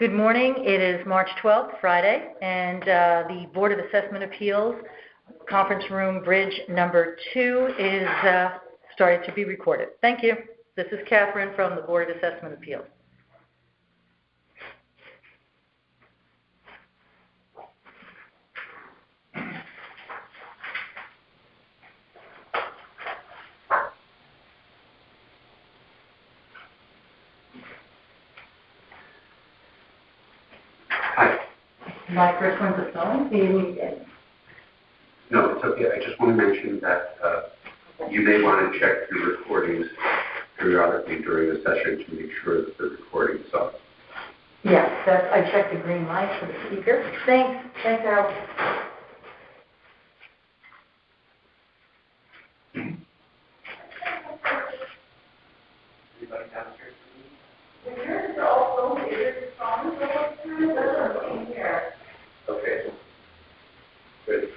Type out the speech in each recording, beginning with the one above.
Good morning. It is March 12th, Friday, and the Board of Assessment Appeals, conference room bridge number 2 is starting to be recorded. Thank you. This is Catherine from the Board of Assessment Appeals. My first one's a phone. Do you need it? No, it's okay. I just want to mention that you may want to check your recordings periodically during the session to make sure that the recording's up. Yes, I checked the green light for the speaker. Thanks, Al. Anybody downstairs? Yours are all phones. Is it phones? Here. Okay. Good.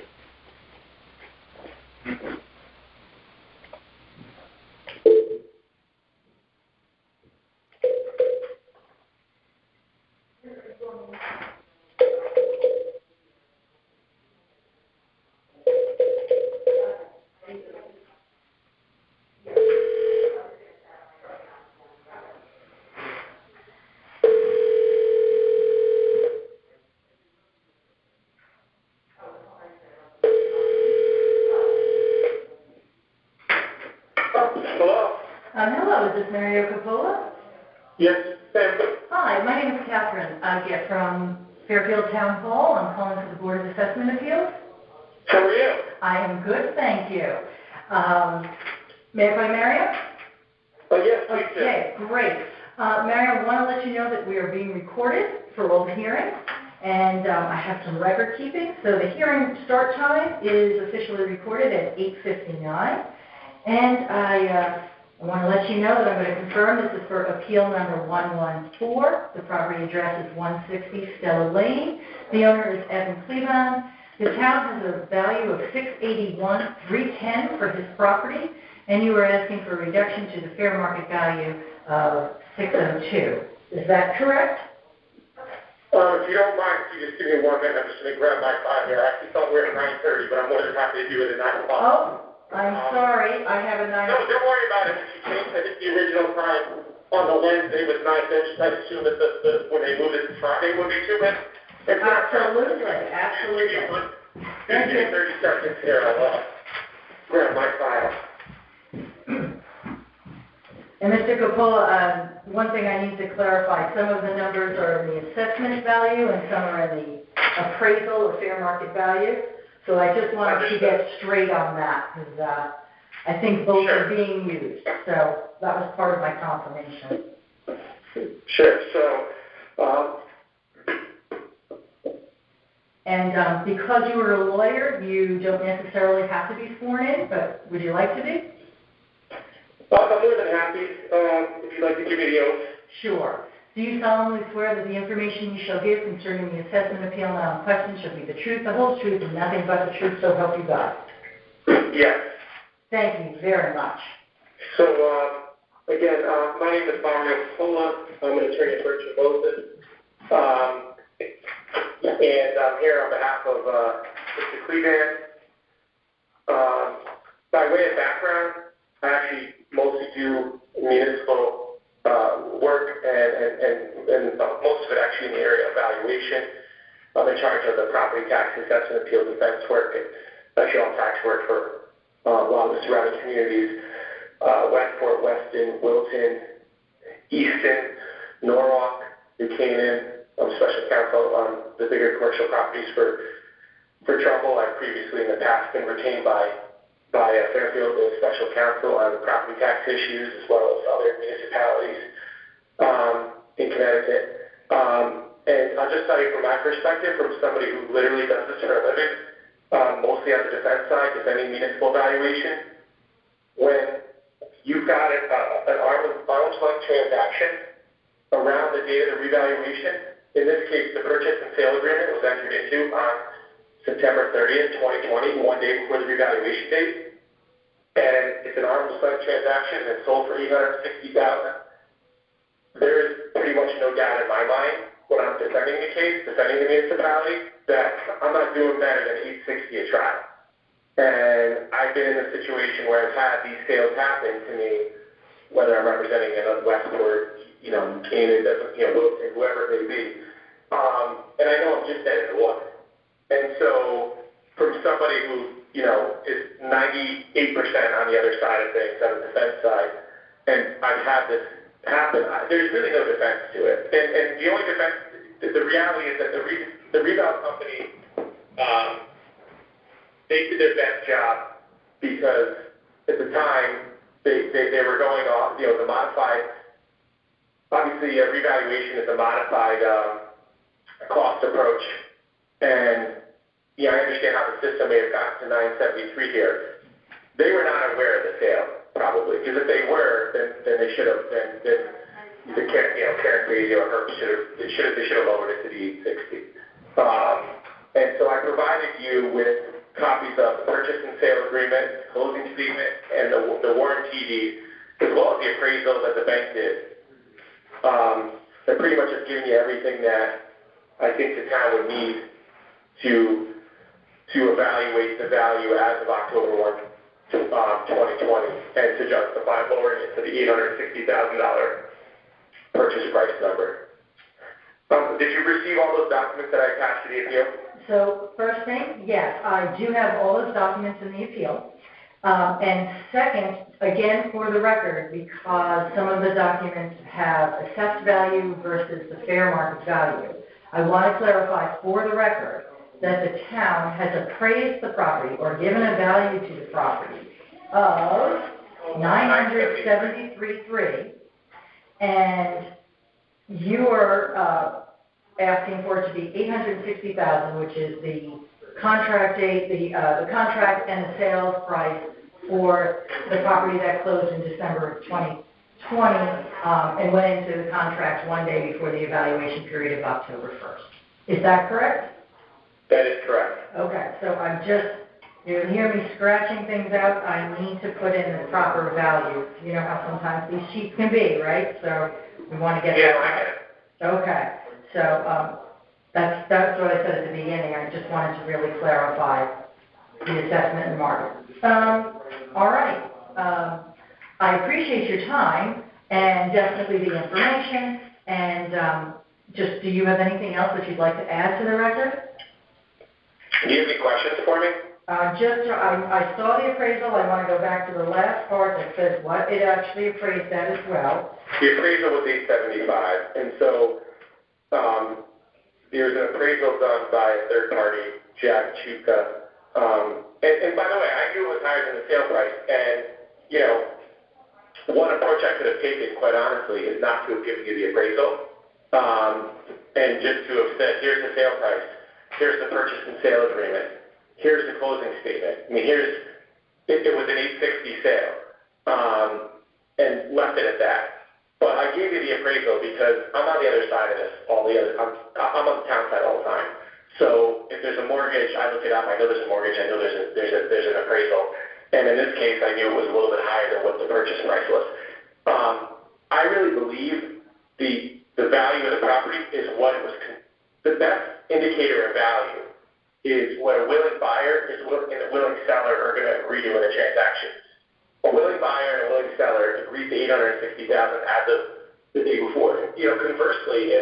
Hello, is this Mario Coppola? Yes, ma'am. Hi, my name is Catherine. I get from Fairfield Town Hall. I'm calling for the Board of Assessment Appeals. How are you? I am good, thank you. May I play Mario? Yes, please do. Okay, great. Mario, I want to let you know that we are being recorded for all the hearings, and I have some record keeping. So the hearing start time is officially recorded at 8:59, and I want to let you know that I'm going to confirm this is for appeal number 114. The property address is 160 Stella Lane. The owner is Evan Cleveland. His house has a value of $681,310 for his property, and you are asking for a reduction to the fair market value of $602. Is that correct? If you don't mind, if you just give me 1 minute, I'm just going to grab my file here. I actually thought we were at 9:30, but I'm more than happy to do it at 9 o'clock. Oh, I'm sorry. I have a 9. No, don't worry about it. If you change, I think the original time on the Wednesday was 9:30. I assume that when they moved it to Friday would be 2 minutes. Absolutely. Just give me 30 seconds here. I'll grab my file. And Mr. Coppola, one thing I need to clarify, some of the numbers are in the assessment value and some are in the appraisal or fair market value. So I just wanted to get straight on that because I think both are being used. So that was part of my confirmation. Sure. So, and because you were a lawyer, you don't necessarily have to be sworn in, but would you like to be? I'm more than happy if you'd like to give me the oath. Sure. Do you solemnly swear that the information you shall give concerning the assessment appeal now in question shall be the truth, the whole truth, and nothing but the truth, so help you God? Yes. Thank you very much. So, again, my name is Mario Coppola. I'm an attorney at Birch & Moses. And I'm here on behalf of Mr. Cleveland. By way of background, I actually mostly do municipal work and most of it actually in the area of valuation. I'm in charge of the property tax assessment appeal defense work and actually all tax work for a lot of the surrounding communities. Westport, Weston, Wilton, Easton, Norwalk, Buchanan. I'm special counsel on the bigger commercial properties for Trumbull. I've previously in the past been retained by Fairfield as special counsel on property tax issues as well as other municipalities in Connecticut. And I'll just tell you from my perspective, from somebody who literally does this for a living, mostly on the defense side, defending municipal valuation, when you've got an arm's length transaction around the date of the revaluation, in this case, the purchase and sale agreement was entered into on September 30th, 2020, 1 day before the revaluation date. And it's an arm's length transaction and it's sold for $860,000. There is pretty much no doubt in my mind when I'm I'm defending the case, defending the municipality, that I'm not doing better than $860 a try. And I've been in a situation where I've had these sales happen to me, whether I'm representing another Westport, Canaan, Wilson, whoever it may be. And I know I'm just dead in the water. And so from somebody who, is 98% on the other side of things, on the defense side, and I've had this happen, there's really no defense to it. And the only defense, the reality is that the rebound company, they did their best job because at the time they were going off, the modified, obviously revaluation is a modified cost approach. And I understand how the system may have gotten to 973 here. They were not aware of the sale, probably, because if they were, then they should have. Then either Karen Crazy or Herb they should have lowered it to the 860. And so I provided you with copies of the purchase and sale agreement, closing statement, and the warranty deed, as well as the appraisal that the bank did. That pretty much has given you everything that I think the town would need to evaluate the value as of October 1, 2020, and to justify lowering it to the $860,000 purchase price number. Did you receive all those documents that I attached to the appeal? So first thing, yes, I do have all those documents in the appeal. And second, again, for the record, because some of the documents have assessed value versus the fair market value, I want to clarify for the record that the town has appraised the property or given a value to the property of $973,300, and you are asking for it to be $860,000, which is the contract date, the contract and the sales price for the property that closed in December of 2020 and went into the contract one day before the evaluation period of October 1st. Is that correct? That is correct. Okay, so I'm just, you hear me scratching things out, I need to put in the proper value. You know how sometimes these sheets can be, right? So we want to get that right. Okay, so that's what I said at the beginning. I just wanted to really clarify the assessment and market. All right. I appreciate your time and definitely the information. And just, do you have anything else that you'd like to add to the record? Do you have any questions for me? I saw the appraisal. I want to go back to the last part that says what it actually appraised at as well. The appraisal was $875, and so there's an appraisal done by a third party, Jack Chuka. And by the way, I knew it was higher than the sale price. And one approach I could have taken, quite honestly, is not to have given you the appraisal, and just to have said, here's the sale price. Here's the purchase and sale agreement. Here's the closing statement. I mean, it was an $860 sale, and left it at that. But I gave you the appraisal because I'm on the other side of this. I'm on the town side all the time. So if there's a mortgage, I look it up. I know there's a mortgage. I know there's an appraisal. And in this case, I knew it was a little bit higher than what the purchase price was. I really believe the value of the property is what it was. The best indicator of value is what a willing buyer and a willing seller are going to agree to in a transaction. A willing buyer and a willing seller agreed to $860,000 as of the day before. Conversely,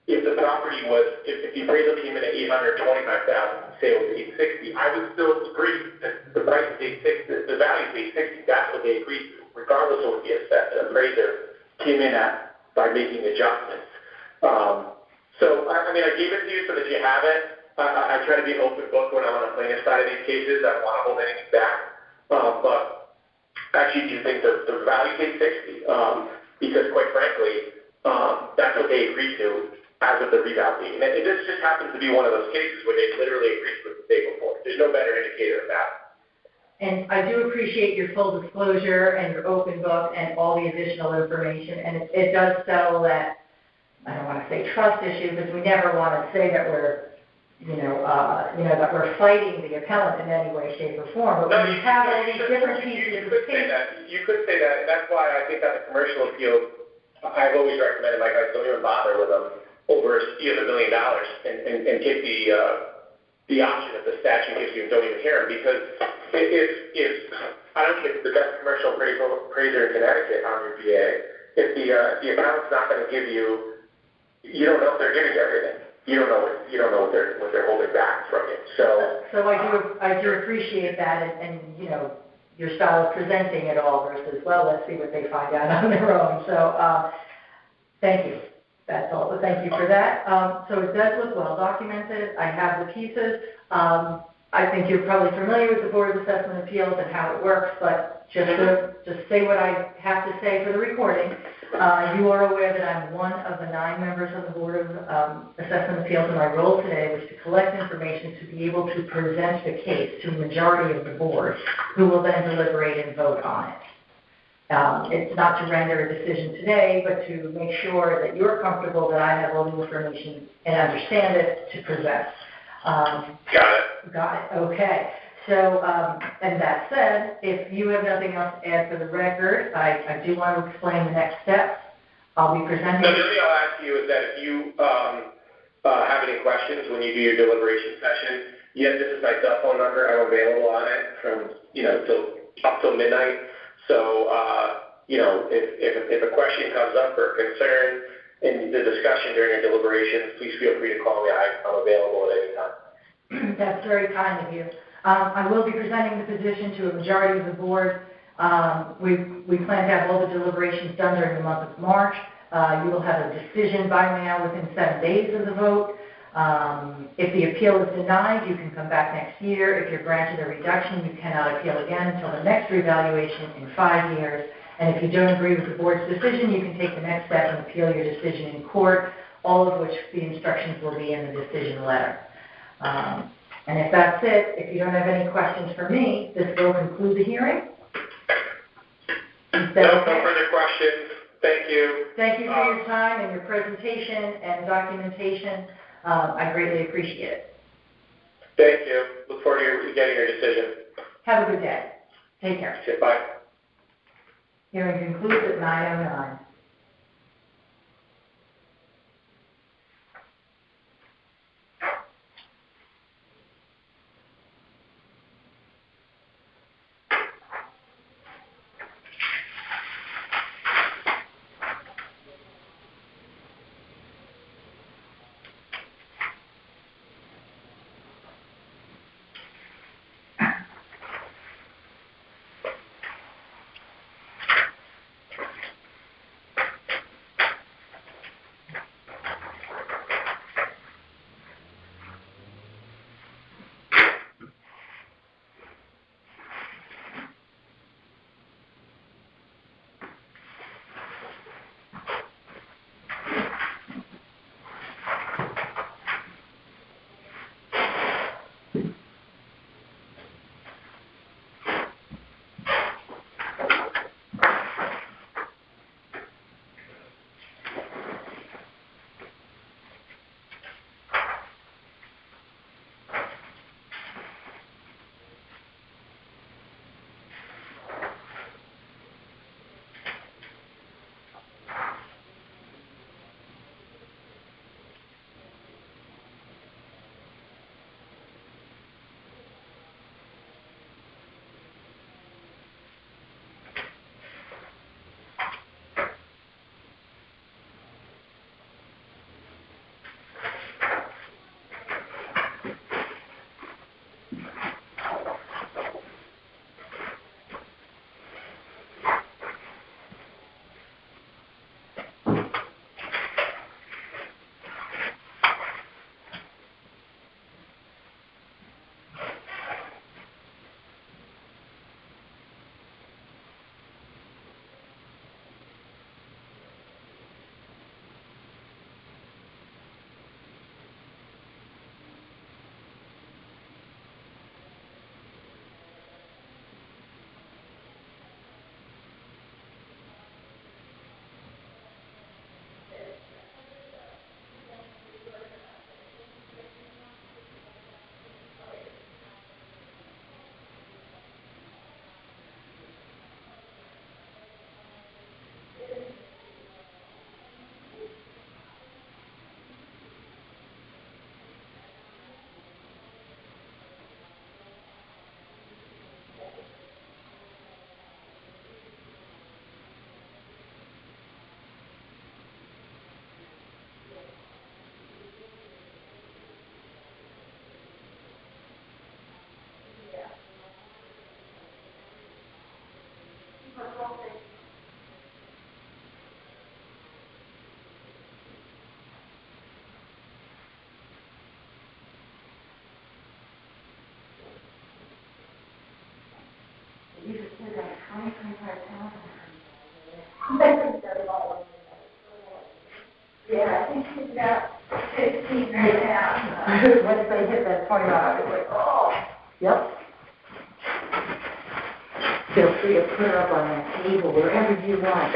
if the property was, if the appraisal came in at $825,000, say it was $860,000, I would still agree that the price is $860,000, the value is $860,000. That's what they agreed to, regardless of what the appraiser came in at by making adjustments. So, I gave it to you so that you have it. I try to be an open book when I'm on the plaintiff side of these cases. I don't want to hold anything back. But I actually do think the value is $860,000 because, quite frankly, that's what they agreed to as of the reval date. And this just happens to be one of those cases where they literally agreed to it the day before. There's no better indicator of that. And I do appreciate your full disclosure and your open book and all the additional information. And it does settle that, I don't want to say trust issue, because we never want to say that we're, that we're fighting the appellant in any way, shape, or form. But when you have all these different pieces of case. You could say that, and that's why I think on the commercial appeal, I've always recommended, like, I don't even bother with them. over $1 million and take the option that the statute gives you and don't even hear them, because if I don't think the best commercial appraiser in Connecticut on your BAA, if the accountant's not going to give you, you don't know if they're giving you everything. You don't know what they're holding back from you. So I do appreciate that, and you know, your style of presenting it all versus, well, let's see what they find out on their own. So thank you. That's all. Thank you for that. So it does look well documented. I have the pieces. I think you're probably familiar with the Board of Assessment Appeals and how it works, but just say what I have to say for the recording. You are aware that I'm one of the 9 members of the Board of Assessment Appeals, and my role today was to collect information to be able to present the case to the majority of the board, who will then deliberate and vote on it. It's not to render a decision today, but to make sure that you're comfortable that I have all the information and understand it to present. Got it. Okay. So, and that said, if you have nothing else to add for the record, I do want to explain the next steps. I'll be presenting. No, the only thing I'll ask you is that if you have any questions when you do your deliberation session, yes, this is my cell phone number. I'm available on it from up till midnight. So, if a question comes up or a concern in the discussion during your deliberations, please feel free to call me. I'm available at any time. That's very kind of you. I will be presenting the position to a majority of the board. We plan to have all the deliberations done during the month of March. You will have a decision by mail within 7 days of the vote. If the appeal is denied, you can come back next year. If you're granted a reduction, you cannot appeal again until the next revaluation in 5 years. And if you don't agree with the board's decision, you can take the next step and appeal your decision in court, all of which the instructions will be in the decision letter. And if that's it, if you don't have any questions for me, this will conclude the hearing. No further questions. Thank you. Thank you for your time and your presentation and documentation. I greatly appreciate it. Thank you. Look forward to getting your decision. Have a good day. Take care. Bye. Hearing concludes at 9:09. Yeah, I think she's got 15 right now. Once they hit that point, I was like, oh. Yep. Feel free to put it up on that table, wherever you want.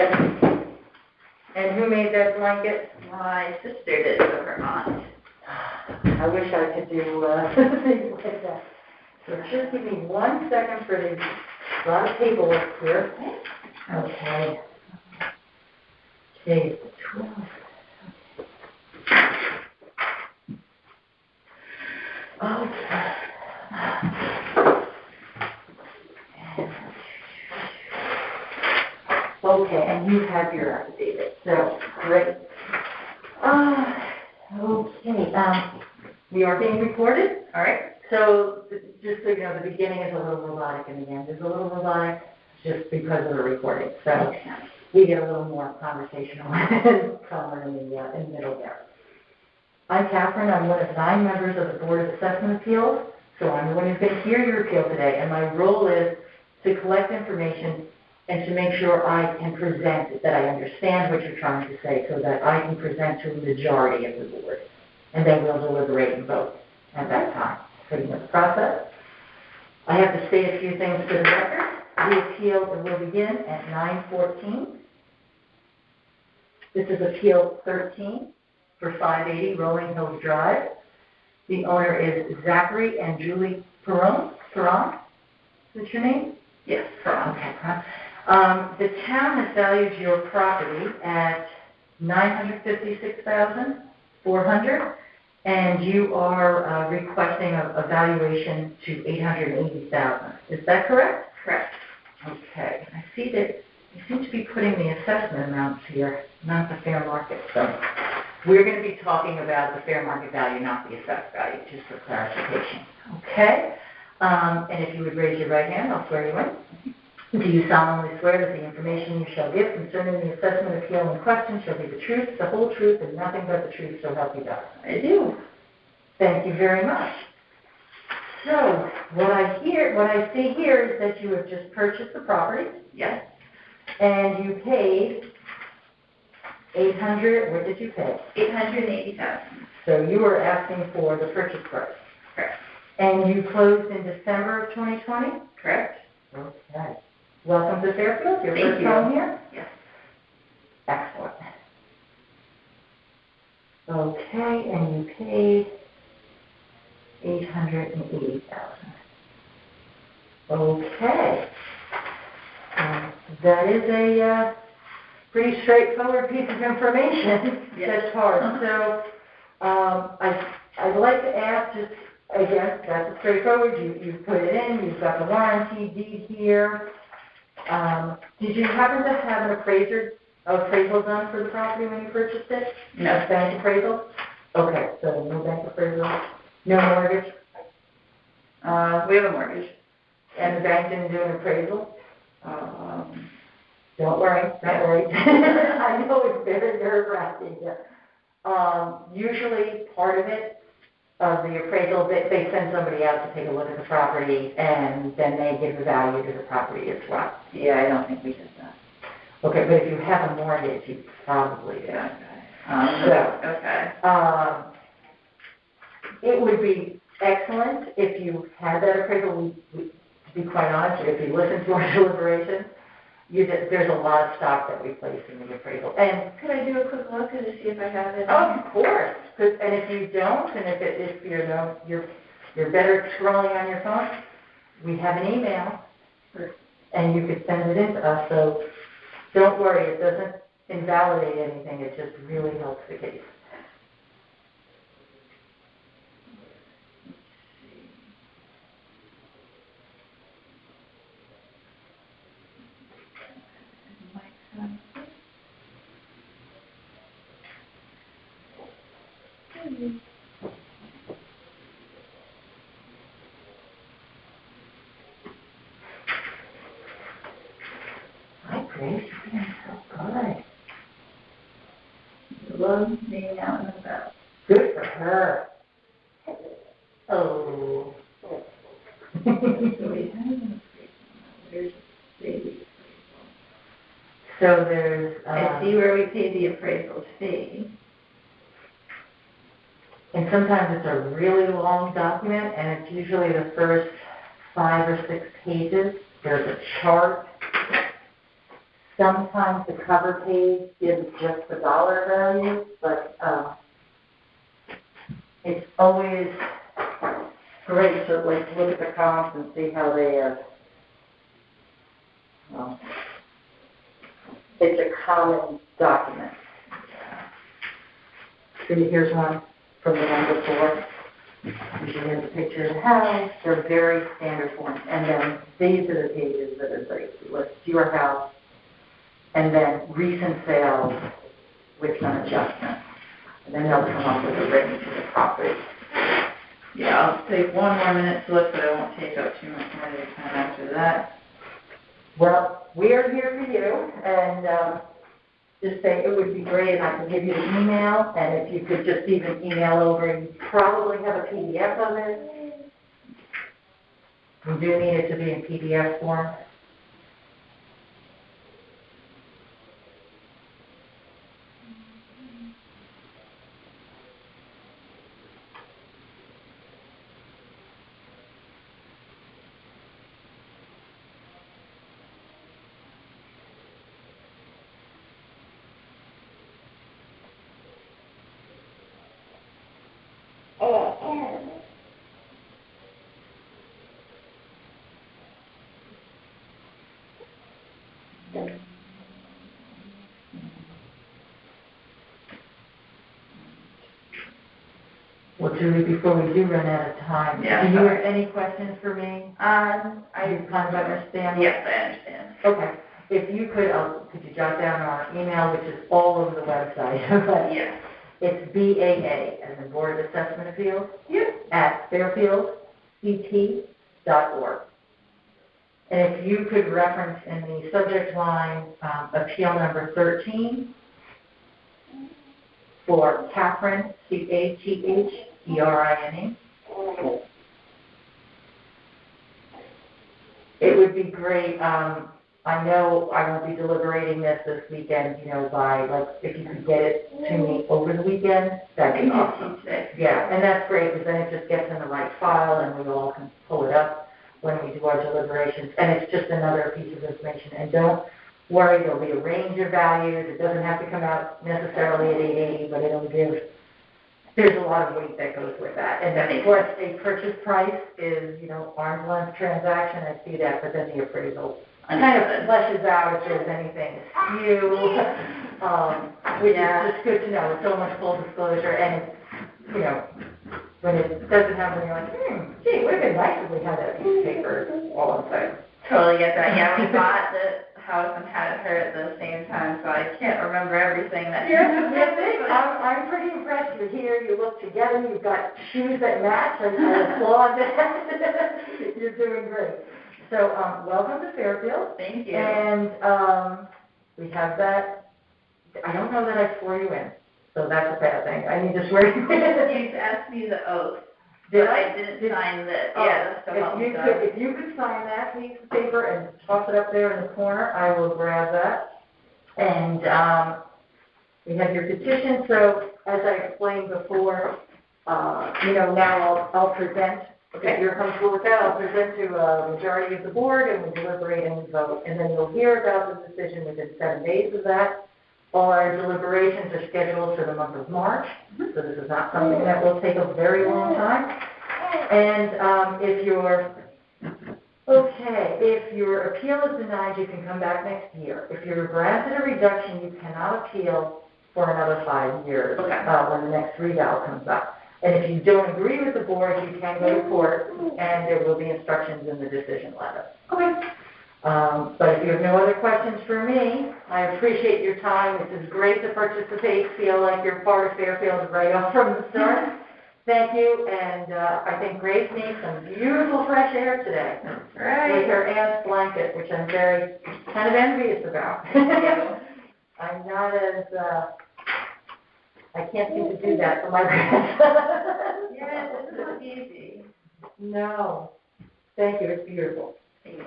And who made that blanket? My sister did for her aunt. I wish I could do things like that. So just give me 1 second for the lot of paperwork here. Okay. Okay, 12. Okay. Okay, and you have your affidavit, so great. Okay, we are being recorded, all right? So just so you know, the beginning is a little robotic and the end is a little robotic just because of the recording. So we get a little more conversational and calmer in the middle there. I'm Catherine. I'm one of 9 members of the Board of Assessment Appeals. So I'm the one who's going to hear your appeal today, and my role is to collect information and to make sure I can present it, that I understand what you're trying to say so that I can present to the majority of the board. And then we'll deliberate and vote at that time. Pretty much the process. I have to state a few things for the record. The appeal will begin at 9:14. This is Appeal 13 for 580 Rolling Hills Drive. The owner is Zachary and Julie Perron. Is that your name? Yes, Perron. Okay, Perron. The town has valued your property at $956,400, and you are requesting a valuation to $880,000. Is that correct? Correct. Okay. I see that you seem to be putting the assessment amounts here, not the fair market. So we're going to be talking about the fair market value, not the assessed value, just for clarification. Okay? And if you would raise your right hand, I'll swear you in. Do you solemnly swear that the information you shall give concerning the assessment appeal in question shall be the truth, the whole truth, and nothing but the truth, so help you God? I do. Thank you very much. So what I see here is that you have just purchased the property. Yes. And you paid $800. What did you pay? $880,000. So you were asking for the purchase price. Correct. And you closed in December of 2020? Correct. Okay. Welcome to Fairfield. Your Thank first you. home here? Yes. Excellent. Okay, and you paid $880,000. Okay. That is a pretty straightforward piece of information. Yes. That's hard. So I'd like to ask, just again, that's straightforward. You put it in. You've got the warranty deed here. Did you happen to have an appraisal done for the property when you purchased it? No. A bank appraisal? Okay, so no bank appraisal, no mortgage, We have a mortgage. and the bank didn't do an appraisal? Don't worry, not worried. I know it's very nerve-wracking. Usually part of it, of the appraisal, they send somebody out to take a look at the property, and then they give the value to the property as well. Yeah, I don't think we did that. Okay, but if you have a mortgage, you probably do. Okay. It would be excellent if you had that appraisal. To be quite honest, if you listen to our deliberations, there's a lot of stock that we place in the appraisal. And Could I do a quick look to see if I have it? of course, and if you don't, and if you're better scrolling on your phone, we have an email, and you could send it in to us. So don't worry, it doesn't invalidate anything. It just really helps the case. Hi, Grace. You're being so good. Love being out and about. Good for her. Oh. So we have an appraisal. Where's the baby appraisal? So there's, I see where we paid the appraisal fee. and sometimes it's a really long document, and it's usually the first 5 or 6 pages. There's a chart. Sometimes the cover page gives just the dollar value, but it's always great to look at the comps and see how they are. It's a common document. Here's one from the one before. Usually has a picture of the house. They're very standard forms. And then these are the pages that are great. It lists your house, and then recent sales with some adjustments. And then they'll come up with a range of the property. Yeah, I'll take one more minute to look, but I won't take up too much more of your time after that. Well, we are here for you, and just say it would be great if I could give you the email, and if you could just even email over, you probably have a PDF of it. We do need it to be in PDF form. Well, Julie, before we do run out of time, Yeah, do you sorry. have any questions for me? I You kind of understand? Yes, I understand. Okay. If you could you jot down our email, which is all over the website? But Yes. it's BAA, as in Board of Assessment Appeals, at fairfieldct.org. And if you could reference in the subject line appeal number 13 for Catherine, CATHERINE. It would be great. I know I won't be deliberating this weekend, by, if you could get it to me over the weekend, that'd be awesome. Yeah, and that's great, because then it just gets in the right file, and we all can pull it up when we do our deliberations. And it's just another piece of information. And don't worry, there'll be a range of values. It doesn't have to come out necessarily at 880, but it'll give, there's a lot of weight that goes with that. And then, of course, a purchase price is, arm's length transaction, I see that, but then the appraisal kind of fleshes out if there's anything askew, which is just good to know. It's so much full disclosure, and it's, when it doesn't happen, you're like, gee, it would have been nice if we had that piece of paper all on site. Totally get that. Yeah, we bought the house and had her at the same time, so I can't remember everything that I'm pretty impressed. You're here, you look together, you've got shoes that match, I applaud that. You're doing great. So, welcome to Fairfield. Thank you. And we have that. I don't know that I swore you in, so that's a bad thing. I need to swear you in. You asked me the oath. Did but I? I didn't sign the, Oh, yeah, so help me God. if you could sign that piece of paper and toss it up there in the corner, I will grab that. And we have your petition. So as I explained before, now I'll present. Okay. If you're comfortable with that, I'll present to a majority of the board, and we deliberate and we vote. And then you'll hear about the decision within 7 days of that. All our deliberations are scheduled for the month of March, so this is not something that will take a very long time. And if your appeal is denied, you can come back next year. If you're granted a reduction, you cannot appeal for another 5 years when the next reval comes up. And if you don't agree with the board, you can go to court, and there will be instructions in the decision letter. Okay. But if you have no other questions for me, I appreciate your time. This is great to participate, feel like you're part of Fairfield right off from the start. Thank you, and I think Grace needs some beautiful fresh air today. Right. With her aunt's blanket, which I'm very kind of envious about. I'm not as, I can't seem to do that for my grandson. Yeah, it's not easy. No. Thank you, it's beautiful. Thanks.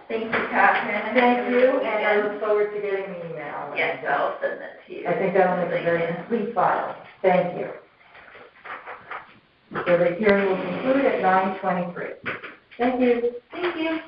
Thank you, Catherine. Thank you, and I look forward to getting the email. Yes, I'll send it to you. I think that'll make a very complete file. Thank you. So the hearing will conclude at 9:23. Thank you. Thank you.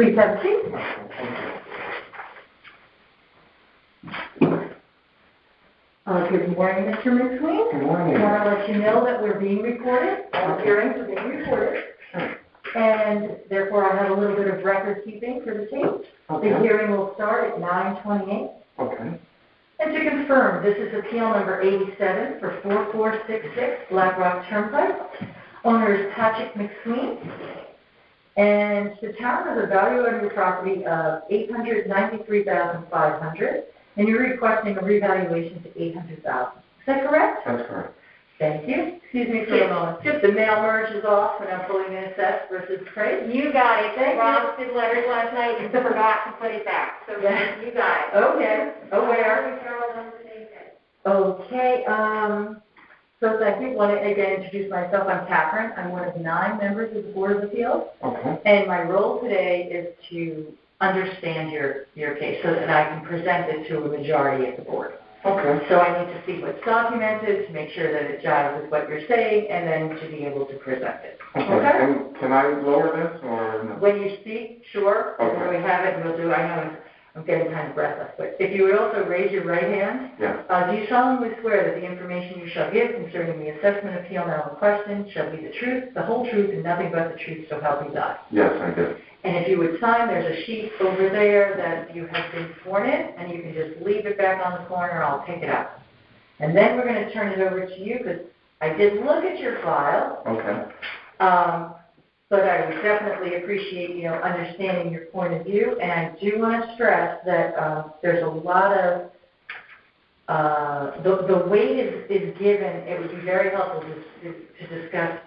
Please have a seat. Good morning, Mr. McSween. Good morning. I want to let you know that we're being recorded. All hearings are being recorded. And therefore, I have a little bit of record keeping for the tape. Okay. The hearing will start at 9:28. Okay. And to confirm, this is appeal number 87 for 4466 Black Rock Turnpike. Owner is Patrick McSween. And the town has a value on your property of $893,500, and you're requesting a revaluation to $800,000. Is that correct? That's correct. Thank you. Excuse me for a moment. Just the mail merge is off, and I'm pulling in assessed versus appraised. You got it. Thank you. Rob did letters last night and forgot to put it back, so Yeah. you got it. Okay, aware. Okay, so thank you. Want to again introduce myself. I'm Catherine. I'm one of 9 members of the Board of Appeals. Okay. And my role today is to understand your case so that I can present it to a majority of the board. Okay. So I need to see what's documented, to make sure that it jives with what you're saying, and then to be able to present it. Okay. And can I lower this or no? When you speak, sure, Okay. when we have it, we'll do. I know I'm getting kind of breathless, but if you would also raise your right hand. Yeah. Do you solemnly swear that the information you shall give concerning the assessment appeal now in question shall be the truth, the whole truth, and nothing but the truth, so help you God? Yes, I do. And if you would sign, there's a sheet over there that you have been sworn in, and you can just leave it back on the corner, I'll pick it up. And then we're going to turn it over to you, because I did look at your file, Okay. but I would definitely appreciate, understanding your point of view, and I do want to stress that there's a lot of, the weight is given, it would be very helpful to discuss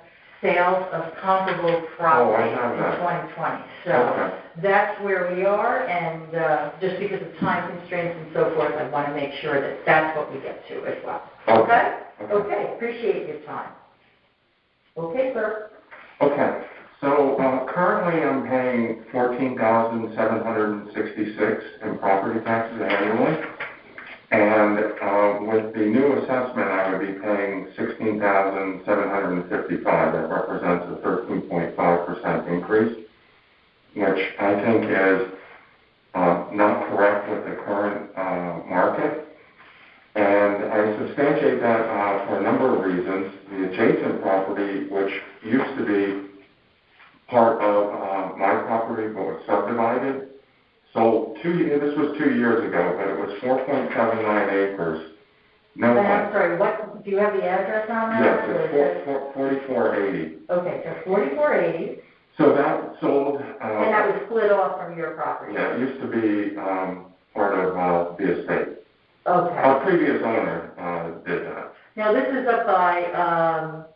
sales of comparable property in 2020. So Okay. that's where we are, and just because of time constraints and so forth, I want to make sure that that's what we get to as well. Okay? Okay, appreciate your time. Okay, sir. Okay. So currently I'm paying $14,766 in property taxes annually. And with the new assessment, I would be paying $16,755. That represents a 13.5% increase, which I think is not correct with the current market. And I substantiate that for a number of reasons. The adjacent property, which used to be part of my property but was subdivided, sold this was 2 years ago, but it was 4.79 acres. No. And I'm sorry, do you have the address on that? Yes, it's 4480. Okay, so 4480. So that sold. And that was split off from your property? Yeah, it used to be part of the estate. Okay. Our previous owner did that. Now, this is up by,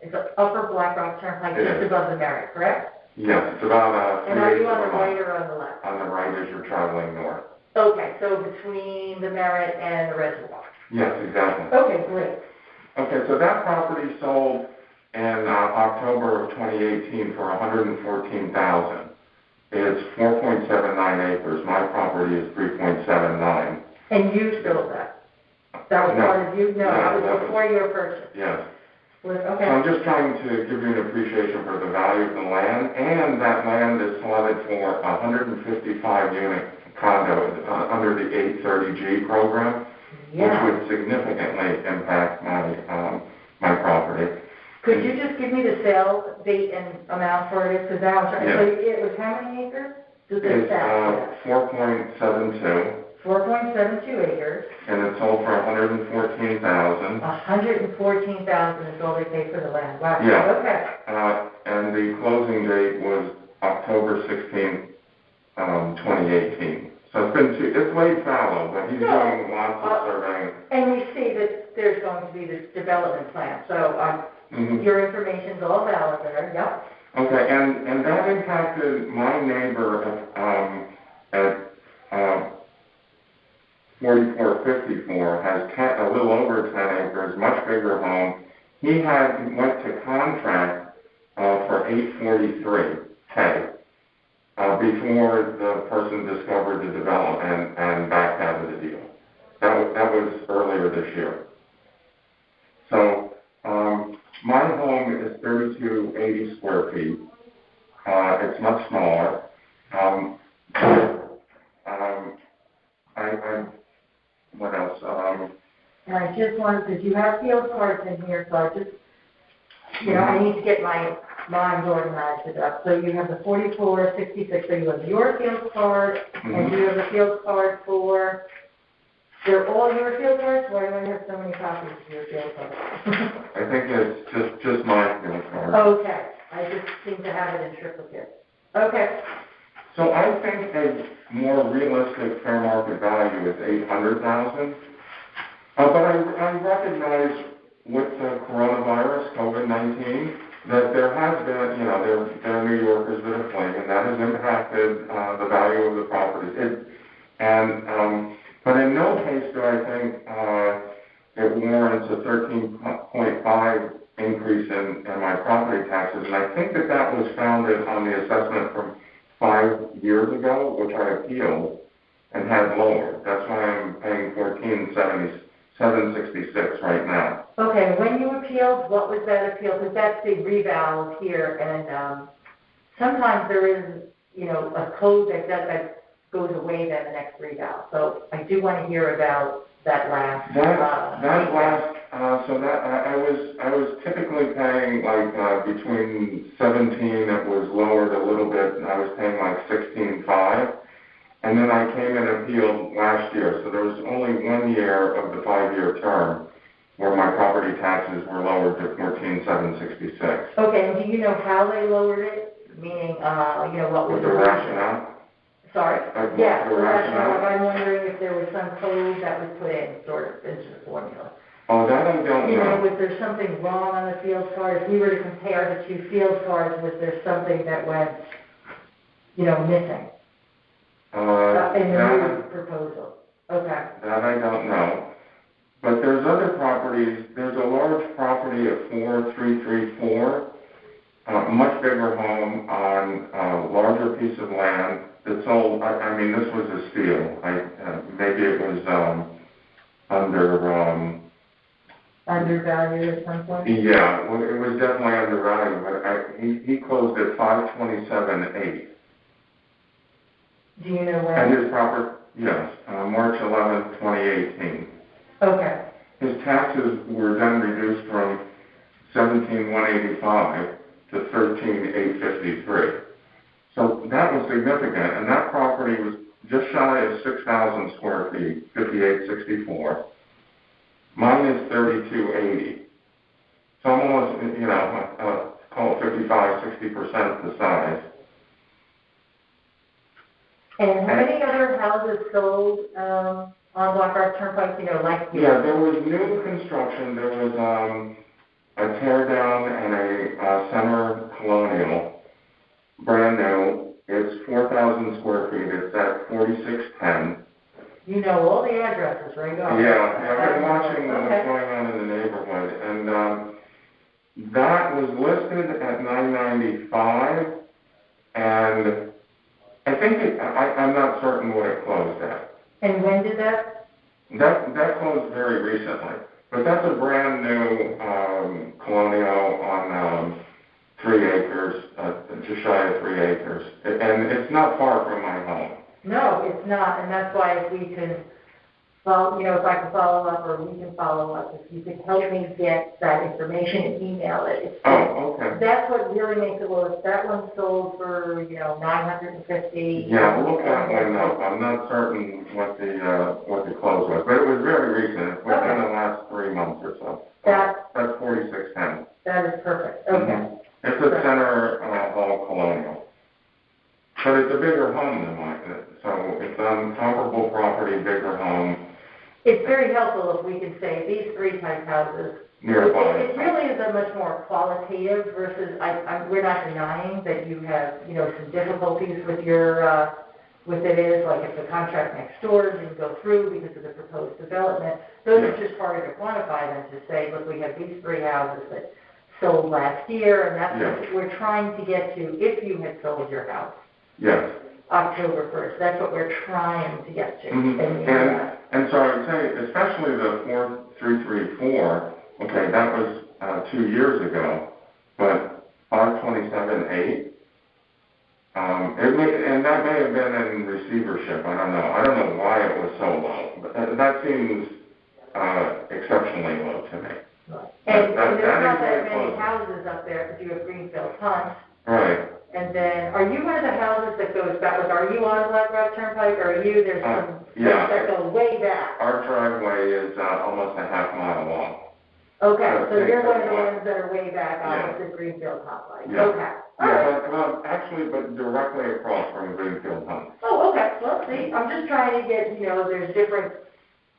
it's Upper Black Rock Turnpike, just above the Merritt, correct? Yes, it's about 3 And are you acres on the of right land. or on the left? On the right as you're traveling north. Okay, so between the Merritt and the reservoir. Yes, exactly. Okay, great. Okay, so that property sold in October of 2018 for $114,000. It's 4.79 acres. My property is 3.79. And you sold that? That was part of you? No, that was before your purchase? Yes. Okay. So I'm just trying to give you an appreciation for the value of the land, and that land is slotted for 155-unit condo under the 830G program, which would significantly impact my property. Could you just give me the sales date and amount for it? Because now I'm trying. So it was how many acres? It's 4.72. 4.72 acres. And it sold for $114,000. $114,000 is all they paid for the land. Wow. Yeah. Okay. And the closing date was October 16th, 2018. So it's laid fallow, but he's doing lots of surveying. And we see that there's going to be this development plan. So your information's all valid there. Yep. Okay, and that impacted my neighbor at 4454, has a little over 10 acres, much bigger home. He went to contract for $843K before the person discovered the development and backed out of the deal. That was earlier this year. So my home is 3280 square feet. It's much smaller. just wanted, because you have field cards in here, so I just, I need to get my mind organized enough. So you have the 4466, so you have your field card, and you have a field card for, they're all your field cards? Why do I have so many copies of your field cards? I think it's just my field card. Okay, I just seem to have it in triplicate. Okay. So I think a more realistic fair market value is $800,000. But I recognize with the coronavirus, COVID-19, that there has been, there are New Yorkers that have fled, and that has impacted the value of the property. But in no case do I think it warrants a 13.5 increase in my property taxes. And I think that was founded on the assessment from 5 years ago, which I appealed and had lowered. That's why I'm paying $14.766 right now. Okay, when you appealed, what was that appeal? Because that's the reval here, and sometimes there is, a code that goes away then the next reval. So I do want to hear about that last. I was typically paying like between 17. It was lowered a little bit, and I was paying like 16.5. And then I came and appealed last year, so there was only 1 year of the 5-year term where my property taxes were lowered to $14.766. Okay, and do you know how they lowered it? Meaning, what was the rationale? Sorry? Yeah, the rationale. I'm wondering if there was some code that was put in, sort of, into the formula. Oh, that I don't know. Was there something wrong on the field card? If we were to compare the two field cards, was there something that went, missing? In the new proposal. Okay. That I don't know. But there's other properties. There's a large property at 4334, a much bigger home on a larger piece of land that sold. I mean, this was a steal. Maybe it was undervalued at some point. Yeah, well, it was definitely undervalued. But he closed at 527.8. Do you know when? And his yes, March 11th, 2018. Okay. His taxes were then reduced from $17,185 to $13,853. So that was significant, and that property was just shy of 6,000 square feet, 5864. Mine is 3280. So I'm almost, call it 55-60% the size. And how many other houses sold on Black Rock Turnpike, Yeah, there was new construction. There was a tear down and a center colonial, brand new. It's 4,000 square feet. It's at 4610. You know all the addresses, right? Yeah, I've been watching what's going on in the neighborhood. And that was listed at $995, and I think I'm not certain what it closed at. And when did that? That closed very recently. But that's a brand new colonial on 3 acres, just shy of 3 acres. And it's not far from my home. No, it's not. And that's why if we can, if I can follow up or we can follow up, if you could help me get that information and email it. Okay. That's what really makes it work. That one sold for, $950. Yeah, we'll look that one up. I'm not certain what the close was, but it was very recent. Within the last 3 months or so. That's 4610. That is perfect. Okay. It's a center hall colonial. But it's a bigger home than mine. So it's on comparable property, bigger home. It's very helpful if we can say these 3 type houses. Nearby. It really is a much more qualitative versus, we're not denying that you have, some difficulties with your, with it is, like if the contract next door didn't go through because of the proposed development. Those are just harder to quantify than to say, look, we have these 3 houses that sold last year, and that's what we're trying to get to if you had sold your house. Yes. October 1st. That's what we're trying to get to. And so I would say, especially the 4334, okay, that was 2 years ago, but 527.8, and that may have been in receivership. I don't know. I don't know why it was so low, but that seems exceptionally low to me. Right. And That- there's that not is that very many close. houses up there, because you have Greenfield Hunt. Right. And then, are you one of the houses that goes back, like, are you on Black Rock Turnpike, or are you, there's some yeah. that go way back? Our driveway is almost a half mile long. Okay, Yeah, so you're one of the yeah. ones that are way back Yeah. opposite Greenfield Hunt, like, Yeah. okay. All Yeah, right. but, well, actually, but directly across from Greenfield Hunt. Oh, okay, well, see, I'm just trying to get, there's different,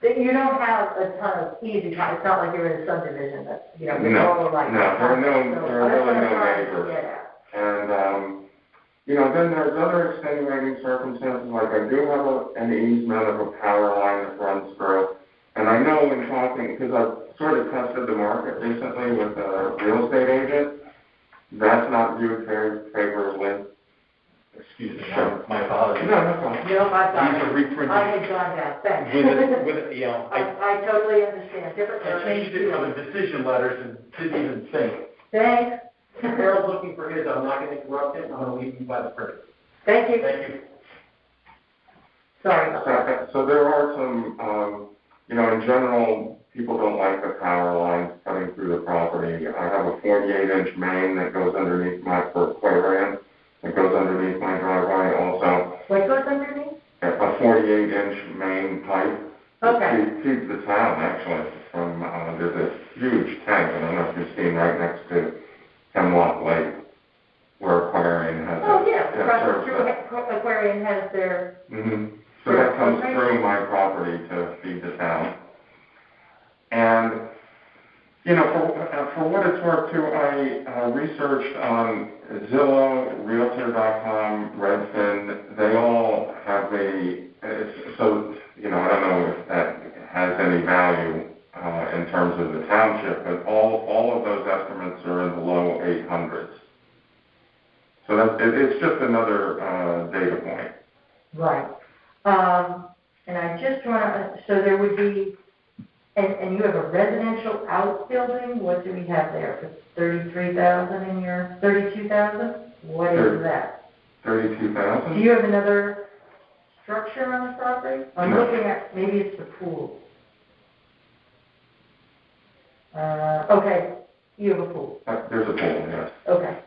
that you don't have a ton of easy time, it's not like you're in a subdivision that, it's all like. No, there are really no neighbors. neighbors. And, then there's other extenuating circumstances, like I do have an easement of a power line that runs through. And I know in talking, because I've sort of tested the market recently with a real estate agent, that's not viewed very favorably. Excuse me, my apologies. No, no problem. No, I got These are it. reprinted. I had gone down, thanks. I I totally understand, different. changed it from the decision letters and didn't even think. Thanks. Harold's looking for his, I'm not gonna interrupt him, I'm gonna leave him by the printer. Thank you. Thank you. Sorry about that. So there are some, in general, people don't like the power lines cutting through the property. I have a 48-inch main that goes underneath for Aquarian, that goes underneath my driveway also. What goes underneath? A 48-inch main pipe. Okay. It feeds the town, actually, from, there's a huge tank, I don't know if you've seen, right next to Hemlock Lake, where Aquarian has. Oh, yeah, serves through that. Aquarian has their, So that comes through my property to feed the town. And, for what it's worth too, I researched on Zillow, Realtor.com, Redfin. They all have I don't know if that has any value in terms of the township, but all of those estimates are in the low 800s. So it's just another data point. right. And I just want to, so there would be, and you have a residential outbuilding, what do we have there, for 33,000 in your, 32,000? What is that? 32,000? Do you have another structure on the property? I'm No. looking at, maybe it's the pool. Okay, you have a pool, There's a pool, yes. okay.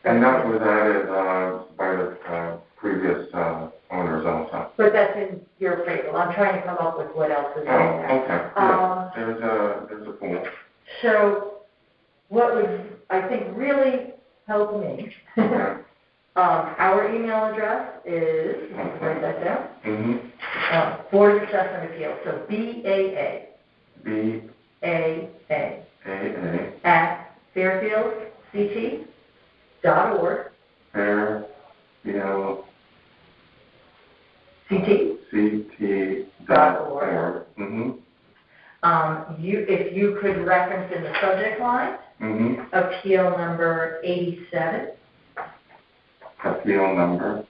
And that was added by the previous owners also. But that's in your appraisal, I'm trying to come up with what else is in there. Okay. Yeah. There's a pool. So, what would, I think, really help me, Okay. our email address is, write that down, Mm-hmm. Board of Assessment Appeals, so BAA, BAA. at fairfieldct.org. Fairfield. CT. CT.org. Mm-hmm. If you could reference in the subject line, Mm-hmm. appeal number 87, Appeal number.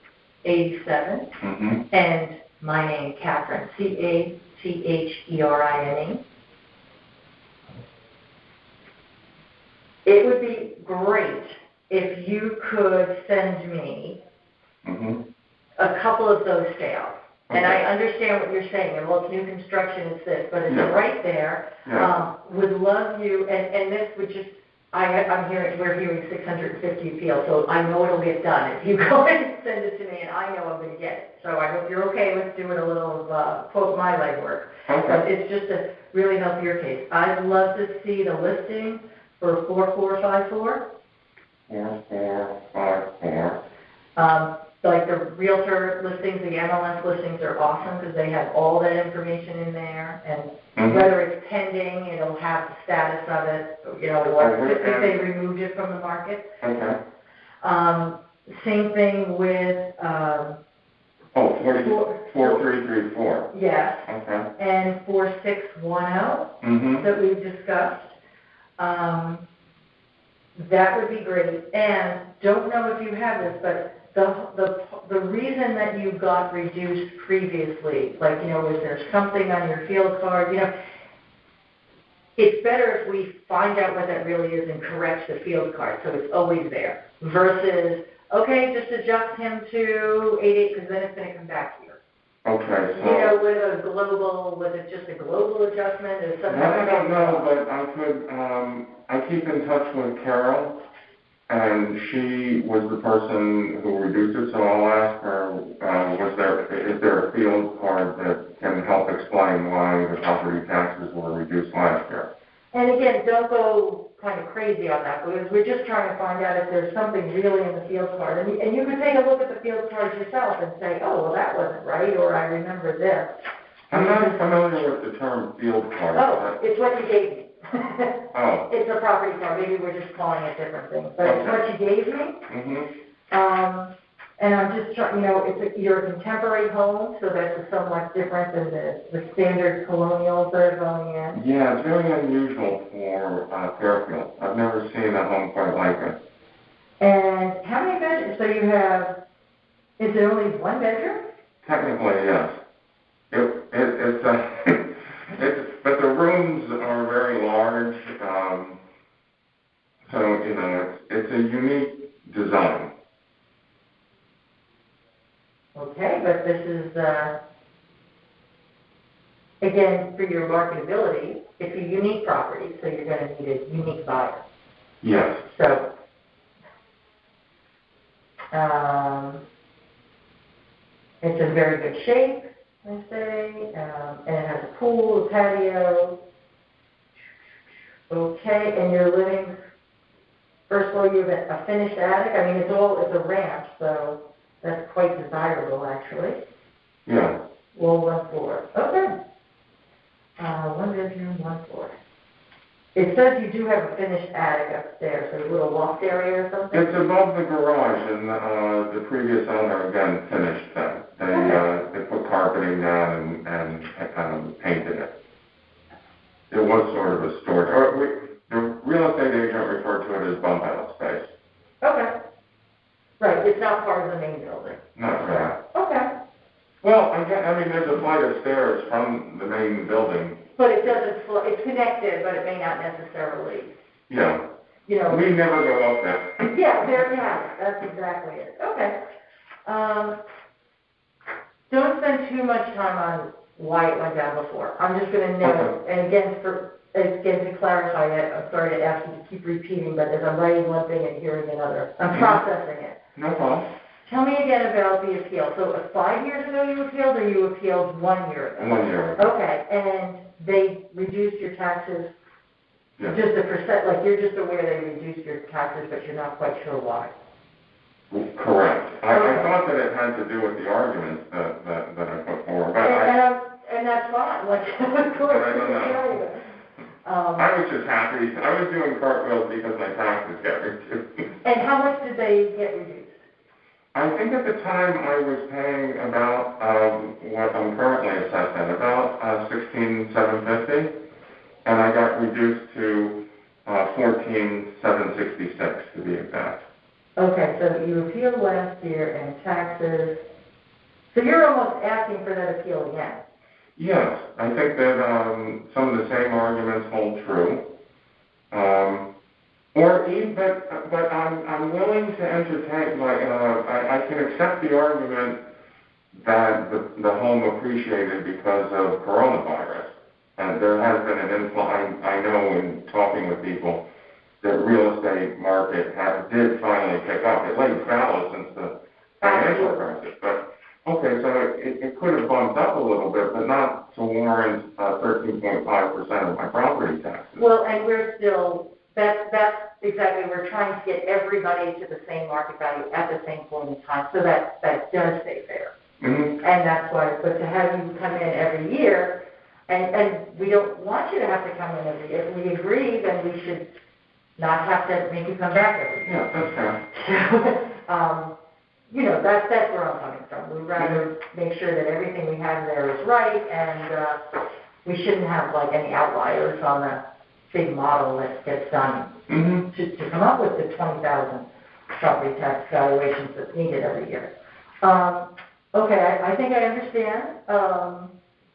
87, Mm-hmm. and my name, Catherine, Catherine. It would be great if you could send me Mm-hmm. a couple of those sales. And Okay. I understand what you're saying, and well, it's new construction, it's this, but it's Yeah. right there. Yeah. Would love you, and this would just, we're hearing 650 appeals, so I know it'll get done. If you go ahead and send it to me, and I know I'm going to get it. So I hope you're okay with doing a little quote my legwork. But Okay. it's just to really help your case. I'd love to see the listing for 4454. 4454. Like the realtor listings, the MLS listings are awesome because they have all that information in there, and Mhm. whether it's pending, it'll have the status of it, or if they removed it from the market. Okay. Same thing with, 4334. yes, Okay. and 4610 Mm-hmm. that we've discussed. That would be great. And don't know if you have this, but the reason that you got reduced previously, like, was there something on your field card, it's better if we find out what that really is and correct the field card, so it's always there, versus, okay, just adjust him to 88, because then it's going to come back here. Okay, You know, so, was it just a global adjustment, or something? that I don't know, but I keep in touch with Carol, and she was the person who reduced it, so I'll ask her, is there a field card that can help explain why the property taxes were reduced last year? And again, don't go kind of crazy on that, because we're just trying to find out if there's something really in the field card. And you could take a look at the field cards yourself and say, oh, well, that wasn't right, or I remember this. I'm not familiar with the term field card. Oh, it's what you gave me. Oh. It's a property card. Maybe we're just calling it different things, but it's what you gave me. Mm-hmm. And I'm just trying, you're a contemporary home, so that's somewhat different than the standard colonials that are going in. Yeah, it's very unusual for Fairfield. I've never seen a home quite like it. And how many bedrooms? So you have, is it only one bedroom? Technically, yes. But the rooms are very large, so, it's a unique design. Okay, but this is, again, for your marketability, it's a unique property, so you're going to need a unique buyer. Yes. So, it's in very good shape, I say, and it has a pool, a patio. Okay, and you're living, first floor, you have a finished attic. I mean, it's a ranch, so that's quite desirable, actually. Yeah. Well, one floor. Okay. One bedroom, one floor. It says you do have a finished attic upstairs, so a little loft area or something? It's above the garage, and the previous owner, again, finished that. They put carpeting down and painted it. It was sort of a storage. The real estate agent referred to it as bump out space. Okay. Right, it's not part of the main building. Not really. Okay. Well, there's a flight of stairs from the main building. But it doesn't it's connected, but it may not necessarily. Yeah. We never go up there. Yeah, there you have it. That's exactly it. Okay. Don't spend too much time on why it went down before. I'm just going to note, and again, to clarify it, I'm sorry to ask you to keep repeating, but as I'm writing one thing and hearing another, I'm processing it. No problem. Tell me again about the appeal. So 5 years ago you appealed, or you appealed 1 year ago? 1 year ago. Okay, and they reduced your taxes, Yeah. just a percent, like you're just aware they reduced your taxes, but you're not quite sure why? Correct. I thought that it had to do with the arguments that I put forward, but and that's fine, like, of course, I don't know. I was just happy. I was doing cartwheels because my taxes got reduced. And how much did they get reduced? I think at the time I was paying about what I'm currently assessed at, about $16,750, and I got reduced to $14,766 to be exact. Okay, so you appealed last year and taxes. So you're almost asking for that appeal again? Yes, I think that some of the same arguments hold true. But I'm willing to entertain, I can accept the argument that the home appreciated because of coronavirus. And there has been an influx, I know in talking with people, the real estate market did finally pick up. It laid fallow since the financial crisis. But, okay, so it could have bumped up a little bit, but not to warrant 13.5% of my property taxes. Well, and we're still... That's exactly, we're trying to get everybody to the same market value at the same point in time, so that does stay fair. Mm-hmm. And that's why, but to have you come in every year, and we don't want you to have to come in every year. If we agree, then we should not have to make you come back every year. Yeah, that's fair. That's where I'm coming from. We'd rather make sure that everything we have there is right, and we shouldn't have any outliers on the big model that gets done to come up with the 20,000 property tax valuations that's needed every year. Okay, I think I understand.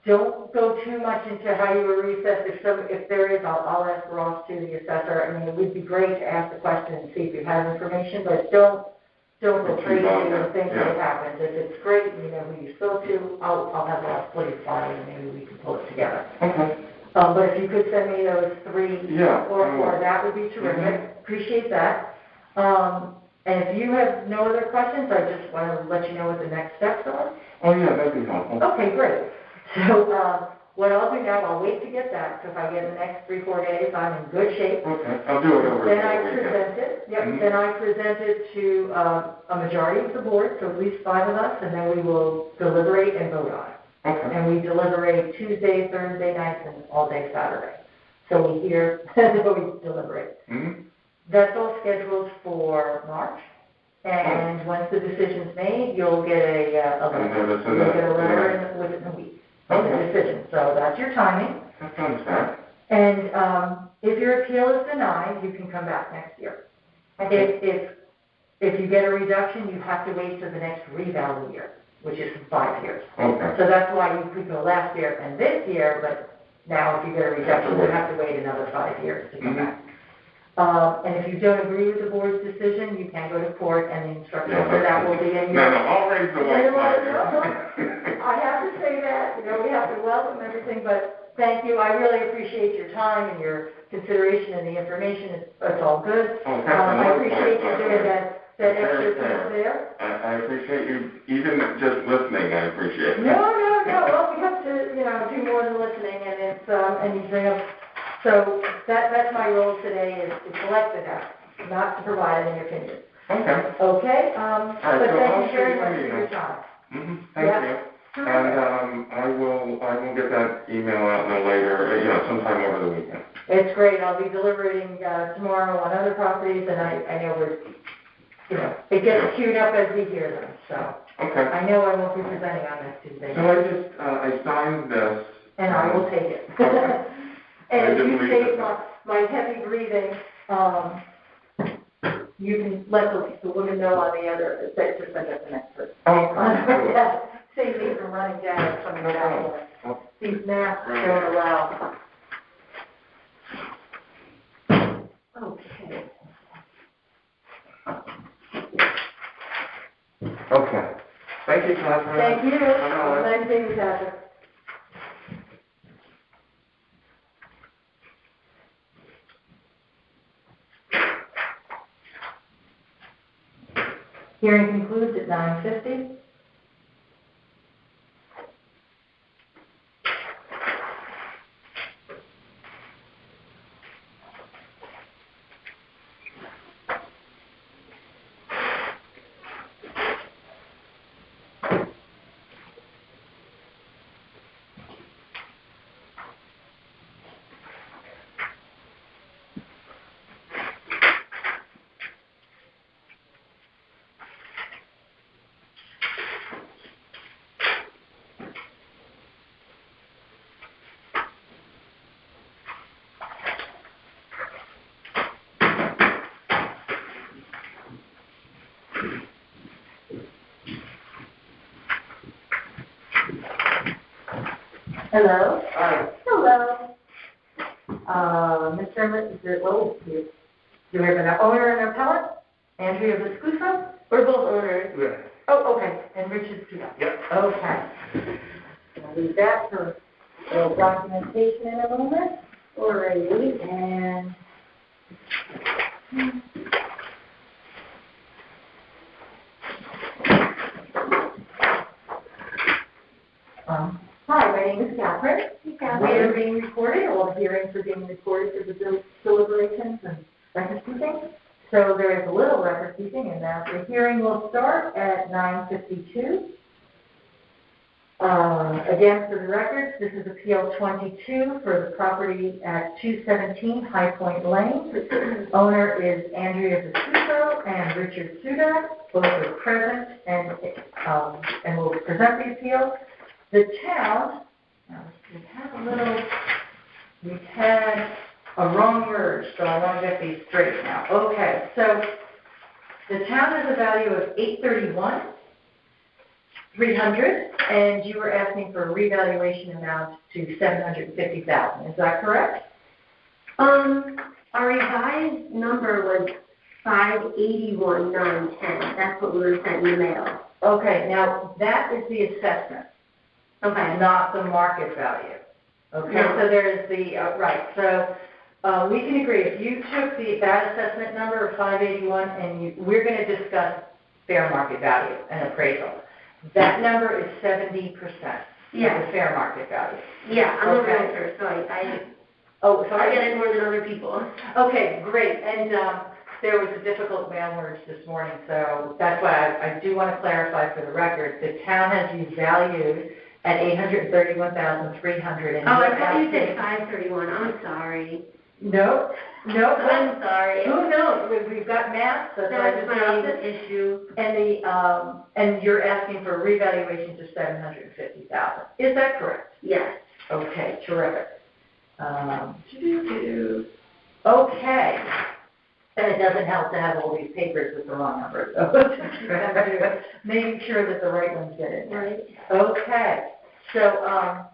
Don't go too much into how you were reassessed. If there is, I'll ask Ross to the assessor. I mean, it would be great to ask the question and see if you have information, but don't don't go Too crazy long, and think yeah. what happens. If it's great, you know who you spoke to, I'll have a place file and maybe we can pull it together. Okay. But if you could send me those 3 Yeah, or I will. 4, that would be terrific. Appreciate that. And if you have no other questions, I just want to let you know what the next steps are. Oh, yeah, that'd be helpful. Okay, great. So what I'll do now, I'll wait to get that. So if I get the next 3-4 days, I'm in good shape. Okay, I'll do it over the Then I weekend. present it. Yep. Mhm. Then I present it to a majority of the board, so at least 5 of us, and then we will deliberate and vote on it. Okay. And we deliberate Tuesday, Thursday nights, and all day Saturday. So we hear, and we deliberate. Mm-hmm. That's all scheduled for March. And once the decision's made, you'll get a letter. You'll get a letter within a week of the decision. So that's your timing. That sounds fair. And if your appeal is denied, you can come back next year. If you get a reduction, you have to wait till the next reval year, which is 5 years. Okay. So that's why you could go last year and this year, but now if you get a reduction, you have to wait another 5 years to come back. And if you don't agree with the board's decision, you can go to court, and the instructions for that will be in your... No, I'll raise the white flag. I have to say that, we have to welcome everything, but thank you. I really appreciate your time and your consideration and the information. It's all good. Oh, I appreciate you doing that extra piece there. I appreciate you, even just listening, I appreciate it. No. Well, we have to, do more than listening, and it's, and you bring up... So that's my role today, is to collect the data, not to provide any opinion. Okay. Okay? Right, But so thank I'll you very shoot much you an for your email. time. Mm-hmm. Thank you. And I will get that email out no later, sometime over the weekend. It's great. I'll be deliberating tomorrow on other properties, and I know it gets queued up as we hear them. So Okay. I know I won't be presenting on next Tuesday. So I signed this. And I will take it. Okay. And if you take my heavy breathing, you can let the woman know on the other, that to send us the next person. Oh, Save me from running down and coming back. These masks don't allow. Okay. Okay. Thank you, Catherine. Thank you. Bye-bye. Nice seeing you, Patrick. Hearing concludes at 9:50. Hello? Hi. Hello. Mr. Do we have an owner and appellant? Andrea Viscuso? We're both owners. Yeah. Oh, okay, and Richard Studo. Yep. Okay. I'll leave that for the documentation in a moment. Alrighty, and... Hi, my name is Catherine. We are being recorded. All the hearings are being recorded for the deliberations and record keeping. So there is a little record keeping, and the hearing will start at 9:52. Again, for the records, this is Appeal 22 for the property at 217 High Point Lane. Owner is Andrea Viscuso and Richard Suda. Both are present and will present the appeal. The town, we've had a wrong merge, so I want to get these straight now. Okay, so the town has a value of $831,300, and you were asking for a revaluation amount to $750,000. Is that correct? Our revised number was 581,910. That's what we were sent in the mail. Okay, now, that is the assessment, Okay. not the market value. Okay, No. so there's the, right, so, we can agree, if you took that assessment number of 581 and we're gonna discuss fair market value and appraisal. That number is 70% of Yeah. the fair market value. Yeah, I'm a Okay. realtor, so Oh, I sorry. get it more than other people. Okay, great, and, there was a difficult mail merge this morning, so that's why I do want to clarify for the record, the town has you valued at $831,300. Oh, I thought you said 531. I'm sorry. No, I'm sorry. who knows, we've got math, that's why I That's just my dropped it. issue. And and you're asking for a revaluation to $750,000, is that correct? Yes. Okay, terrific. Okay. And it doesn't help to have all these papers with the wrong numbers, so making sure that the right ones get in there. Right. Okay, so,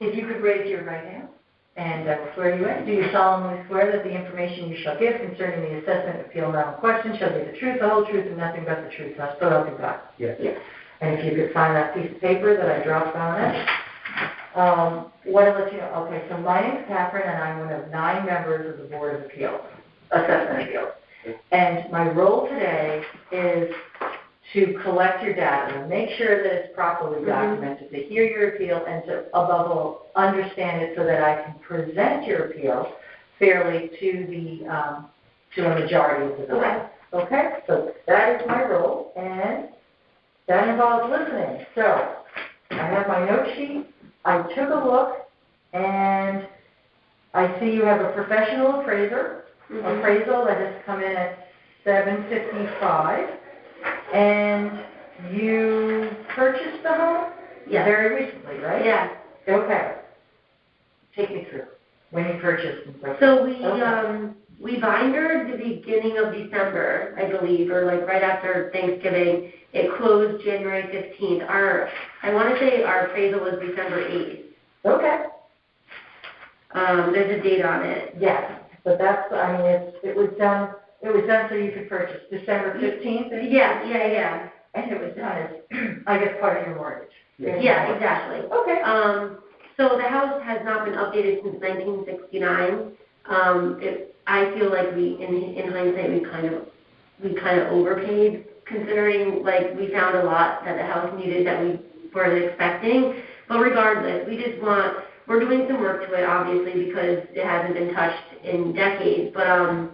if you could raise your right hand, and I will swear you in. Do you solemnly swear that the information you shall give concerning the assessment, appeal, and question shall be the truth, the whole truth, and nothing but the truth, thus so help you God? Yes. Yes. And if you could sign that piece of paper that I dropped on it. Want to let you know, okay, so my name's Catherine, and I'm one of 9 members of the Board of Appeals, Assessment Appeals. And my role today is to collect your data, and make sure that it's properly documented, to hear your appeal, and to, above all, understand it so that I can present your appeal fairly to to a majority of the board. Okay, so that is my role, and that involves listening. So I have my note sheet. I took a look, and I see you have a professional appraisal that has come in at $755, and you purchased the home? Yes. Very recently, right? Yeah. Okay. Take me through when you purchased and so forth. So we bindered the beginning of December, I believe, or like right after Thanksgiving. It closed January 15th. I want to say our appraisal was December 8th. Okay. There's a date on it. Yes, but that's, I mean, it was done so you could purchase December 15th? Yeah. And it was done as, I guess, part of your mortgage. Yeah, exactly. Okay. So the house has not been updated since 1969. I feel like in hindsight, we kind of overpaid, considering like we found a lot that the house needed that we weren't expecting. But regardless, we're doing some work to it, obviously, because it hasn't been touched in decades. But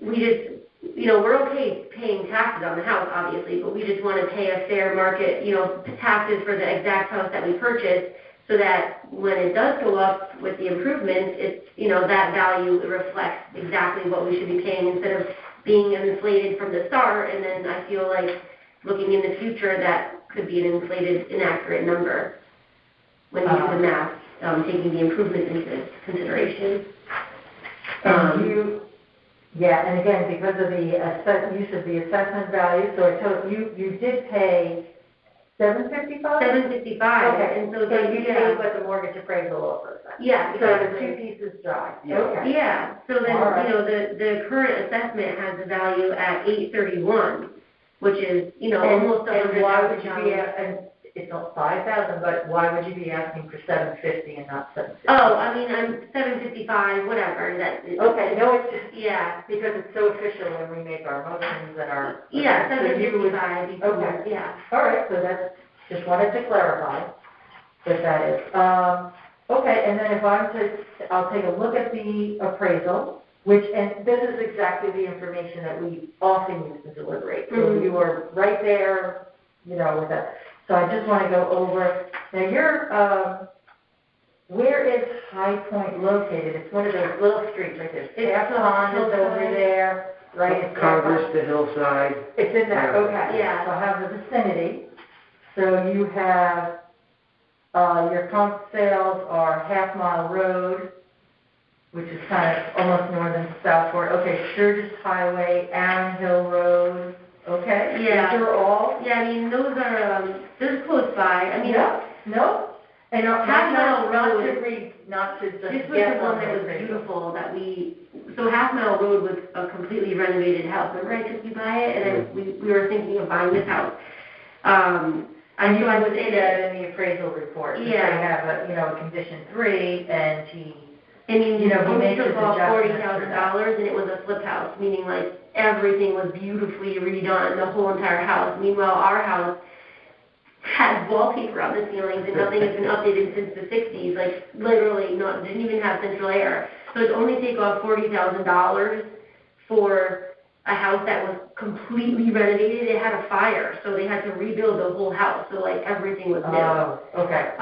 we just, we're okay paying taxes on the house, obviously, but we just want to pay a fair market, taxes for the exact house that we purchased, so that when it does go up with the improvements, it's, that value reflects exactly what we should be paying instead of being inflated from the start. And then I feel like looking in the future, that could be an inflated, inaccurate number when you do the math, taking the improvements into consideration. And again, because of the use of the assessment value, so I told you did pay $755? $755. Okay, And so you paid yeah. what the mortgage appraisal offers. Yeah, So the exactly. 2 pieces dry. Yeah. Okay. Yeah. So then, All right. the current assessment has the value at $831, which is, almost And why would you be, $100,000. and it's not $5,000, but why would you be asking for $750 and not $750? Oh, I mean, I'm $755, whatever. Okay, no, it's just, Yeah. because it's so official when we make our motions and our. Yeah, so you would- $755. Okay. Yeah. All right, so that's, just wanted to clarify what that is. Okay, and then I'll take a look at the appraisal, and this is exactly the information that we often use to deliberate. So you are right there, with that. So I just want to go over, now where is High Point located? It's one of those little streets right there. It's Pond is over there, right? It's Congress to Hillside. It's in that, Yeah. okay. Yeah. So I have the vicinity. So you have, your comp sales are Half Mile Road, which is kind of almost north and southward. Okay, Sturgis Highway, Aaron Hill Road, okay? Yeah. These are all? Yeah, I mean, those are, those close by. I mean, No. And Half Mile Road, not to just this was guess the one on that the was appraisal. beautiful that we so Half Mile Road was a completely renovated house. Remember I took you by it, and we were thinking of buying this house. And you I would was see in that it. in the appraisal report. They Yeah. have a condition 3, and he He makes his took off adjustments for $40,000, and it was a flip house, meaning like everything was beautifully redone, the whole entire house. Meanwhile, our house has wallpaper on the ceilings, and nothing has been updated since the 60s. Like literally, didn't even have central air. So it'd only take off $40,000 for a house that was completely renovated. It had a fire, so they had to rebuild the whole house. So like everything was new. Oh, okay.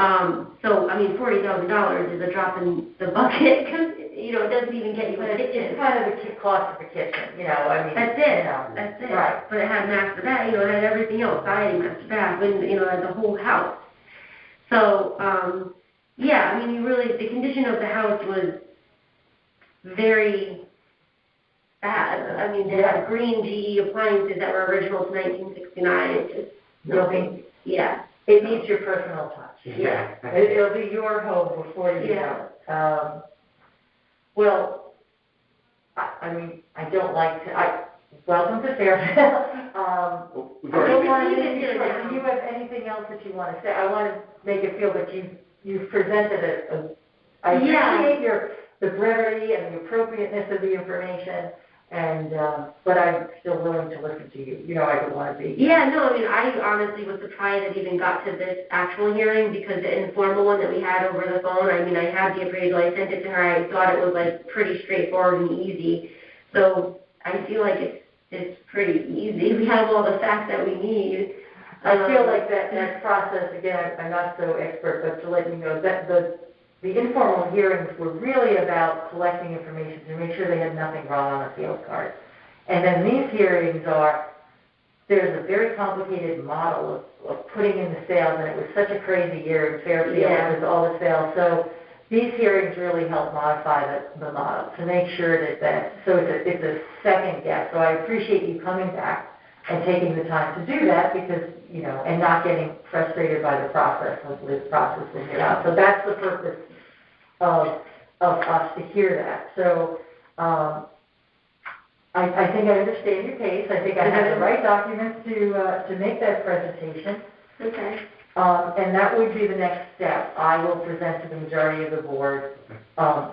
So I mean, $40,000 is a drop in the bucket because it doesn't even get you a kitchen. It's kind of the cost of the kitchen, I mean. That's it. That's it. Right. But it had master bath, it had everything else, siding, master bath, and it had the whole house. So yeah, I mean, the condition of the house was very bad. I mean, they had green GE appliances that were original to 1969. It's just nothing. Yeah. It needs your personal touch. Yeah. It'll be your home before you know it. Well, I mean, I don't like to, welcome to Fairfield. I don't want to make you, do you have anything else that you want to say? I want to make it feel that you've presented I appreciate the brevity and the appropriateness of the information, but I'm still willing to listen to you. I don't want to be. Yeah, no, I mean, I honestly was surprised it even got to this actual hearing because the informal one that we had over the phone, I mean, I had the appraisal, I sent it to her, I thought it was like pretty straightforward and easy. So I feel like it's pretty easy. We have all the facts that we need. I feel like that process, again, I'm not so expert, but to let you know that the informal hearings were really about collecting information to make sure they had nothing wrong on the field card. And then these hearings there's a very complicated model of putting in the sales, and it was such a crazy year in Fairfield with all the sales. So these hearings really help modify the model to make sure so it's a second guess. So I appreciate you coming back and taking the time to do that because, and not getting frustrated by the process with processing it out. So that's the purpose of us to hear that. So I think I understand your case. I think I have the right documents to make that presentation. Okay. And that would be the next step. I will present to the majority of the board by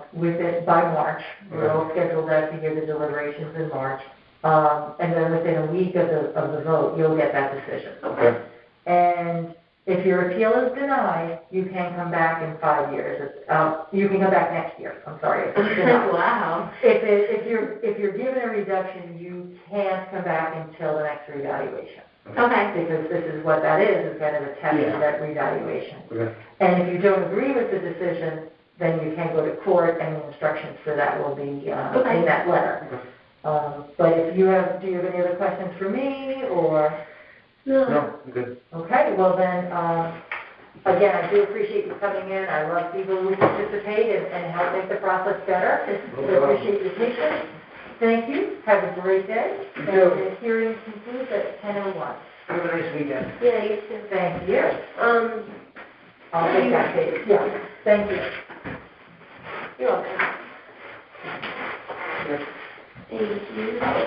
March. We're all scheduled out to hear the deliberations in March. And then within a week of the vote, you'll get that decision. Okay. And if your appeal is denied, you can come back in 5 years. You can come back next year. I'm sorry. If it's denied. Wow. If you're given a reduction, you can't come back until the next revaluation. Okay. Because this is what that is kind of a test of that revaluation. Okay. And if you don't agree with the decision, then you can go to court, and the instructions for that will be in that letter. But do you have any other questions for me, or? No, good. Okay, well then, again, I do appreciate you coming in. I love people who participate and help make the process better. So I appreciate your patience. Thank you. Have a great day. And the hearing concludes at 10:01. Have a nice weekend. Yeah, you too. Thank you. I'll take that case. Yeah, thank you. You're welcome. Thank you. Hello.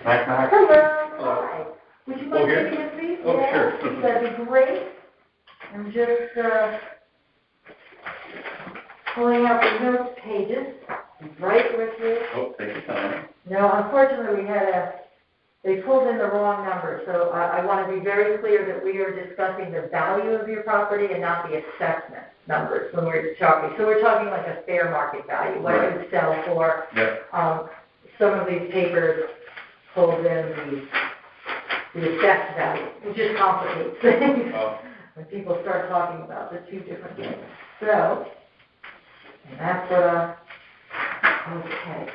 Hi. Would you mind taking a seat? Oh, yeah, sure. That'd be great. I'm just pulling out the notes pages, right with you. Oh, take your time. No, unfortunately, they pulled in the wrong number, so I want to be very clear that we are discussing the value of your property and not the assessment numbers when we're talking. So we're talking like a fair market value, what it would sell for. Yep. Some of these papers pulled in the assessed value, which just complicates things when people start talking about the two different things. So, and that's what, okay.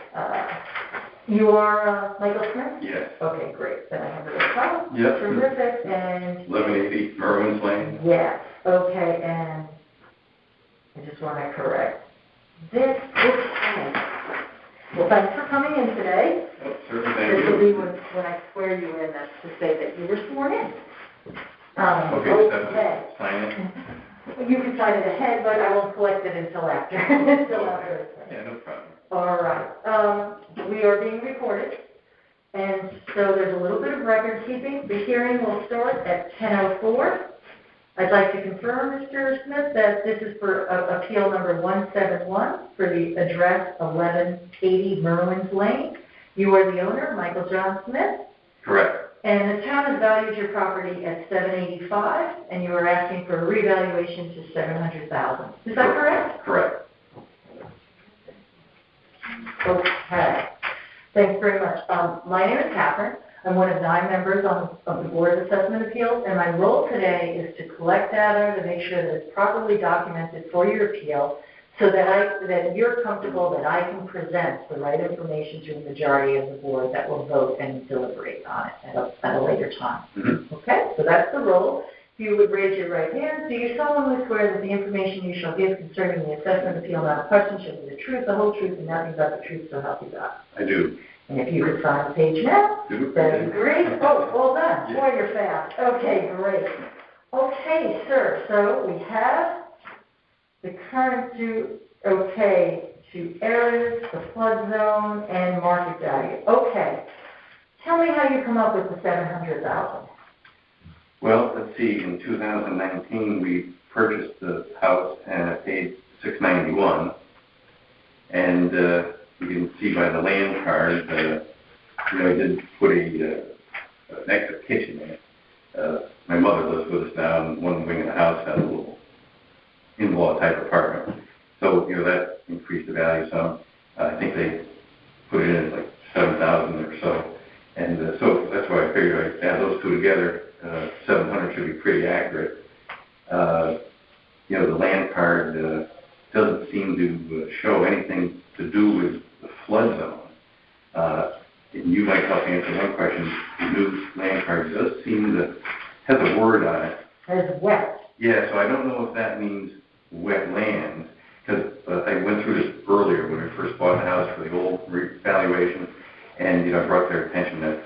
You are Michael Smith? Yes. Okay, great. Then I have it as well. Yes. Terrific. And 1180 Merwin's Lane. yes. Okay, and I just want to correct this. Okay. Well, thanks for coming in today. Oh, certainly, thank This will be you. when I swear you in, that's to say that you were sworn in. Okay, just have to sign it. You can sign it ahead, but I won't collect it until after. Until after. Yeah, no problem. All right. We are being recorded, and so there's a little bit of record keeping. The hearing will start at 10:04. I'd like to confirm, Mr. Smith, that this is for appeal number 171 for the address 1180 Merwin's Lane. You are the owner, Michael John Smith. Correct. And the town has valued your property at $785,000, and you are asking for a revaluation to $700,000. Is that correct? Correct. Okay. Thanks very much. My name is Catherine. I'm one of 9 members of the Board of Assessment Appeals, and my role today is to collect data to make sure that it's properly documented for your appeal so that you're comfortable that I can present the right information to the majority of the board that will vote and deliberate on it at a later time. Mm-hmm. Okay? So that's the role. If you would raise your right hand, do you solemnly swear that the information you shall give concerning the assessment appeal, not a question, shall be the truth, the whole truth, and nothing but the truth, so help you God? I do. And if you could sign the page now, that'd be great. Oh, well done. Yeah. Boy, you're fast. Okay, great. Okay, sir, so we have the current due, to areas, the flood zone, and market value. Okay. Tell me how you come up with the $700,000. Well, let's see. In 2019, we purchased the house and I paid $691, and you can see by the land card, I did put an extra kitchen in it. My mother lives with us now, and one wing of the house has a little in-law type apartment. So, that increased the value some. I think they put it in at like $7,000 or so. And so that's why I figured I'd add those two together. 700 should be pretty accurate. The land card doesn't seem to show anything to do with the flood zone. And you might help answer one question. The new land card does seem to have a word on it. As wet. Yeah, so I don't know if that means wetlands, because I went through this earlier when we first bought the house for the old valuation, and I brought their attention that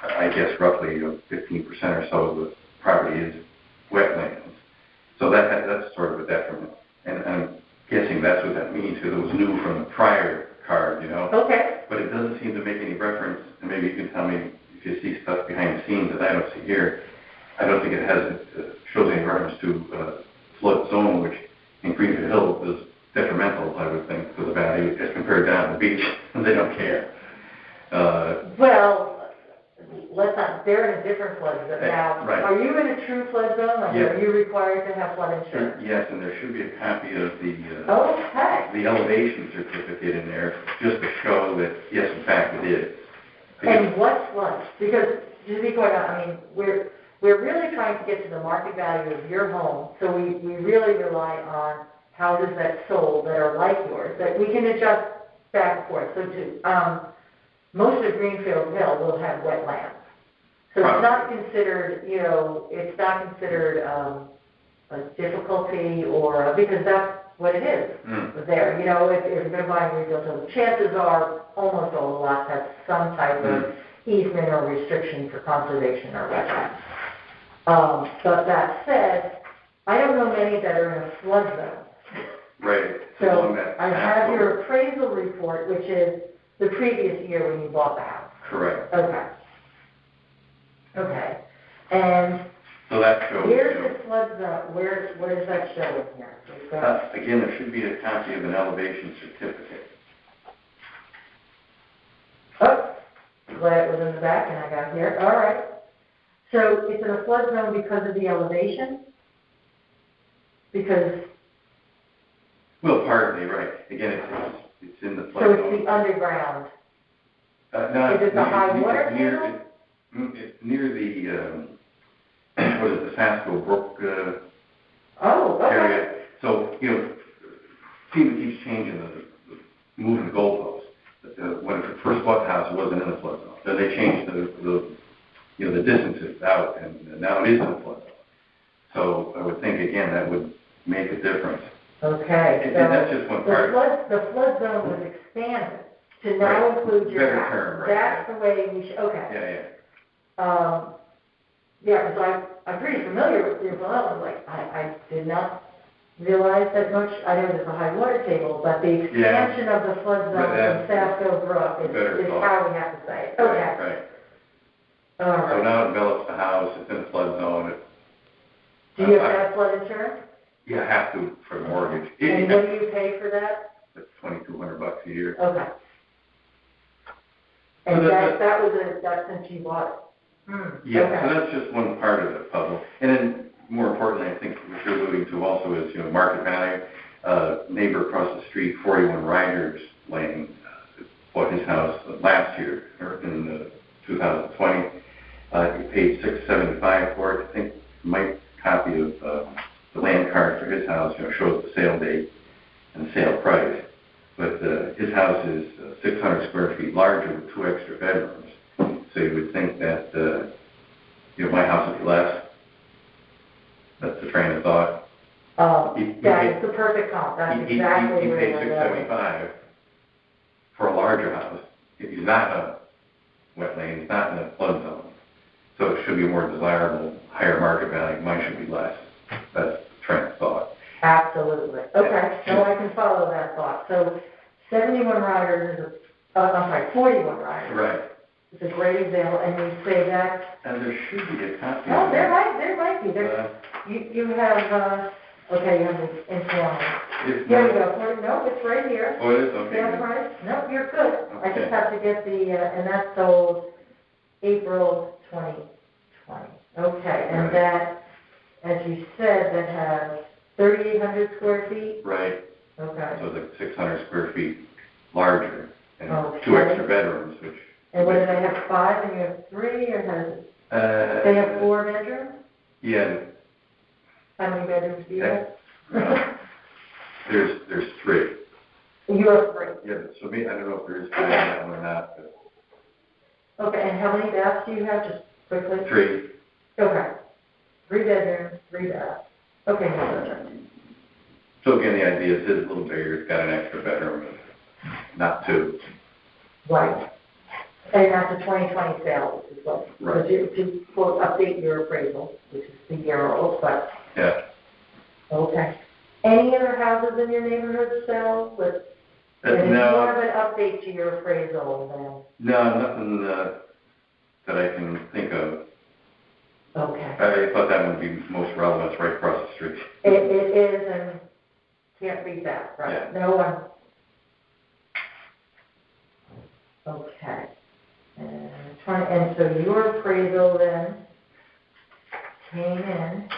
I guess roughly 15% or so of the property is wetlands. So that's sort of a detriment, and I'm guessing that's what that means, because it was new from the prior card, Okay. But it doesn't seem to make any reference, and maybe you can tell me if you see stuff behind the scenes that I don't see here. I don't think it shows any reference to flood zone, which in Greenfield Hill is detrimental, I would think, to the value as compared down the beach. They don't care. Well, let's not, they're in a different flood zone now. Right. Are you in a true flood zone? Like, Yes. are you required to have flood insurance? Yes, and there should be a copy of Okay. the elevation certificate in there, just to show that, yes, in fact, it is. And what's flood? Because, to be quite honest, we're really trying to get to the market value of your home, so we really rely on houses that sold that are like yours, that we can adjust back and forth. So most of Greenfield Hill will have wetlands. So it's not considered, it's not considered a difficulty or, because that's what it is there. If you're going to buy Greenfield Hill, the chances are almost all the lots have some type of easement or restriction for conservation or wetlands. But that said, I don't know many that are in a flood zone. Right. So I have your appraisal report, which is the previous year when you bought the house. Correct. Okay. And So that shows, Where's the flood zone, what is that showing here? We've got- again, there should be a copy of an elevation certificate. Oh, glad it was in the back and I got here, all right. So it's in a flood zone because of the elevation? Because, Well, partly, right. Again, it's in the flood so zone. it's the underground, No, is it the high water near, table? it's near the, what is it, the Pasco Brook, Oh, okay. area. So, FEMA keeps changing moving the goalposts. When it first bought the house, it wasn't in the flood zone. Then they changed the distances out, and now it is in the flood zone. So I would think, again, that would make a difference. Okay, And so that's just one part. the flood zone was expanded to now Right. include your Better house. term, right, That's the way we should, okay. Yeah. Yeah, because I'm pretty familiar with your development, like, I did not realize that much, I know there's a high water table, but the expansion of the flood zone But from Pasco Brook better is thought. how we have to say it. Okay. Right. All So right. now it envelops the house, it's in the flood zone. Do you have to have flood insurance? You have to for the mortgage. And what do you pay for that? It's $2,200 a year. Okay. And So that's since you bought it? Yeah, Okay. so that's just one part of the puzzle. And then, more importantly, I think what you're alluding to also is, market value. Neighbor across the street, 41 Riders Lane, bought his house last year, or in 2020. He paid $675 for it. I think my copy of the land card for his house, shows the sale date and the sale price. But his house is 600 square feet larger with 2 extra bedrooms. So you would think that, my house would be less. That's the train of thought. That's the perfect comp, that's exactly He where paid I'm going. $675 for a larger house. He's not in a wetland, he's not in a flood zone. So it should be more desirable, higher market value, mine should be less. That's the train of thought. Absolutely. Okay, so I can follow that thought. So 71 Riders is, 41 Riders. Right. It's a great example, and you say that, And there should be a copy oh, of there that. might be. You have, okay, you have the informal. If There you not- go, no, it's right here. Oh, it is? Okay. That's right. No, you're good. I Okay. just have to get and that sold April 2020. Okay, and Right. that, as you said, that has 3,800 square feet? Right. Okay. So it's like 600 square feet larger and Okay. 2 extra bedrooms, which... And what, do they have 5 and you have 3, or they have 4 bedrooms? Yeah, How many bedrooms do you have? there's 3. You have 3. Yeah, so I don't know if there is 3 on that one or not, but Okay, and how many baths do you have, just quickly? 3. Okay. 3 bedrooms, 3 baths. Okay, that's right. So again, the idea is it's a little bigger, it's got an extra bedroom, not 2. Right. And that's a 2020 sale, which is what, Right. to quote, update your appraisal, which is the year old, but, Yeah. okay. Any other houses in your neighborhood sell with, and it's more No, of an update to your appraisal nothing that I can think of. than, okay. I thought that would be most relevant, it's right across the street. It is, and can't beat that, right? Yeah. No one. Okay. And so your appraisal then came in,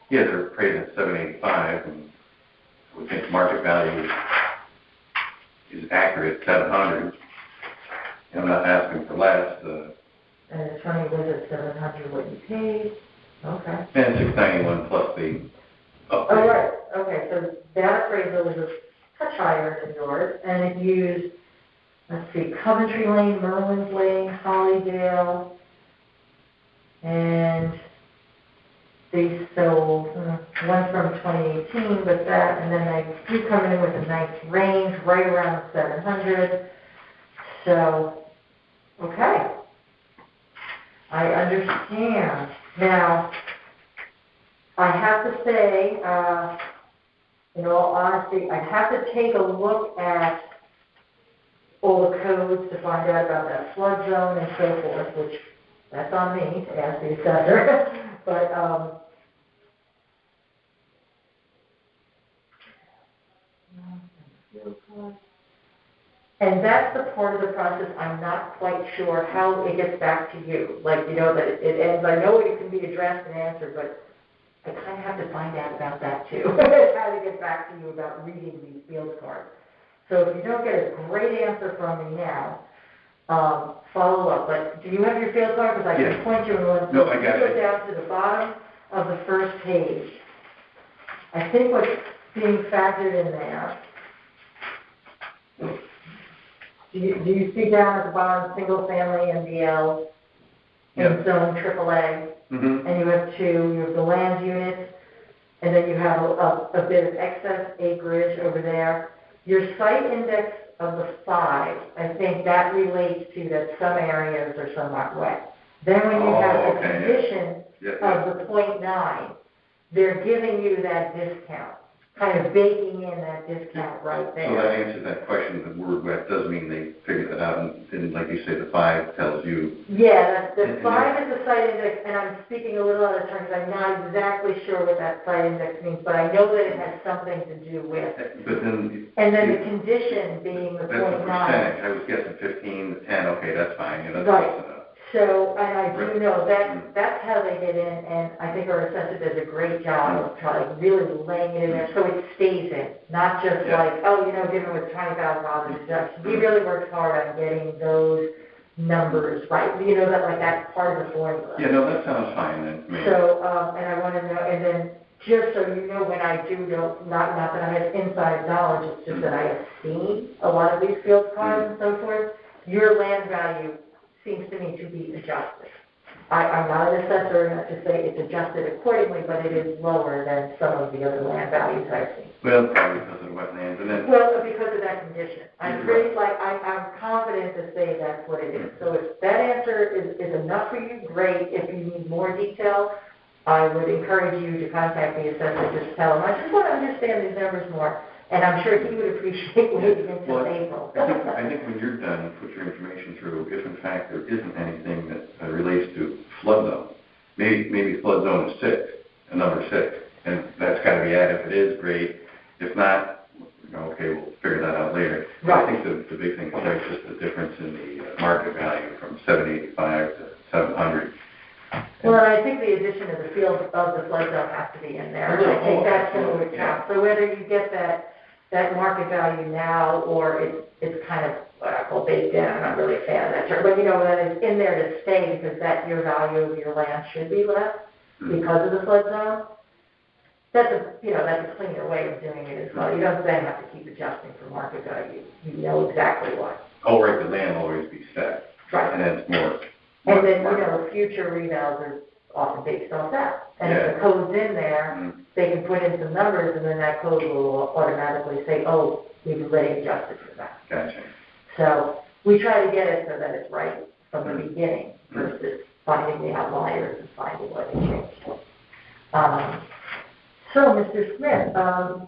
Yeah, they're appraised at $785, and we think market value is accurate, $700. And I'm not asking for less, and the attorney was at 700 what you paid, okay. and $691 plus the Oh, upgrade. right, okay, so that appraisal was a touch higher than yours, and it used, let's see, Coventry Lane, Merlin's Lane, Hollydale, and they sold one from 2018, but that, and then they do come in with a nice range, right around 700. So, okay, I understand. Now, I have to say, in all honesty, I have to take a look at all the codes to find out about that flood zone and so forth, which that's on me to ask the assessor. But, and that's the part of the process I'm not quite sure how it gets back to you. Like, you know, that it ends, I know it can be addressed and answered, but I kind of have to find out about that too. How to get back to you about reading these field cards. So if you don't get a great answer from me now, follow up. But do you have your field card? Because I can point you in one. No, I got you it. go down to the bottom of the first page. I think what's being factored in there. Do you see down at the bottom, single family MDL, in zone AAA, and you have two, you have the land units, and then you have a bit of excess acreage over there. Your site index of the 5, I think that relates to that some areas are somewhat wet. Then when you have the condition of the 0.9, they're giving you that discount, kind of baking in that discount right there. So that answers that question. The word wet does mean they figured that out, and like you say, the 5 tells you. Yeah, the 5 is the site index, and I'm speaking a little out of turn because I'm not exactly sure what that site index means, but I know that it has something to do with. But then. And then the condition being the 0.9. That's the percentage. I was guessing 15 to 10. Okay, that's fine. Yeah, that's right. close enough. So, and I do know that's how they get in, and I think our assessor does a great job of trying really laying it in there so it stays in, not just like, oh, you know, given with $20,000 deduction. He really works hard on getting those numbers right. You know, that like that's part of the formula. Yeah, no, that sounds fine then to me. So, and I want to know, and then just so you know, when I do know, not that I have inside knowledge, it's just that I have seen a lot of these field cards and so forth, your land value seems to me to be adjusted. I'm not an assessor enough to say it's adjusted accordingly, but it is lower than some of the other land values I've seen. Well, probably because of the wetlands, and then. Well, because of that condition. I'm pretty, I'm confident to say that's what it is. So if that answer is enough for you, great. If you need more detail, I would encourage you to contact the assessor. Just tell him, I just want to understand these numbers more. And I'm sure he would appreciate waiting until April. I think when you're done, you put your information through, if in fact there isn't anything that relates to flood zone, maybe flood zone is 6, a number 6, and that's got to be added. If it is, great. If not, okay, we'll figure that out later. Right. I think the big thing is just the difference in the market value from 785 to 700. Well, and I think the addition of the field of the flood zone has to be in there. I think that's going to account. So whether you get that market value now, or it's kind of what I call baked in. I'm not really a fan of that term, but you know, that it's in there to stay because that your value of your land should be less because of the flood zone. That's a cleaner way of doing it as well. You don't then have to keep adjusting for market value. You know exactly what. Oh, right, the land will always be set. Right. And then it's more. And then, you know, future revals are often based off that. And if the code's in there, they can put in some numbers, and then that code will automatically say, oh, we've already adjusted for that. Gotcha. So we try to get it so that it's right from the beginning versus finding the outliers and finding what they changed. So, Mr. Smith,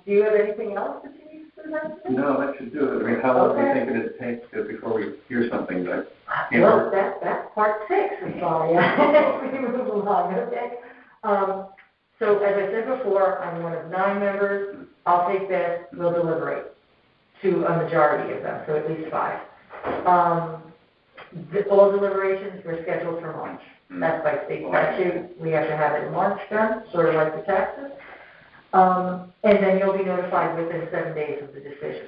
do you have anything else that you need to present? No, that should do it. I mean, how long do you think it takes before we hear something? Well, that's part 6. I'm sorry. We move along, okay? So as I said before, I'm one of 9 members. I'll take this. We'll deliberate to a majority of them, so at least 5. All deliberations were scheduled for March. That's by state statute. We have to have it in March done, sort of like the taxes. And then you'll be notified within 7 days of the decision.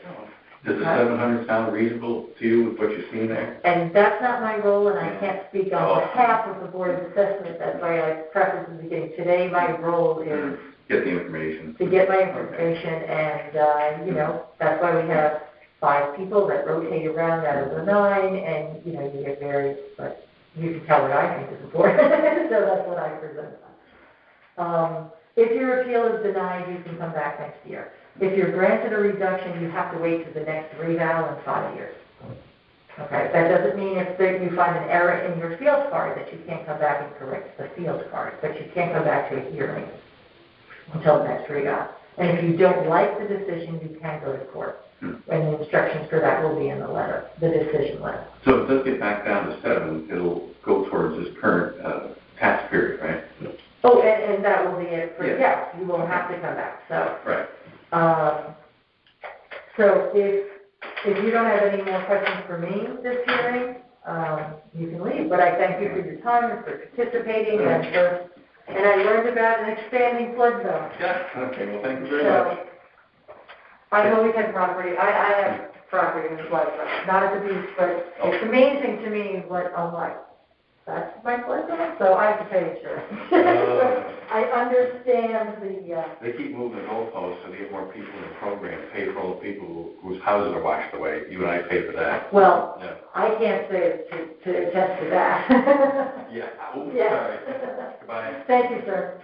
Does the 700 sound reasonable to you with what you've seen there? And that's not my role, and I can't speak on behalf of the Board of Assessment. That's why I prefaced in the beginning. Today, my role is get the information. To get my information, and, you know, that's why we have 5 people that rotate around out of the 9, and, you know, you get various, but you can tell what I think is important, so that's what I present. If your appeal is denied, you can come back next year. If you're granted a reduction, you have to wait to the next reval in 5 years. Okay, that doesn't mean if you find an error in your field card that you can't come back and correct the field card, but you can't come back to a hearing until the next reval. And if you don't like the decision, you can go to court. And the instructions for that will be in the letter, the decision letter. So if it does get back down to 7, it'll go towards this current tax period, right? Oh, and that will be it for, Yeah. yes, you will have to come back, so. Right. So if you don't have any more questions for me this hearing, you can leave. But I thank you for your time and for participating and I learned about an expanding flood zone. Yeah, okay, well, thank you very So, much. I've always had property, I have property in the flood zone, not at the beach, but it's amazing to me what I'm like. That's my flood zone, so I have to pay insurance. I understand the, They keep moving the goalposts so they get more people in the program, pay for all the people whose houses are washed away. You and I pay for that. well, Yeah. I can't say to attest to that. Yeah. Oh, Yeah. sorry. Goodbye. Thank you, sir.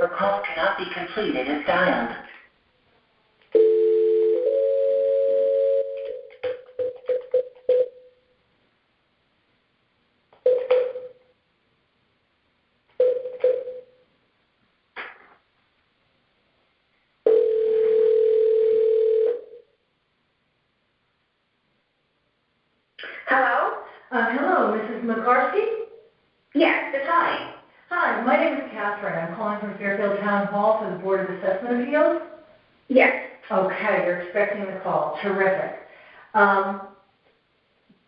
Your call cannot be completed as dialed. Hello? Hello, Mrs. McCarthy? Yes, it's hi. Hi, my name is Catherine. I'm calling from Fairfield Town Hall for the Board of Assessment Appeals. Yes. Okay, you're expecting the call. Terrific.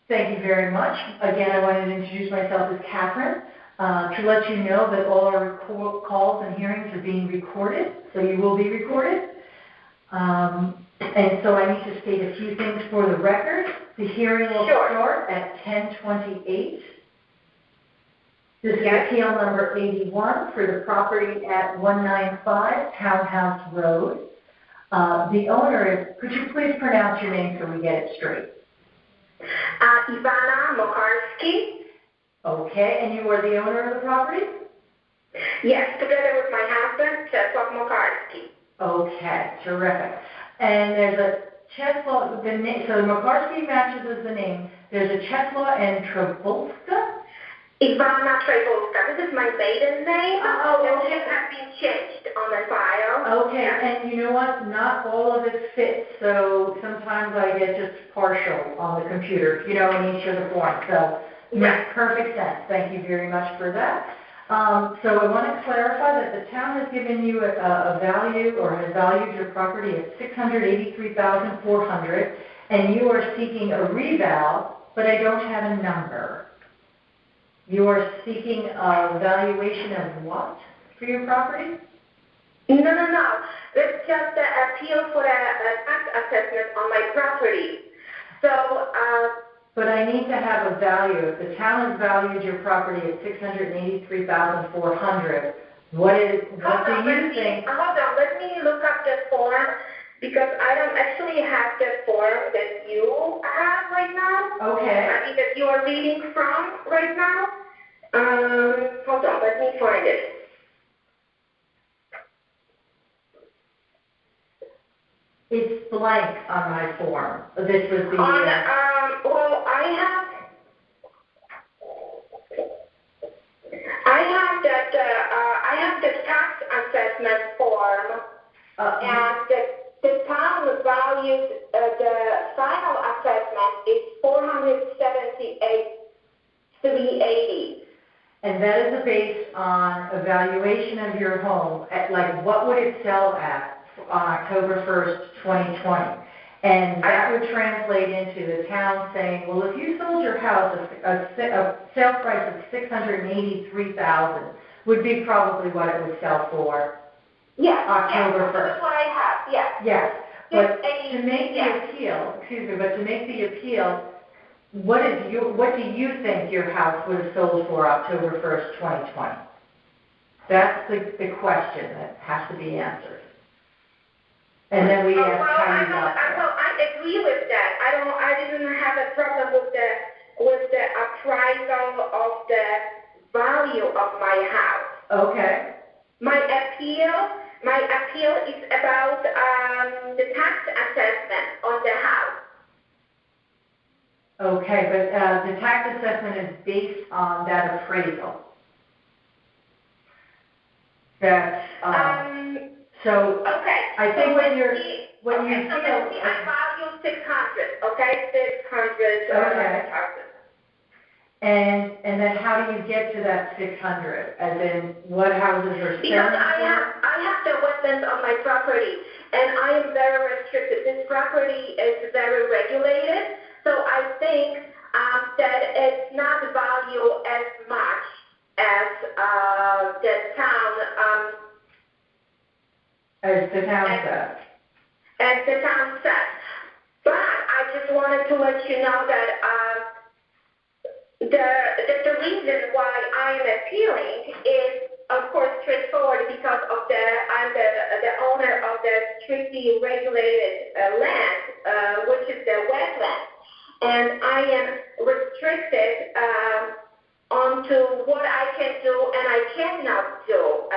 Thank you very much. Again, I wanted to introduce myself as Catherine to let you know that all our calls and hearings are being recorded, so you will be recorded. And so I need to state a few things for the record. The hearing will start at 10:28. This is appeal number 81 for the property at 195 Townhouse Road. The owner is, could you please pronounce your name so we get it straight? Ivana Mokarski. Okay, and you are the owner of the property? Yes, together with my husband, Czesław Mokarski. Okay, terrific. And there's a Czesław, so Mokarski matches as the name. There's a Czesław and Travolska? Ivana Travolska. This is my maiden name. Oh, The okay. name has been changed on the file. Okay, and you know what? Not all of it fits, so sometimes I get just partial on the computer, you know, in each of the forms. So it makes perfect sense. Thank you very much for that. So I want to clarify that the town has given you a value or has valued your property at $683,400, and you are seeking a reval, but I don't have a number. You are seeking a valuation of what for your property? No. It's just an appeal for a tax assessment on my property. So, But I need to have a value. If the town has valued your property at $683,400, what do you think? Hold on, let me look up the form because I don't actually have the form that you have right now. Okay. I mean that you are reading from right now. Hold on, let me find it. It's blank on my form. This was the... Well, I have the tax assessment form, and the town values the final assessment is $478,380. And that is based on a valuation of your home at, like, what would it sell at on October 1st, 2020? And that would translate into the town saying, well, if you sold your house, a sale price of $683,000 would be probably what it would sell for. Yes, October 1st. That's what I have, yes. Yes, but to make the appeal, what do you think your house would have sold for October 1st, 2020? That's the question that has to be answered. And then we ask how you got there. I agree with that. I didn't have a problem with the appraisal of the value of my house. Okay. My appeal is about the tax assessment on the house. Okay, but the tax assessment is based on that appraisal. That's so. Okay. I think so when you I value 600. Okay, 600. Okay. And then how do you get to that 600? As in, what houses are selling? Because I have the wetlands on my property, and I am very restricted. This property is very regulated, so I think that it's not valued as much as the town. As the town says. As the town says. But I just wanted to let you know that the reason why I'm appealing is, of course, straightforward because of I'm the owner of the strictly regulated land, which is the wetland, and I am restricted onto what what I can do and I cannot do.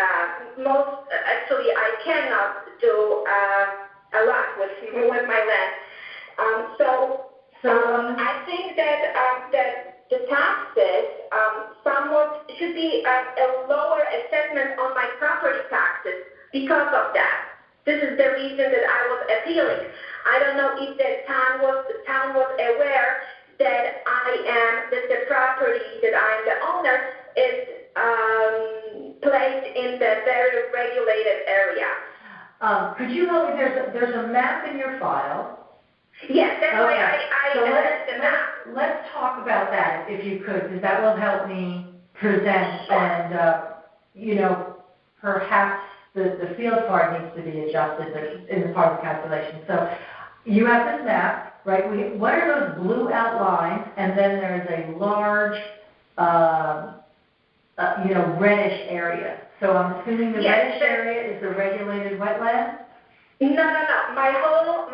I cannot do a lot with my land. I think that the taxes somewhat should be a lower assessment on my property taxes because of that. This is the reason that I was appealing. I don't know if the town was aware that the property that I am the owner is placed in the very regulated area. Could you help me? There's a map in your file. Yes, that's why I added the map. Let's talk about that if you could, because that will help me present and, perhaps the field part needs to be adjusted in the part of the calculation. So you have this map, right? What are those blue outlines? And then there's a large, reddish area. So I'm assuming the reddish area is the regulated wetland? No. My whole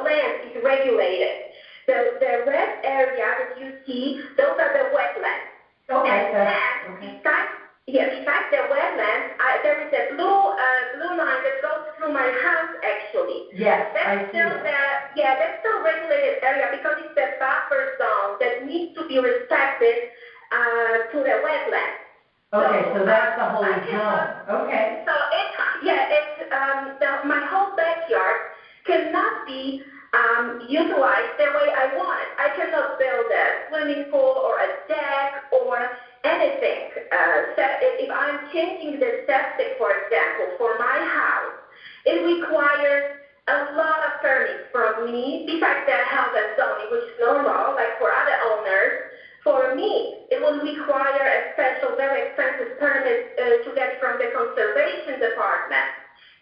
land is regulated. The red area that you see, those are the wetlands. Okay. Besides the wetlands, there is a blue line that goes through my house actually. Yes, that's still regulated area because it's the buffer zone that needs to be respected to the wetlands. Okay, so that's the whole zone. Okay. So my whole backyard cannot be utilized the way I want it. I cannot build a swimming pool or a deck or anything. If I'm changing the septic, for example, for my house, it requires a lot of permits from me, besides the health and zoning, which is normal, like for other owners. For me, it will require a special, very expensive permit to get from the conservation department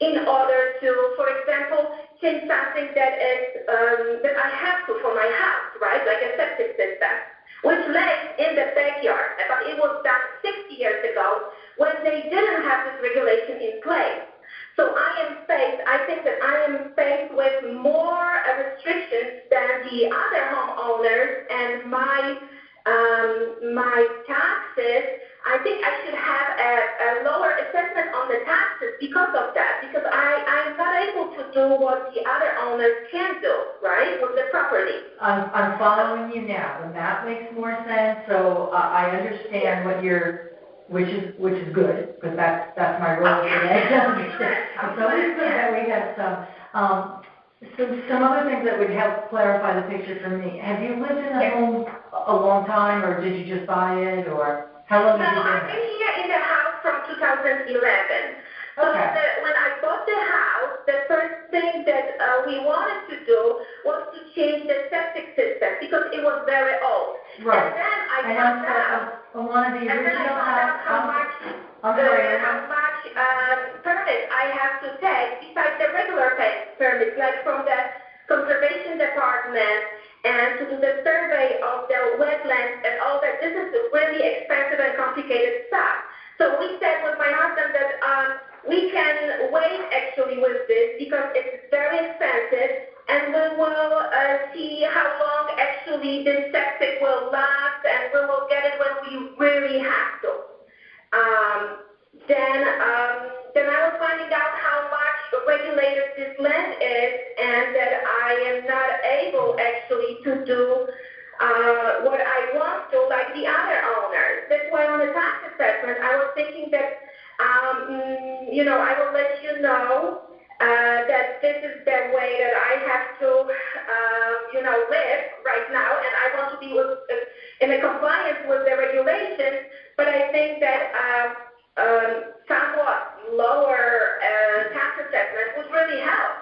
in order to, for example, change something that I have to for my house, right? Like a septic system, which lays in the backyard. But it was done 60 years ago when they didn't have this regulation in place. So I think that I am faced with more restrictions than the other homeowners, and my taxes, I think I should have a lower assessment on the taxes because of that, because I'm not able to do what the other owners can do, right, with the property. I'm following you now. The map makes more sense, so I understand which is good, because that's my role today. It's always good that we have some other things that would help clarify the picture for me. Have you lived in the home a long time, or did you just buy it, or how long have you been there? I've been here in the house from 2011. So when I bought the house, the first thing that we wanted to do was to change the septic system because it was very old. Right. And then I found out how much permits I have to take besides the regular permits, like from the conservation department, and to do the survey of the wetlands and all that. This is really expensive and complicated stuff. So we said with my husband that we can wait actually with this because it's very expensive, and we will see how long actually this septic will last, and we will get it when we really have to. Then I was finding out how much regulated this land is, and that I am not able actually to do what I want to, like the other owners. That's why on the tax assessment, I was thinking that, I will let you know that this is the way that I have to, live right now, and I want to be in a compliance with the regulations, but I think that somewhat lower tax assessment would really help.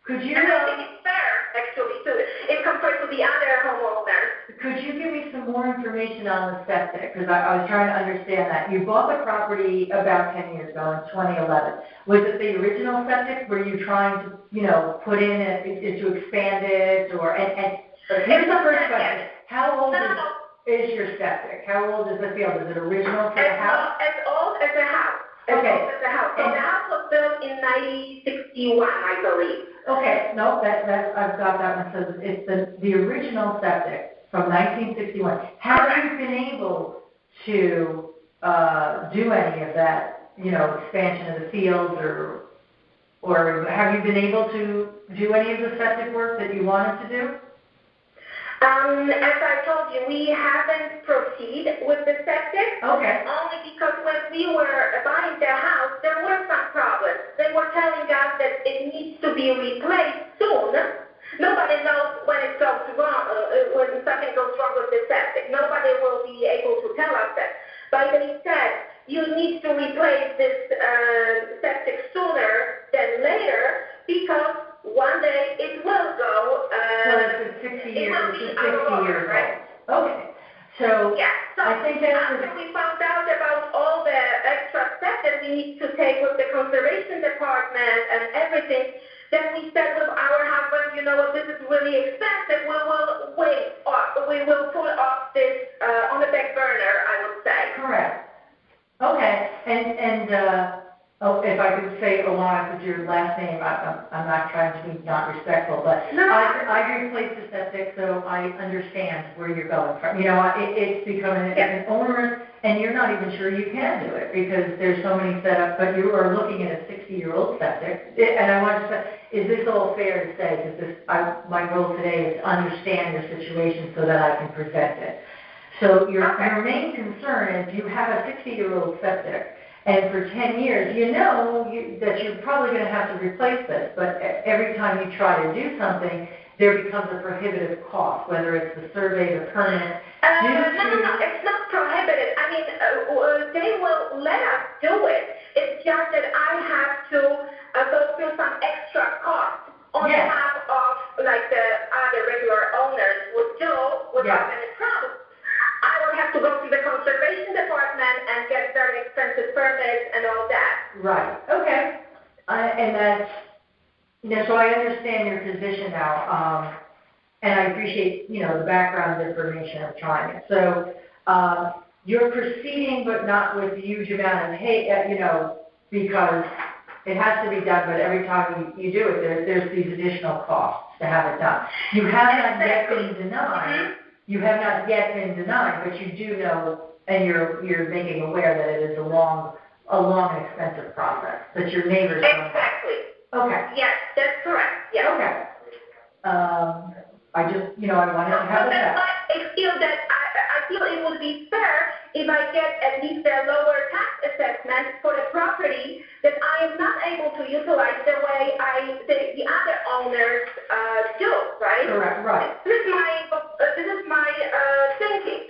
Could you? And I think it's fair, actually, too, in compared to the other homeowners. Could you give me some more information on the septic? Because I was trying to understand that. You bought the property about 10 years ago in 2011. Was it the original septic? Were you trying to, put in to expand it? Here's the first question. How old is your septic? How old is the field? Is it original to the house? As old as the house. Okay. As old as the house. So the house was built in 1961, I believe. Okay. No, I've got that one. So it's the original septic from 1961. Have you been able to do any of that, expansion of the fields, or have you been able to do any of the septic work that you wanted to do? As I told you, we haven't proceeded with the septic. Okay. Only because when we were buying the house, there were some problems. They were telling us that it needs to be replaced soon. Nobody knows when it goes wrong, when something goes wrong with the septic. Nobody will be able to tell us that. But they said, you need to replace this septic sooner than later because one day it will go. So it's 60 years, it's 60 years right? old. Okay. So yeah. So I think that's after we found out about all the extra steps that we need to take with the conservation department and everything, then we said with our husband, you know what, this is really expensive. We will wait, or we will put off this on the back burner, I would say. correct. Okay. And if I could say Alana, with your last name, I'm not trying to be not respectful, but No. I replaced the septic, so I understand where you're going from. It's becoming an onerous, and you're not even sure you can do it because there's so many setups, but you are looking at a 60-year-old septic. And I want to say, is this all fair to say? Because my goal today is to understand your situation so that I can present it. So your main concern is you have a 60-year-old septic, and for 10 years, that you're probably going to have to replace this, but every time you try to do something, there becomes a prohibitive cost, whether it's the survey, the permit. No, it's not prohibited. I mean, they will let us do it. It's just that I have to go through some extra costs on top of like the other regular owners would do without any problem. I will have to go to the conservation department and get very expensive permits and all that. Right. Okay. And that's, so I understand your position now, and I appreciate, the background information of trying it. So you're proceeding, but not with a huge amount of because it has to be done, but every time you do it, there's these additional costs to have it done. You have not yet been denied. Mm-hmm. You have not yet been denied, but you do know, and you're making aware that it is a long and expensive process, that your neighbors don't. Exactly. Okay. Yes, that's correct. Yes. Okay. I just, I wanted to have that. I feel it would be fair if I get at least a lower tax assessment for the property that I am not able to utilize the way the other owners do, right? Correct. Right. This is my thinking,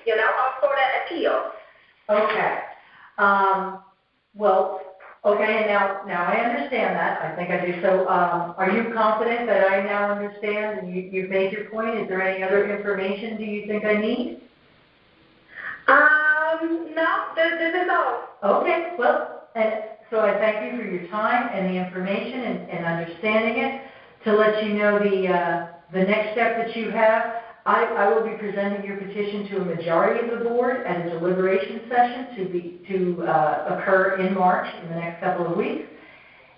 for the appeal. Okay. Okay, and now I understand that. I think I do. So, are you confident that I now understand and you've made your point? Is there any other information do you think I need? No, this is all. Okay, well, and so I thank you for your time and the information and understanding it. To let you know the next step that you have, I will be presenting your petition to a majority of the board at a deliberation session to occur in March in the next couple of weeks.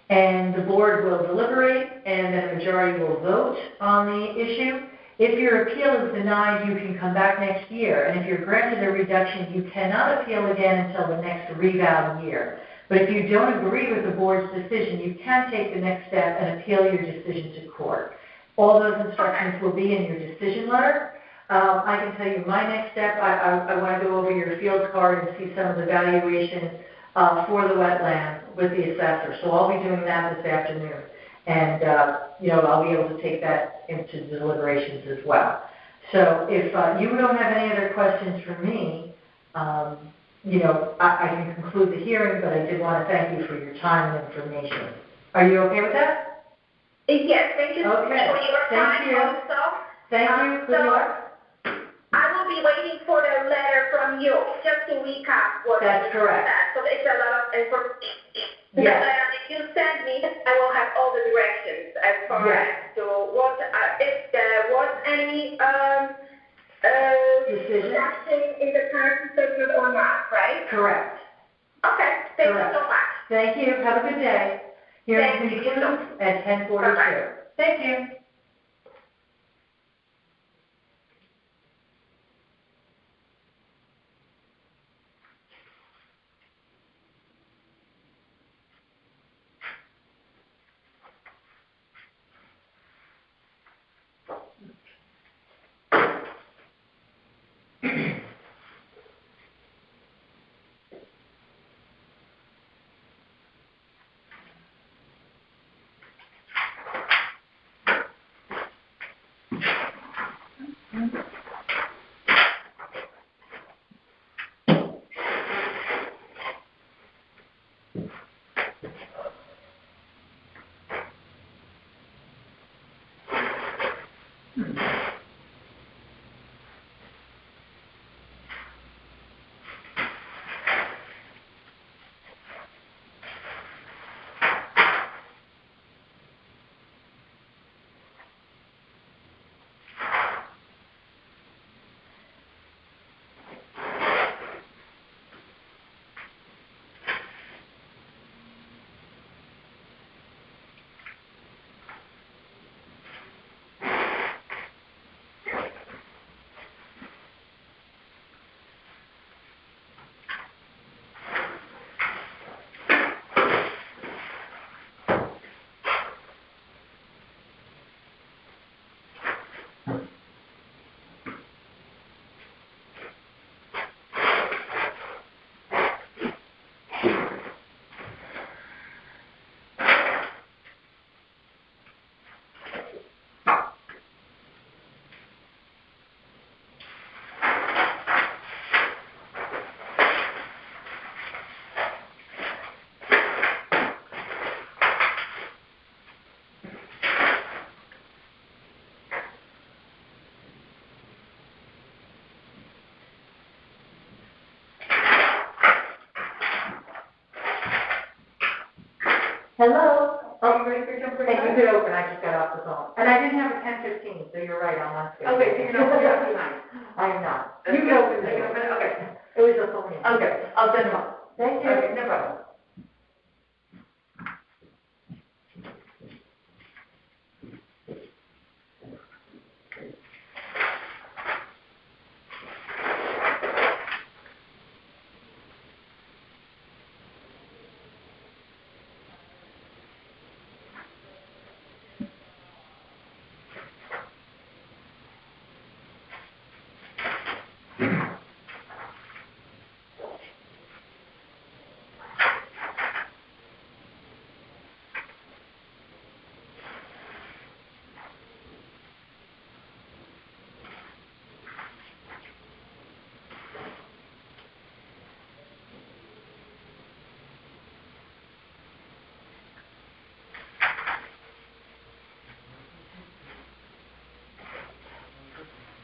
And the board will deliberate, and then a majority will vote on the issue. If your appeal is denied, you can come back next year. And if you're granted a reduction, you cannot appeal again until the next revow year. But if you don't agree with the board's decision, you can take the next step and appeal your decision to court. All those instructions will be in your decision letter. I can tell you my next step, I want to go over your field card and see some of the valuation for the wetlands with the assessor. So I'll be doing that this afternoon. And, I'll be able to take that into deliberations as well. So if you don't have any other questions for me, I can conclude the hearing, but I did want to thank you for your time and information. Are you okay with that? Yes, thank you for your time also. Thank you. Good luck. I will be waiting for the letter from you, just to recap what That's correct. So it's a lot of information. Yes. The letter that you send me, I will have all the directions as far as to what, if there was any reduction in the current assessment or not, right? Correct. Okay, thank you so much. Thank you. Have a good day. Hearing concludes at 10:42. Bye-bye. Thank you. Hello? Are you ready for jumper time? You could open, I just got off the phone. And I didn't have a 10:15, so you're right, I'm on schedule. Okay, so you're not tonight. I am not. You can open it. Okay. It was just a phone. Okay, I'll send them up. Thank you. Okay, no problem.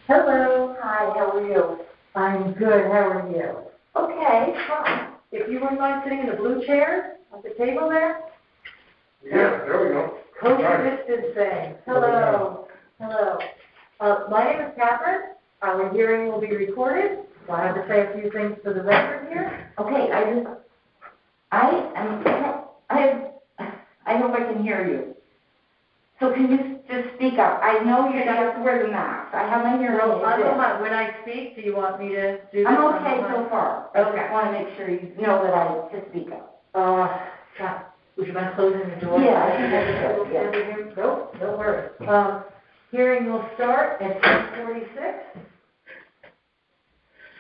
Hello. Hi, how are you? I'm good, how are you? Okay, fine. If you wouldn't mind sitting in the blue chair at the table there? Yeah, there we go. Social distancing. Hello. Hello. My name is Catherine. Our hearing will be recorded. So I have to say a few things for the record here. Okay, I hope I can hear you. So can you just speak up? I know you have to wear the mask. I have my hearing aids in. When I speak, do you want me to do this? I'm okay so far. I Okay. just want to make sure you know that I to speak up. God, would you mind closing the door? Yeah, I think I should, yeah. Nope, don't worry. Hearing will start at 10:46.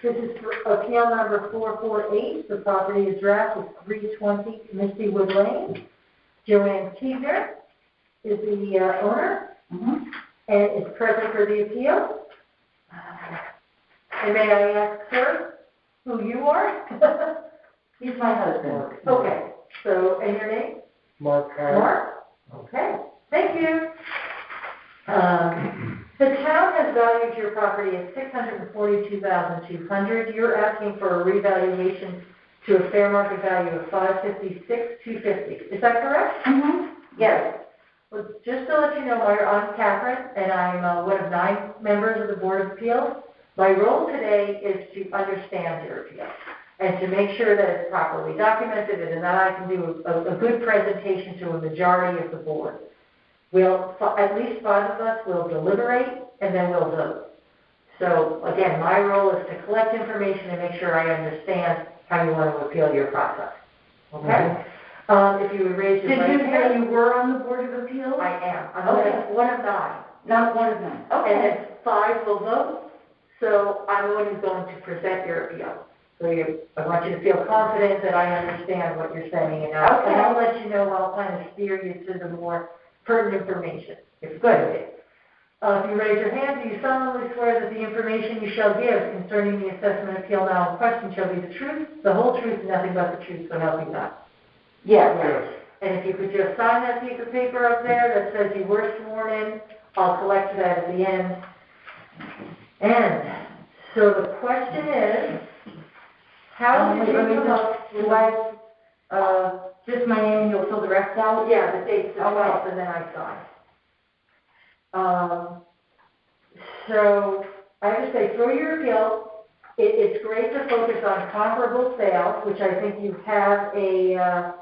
This is for appeal number 448. The property address is 320 Misty Wood Lane. Joanne Teager is the owner and is present for the appeal. And may I ask, sir, who you are? He's my husband. Okay, so, and your name? Mark. Mark? Okay, thank you. The town has valued your property at $642,200. You're asking for a revaluation to a fair market value of $556,250. Is that correct? Yes. Well, just to let you know, I'm Catherine, and I'm one of 9 members of the Board of Appeals. My role today is to understand your appeal and to make sure that it's properly documented and that I can do a good presentation to a majority of the board. At least 5 of us will deliberate, and then we'll vote. So, again, my role is to collect information and make sure I understand how you want to appeal your process. Okay? If you would raise your right hand. Did you say you were on the Board of Appeals? I am. I'm one of 9. Not one of them. And Okay. then 5 will vote, so I'm the one who's going to present your appeal. So I want you to feel confident that I understand what you're saying, and I'll let you know, I'll kind of steer you to the more pertinent information. It's good. If you raise your hand, do you solemnly swear that the information you shall give concerning the assessment appeal now in question shall be the truth, the whole truth, and nothing but the truth, so help you God? Yes. And if you could just sign that piece of paper up there that says you were sworn in, I'll collect that at the end. And so the question is, how did you come up with... Do I, just my name and you'll fill the rest out? Yeah, the date's the 12th, and then I sign. So I have to say, through your appeal, it's great to focus on comparable sales, which I think you have a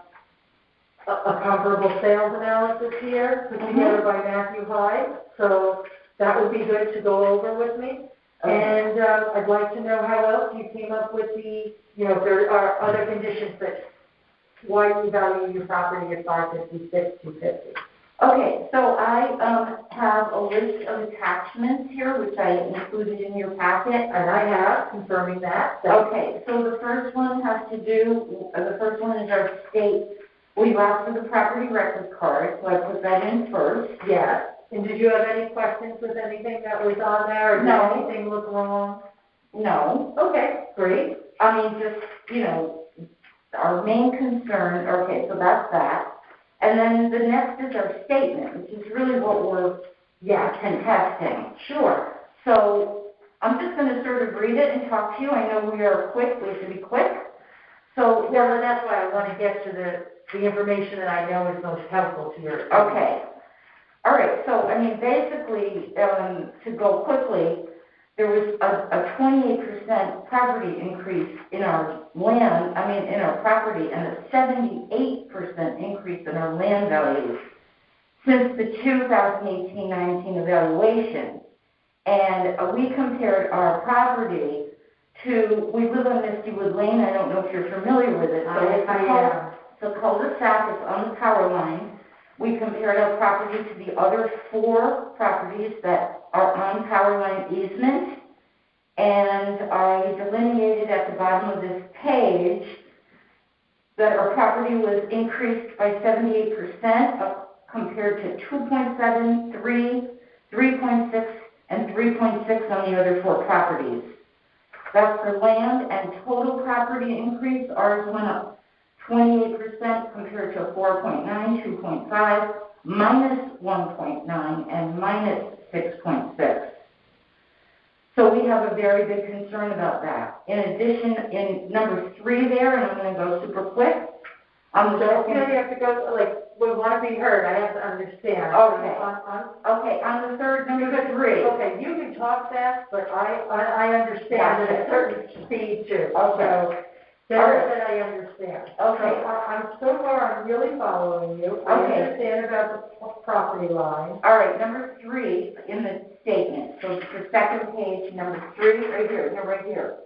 comparable sales analysis here put together by Matthew Hyde. So that would be good to go over with me. Okay. And I'd like to know how else you came up with the, if there are other conditions that why you value your property at $556,250. Okay, so I have a list of attachments here, which I included in your packet. And I have, confirming that. Okay, so the first one is our state. We asked for the property record card, so I put that in first. Yes. And did you have any questions with anything that was on there? Or No. Did anything look wrong? No. Okay, great. I mean, just, our main concern, okay, so that's that. And then the next is our statement, which is really what we're contesting. Sure. So I'm just going to sort of read it and talk to you. I know we are quick. We should be quick. So, Well, and that's why I want to get to the information that I know is most helpful to your. okay. All right, so, I mean, basically, to go quickly, there was a 28% property increase in our land, in our property, and a 78% increase in our land values since the 2018-19 evaluation. And we compared our property to, we live on Mistywood Lane, I don't know if you're familiar with it. So it's a cul-de-sac, it's on the power line. We compared our property to the other 4 properties that are on power line easement, and I delineated at the bottom of this page that our property was increased by 78% compared to 2.7, 3, 3.6, and 3.6 on the other 4 properties. That's for land and total property increase. Ours went up 28% compared to 4.9, 2.5, minus 1.9, and minus 6.6. So we have a very big concern about that. In addition, in number 3 there, and I'm going to go super quick. You have to go, we want to be heard, I have to understand. Okay. Okay, on the third, number 3. Okay, you can talk fast, but I understand at a certain speed too. Okay. So better that I understand. Okay. So far, I'm really following you. I understand about the property line. All right, number 3 in the statement. So it's the second page, number 3, right here. No, right here.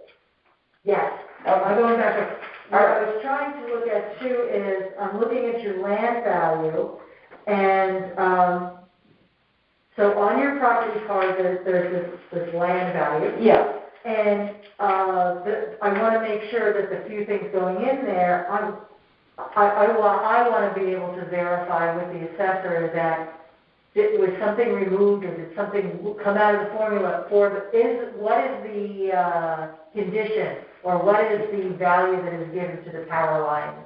Yes. Okay. I'm going back. What I was trying to look at too is I'm looking at your land value, and so on your property card there's this land value. Yeah. And I want to make sure that the few things going in there, I want to be able to verify with the assessor that was something removed or did something come out of the formula what is the condition or what is the value that is given to the power line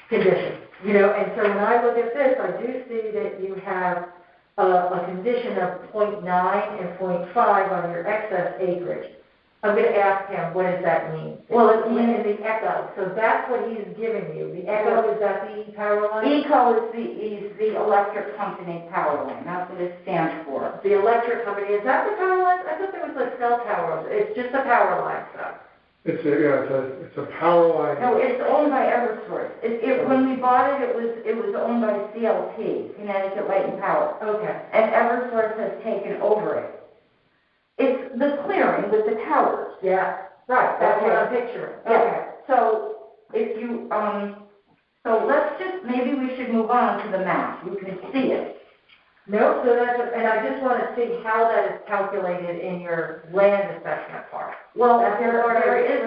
condition. And so when I look at this, I do see that you have a condition of 0.9 and 0.5 on your excess acreage. I'm going to ask him, what does that mean? Well, it means in the ECHO. So that's what he's giving you. The ECHO, is that the power line? ECO is the electric company power line. That's what it stands for. The electric company, is that the power line? I thought there was a cell tower. It's just the power line stuff. It's a power line. No, it's owned by Eversource. When we bought it, it was owned by CLP, Connecticut Light and Power. Okay. And Eversource has taken over it. It's the clearing with the towers. Yeah, right. That's what I'm picturing. Yeah. Okay. So if you so let's maybe we should move on to the map. You can see it. No, so and I just want to see how that is calculated in your land assessment part. Well, there is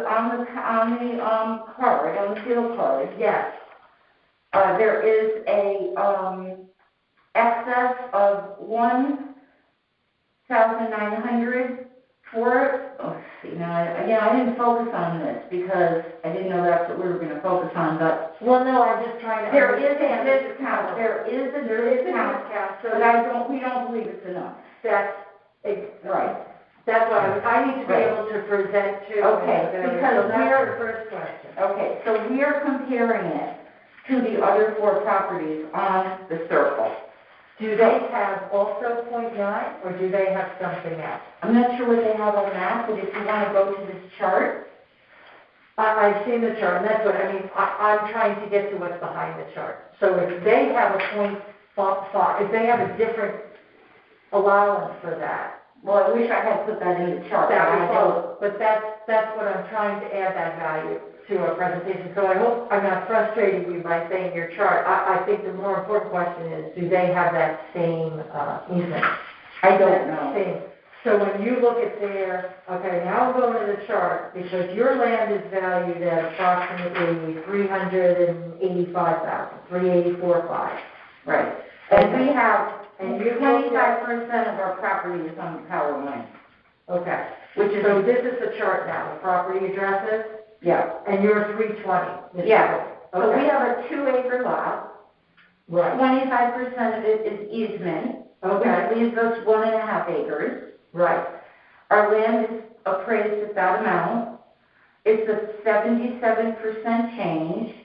on the card, on the field card, yes, there is a excess of 1,900 for it. Oh, see, now again, I didn't focus on this because I didn't know that's what we were going to focus on, but well, no, I'm just trying to. There is a discount. There is a discount, so but we don't believe it's enough. That's right. That's what I need to be able to present to. Okay, because that's the first question. Okay, so we are comparing it to the other 4 properties on the circle. Do they have also 0.9, or do they have something else? I'm not sure what they have on that, but if you want to go to this chart. I've seen the chart, and that's what I mean. I'm trying to get to what's behind the chart. So if they have a 0.5, if they have a different allowance for that. Well, I wish I had put that in the chart. But that's what I'm trying to add that value to our presentation. So I hope I'm not frustrating you by saying your chart. I think the more important question is, do they have that same easement? I don't know. So when you look at now I'm going to the chart because your land is valued at approximately $385,000, $384,500. Right. And we have 25% of our property is on the power line. Okay. So this is the chart now, the property addresses? Yeah. And you're 320? Yeah. Okay. So we have a 2-acre lot. Right. 25% of it is easement. Okay. Which leaves us 1.5 acres. Right. Our land is appraised at that amount. it's a 77% change,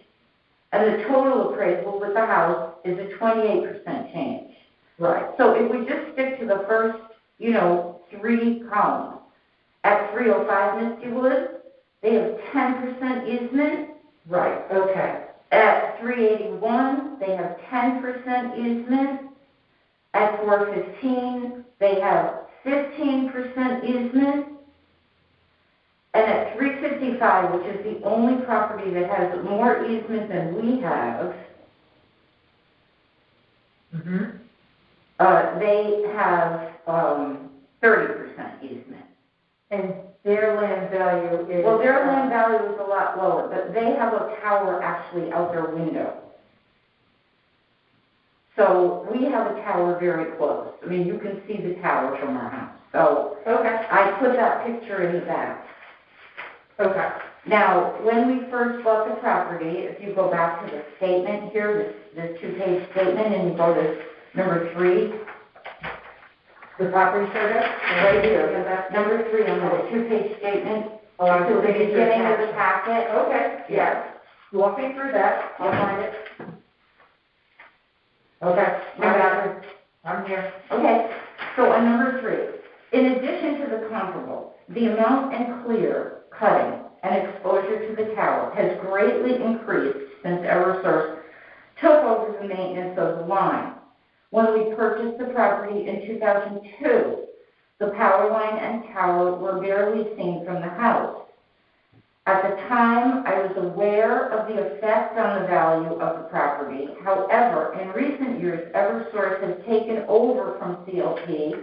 and the total appraisal with the house is a 28% change. Right. So if we just stick to the first, 3 columns, at 305 Misty Woods, they have 10% easement. Right, okay. At 381, they have 10% easement. At 415, they have 15% easement. And at 355, which is the only property that has more easement than we have, they have 30% easement. And their land value is... Well, their land value is a lot lower, but they have a tower actually out their window. So we have a tower very close. I mean, you can see the tower from our house. So Okay. I put that picture in the back. Okay. Now, when we first bought the property, if you go back to the statement here, this 2-page statement, and you go to number 3, The property survey? right here, number 3 on the 2-page statement, I'm to the looking at your beginning of the attachment. packet. Okay, yes. Walk me through that. I'll find it. Okay, I got it. I'm here. Okay, so on number 3, in addition to the comparable, the amount and clear, cutting, and exposure to the tower has greatly increased since Eversource took over the maintenance of the line. When we purchased the property in 2002, the power line and tower were barely seen from the house. At the time, I was aware of the effect on the value of the property. However, in recent years, Eversource has taken over from CLP,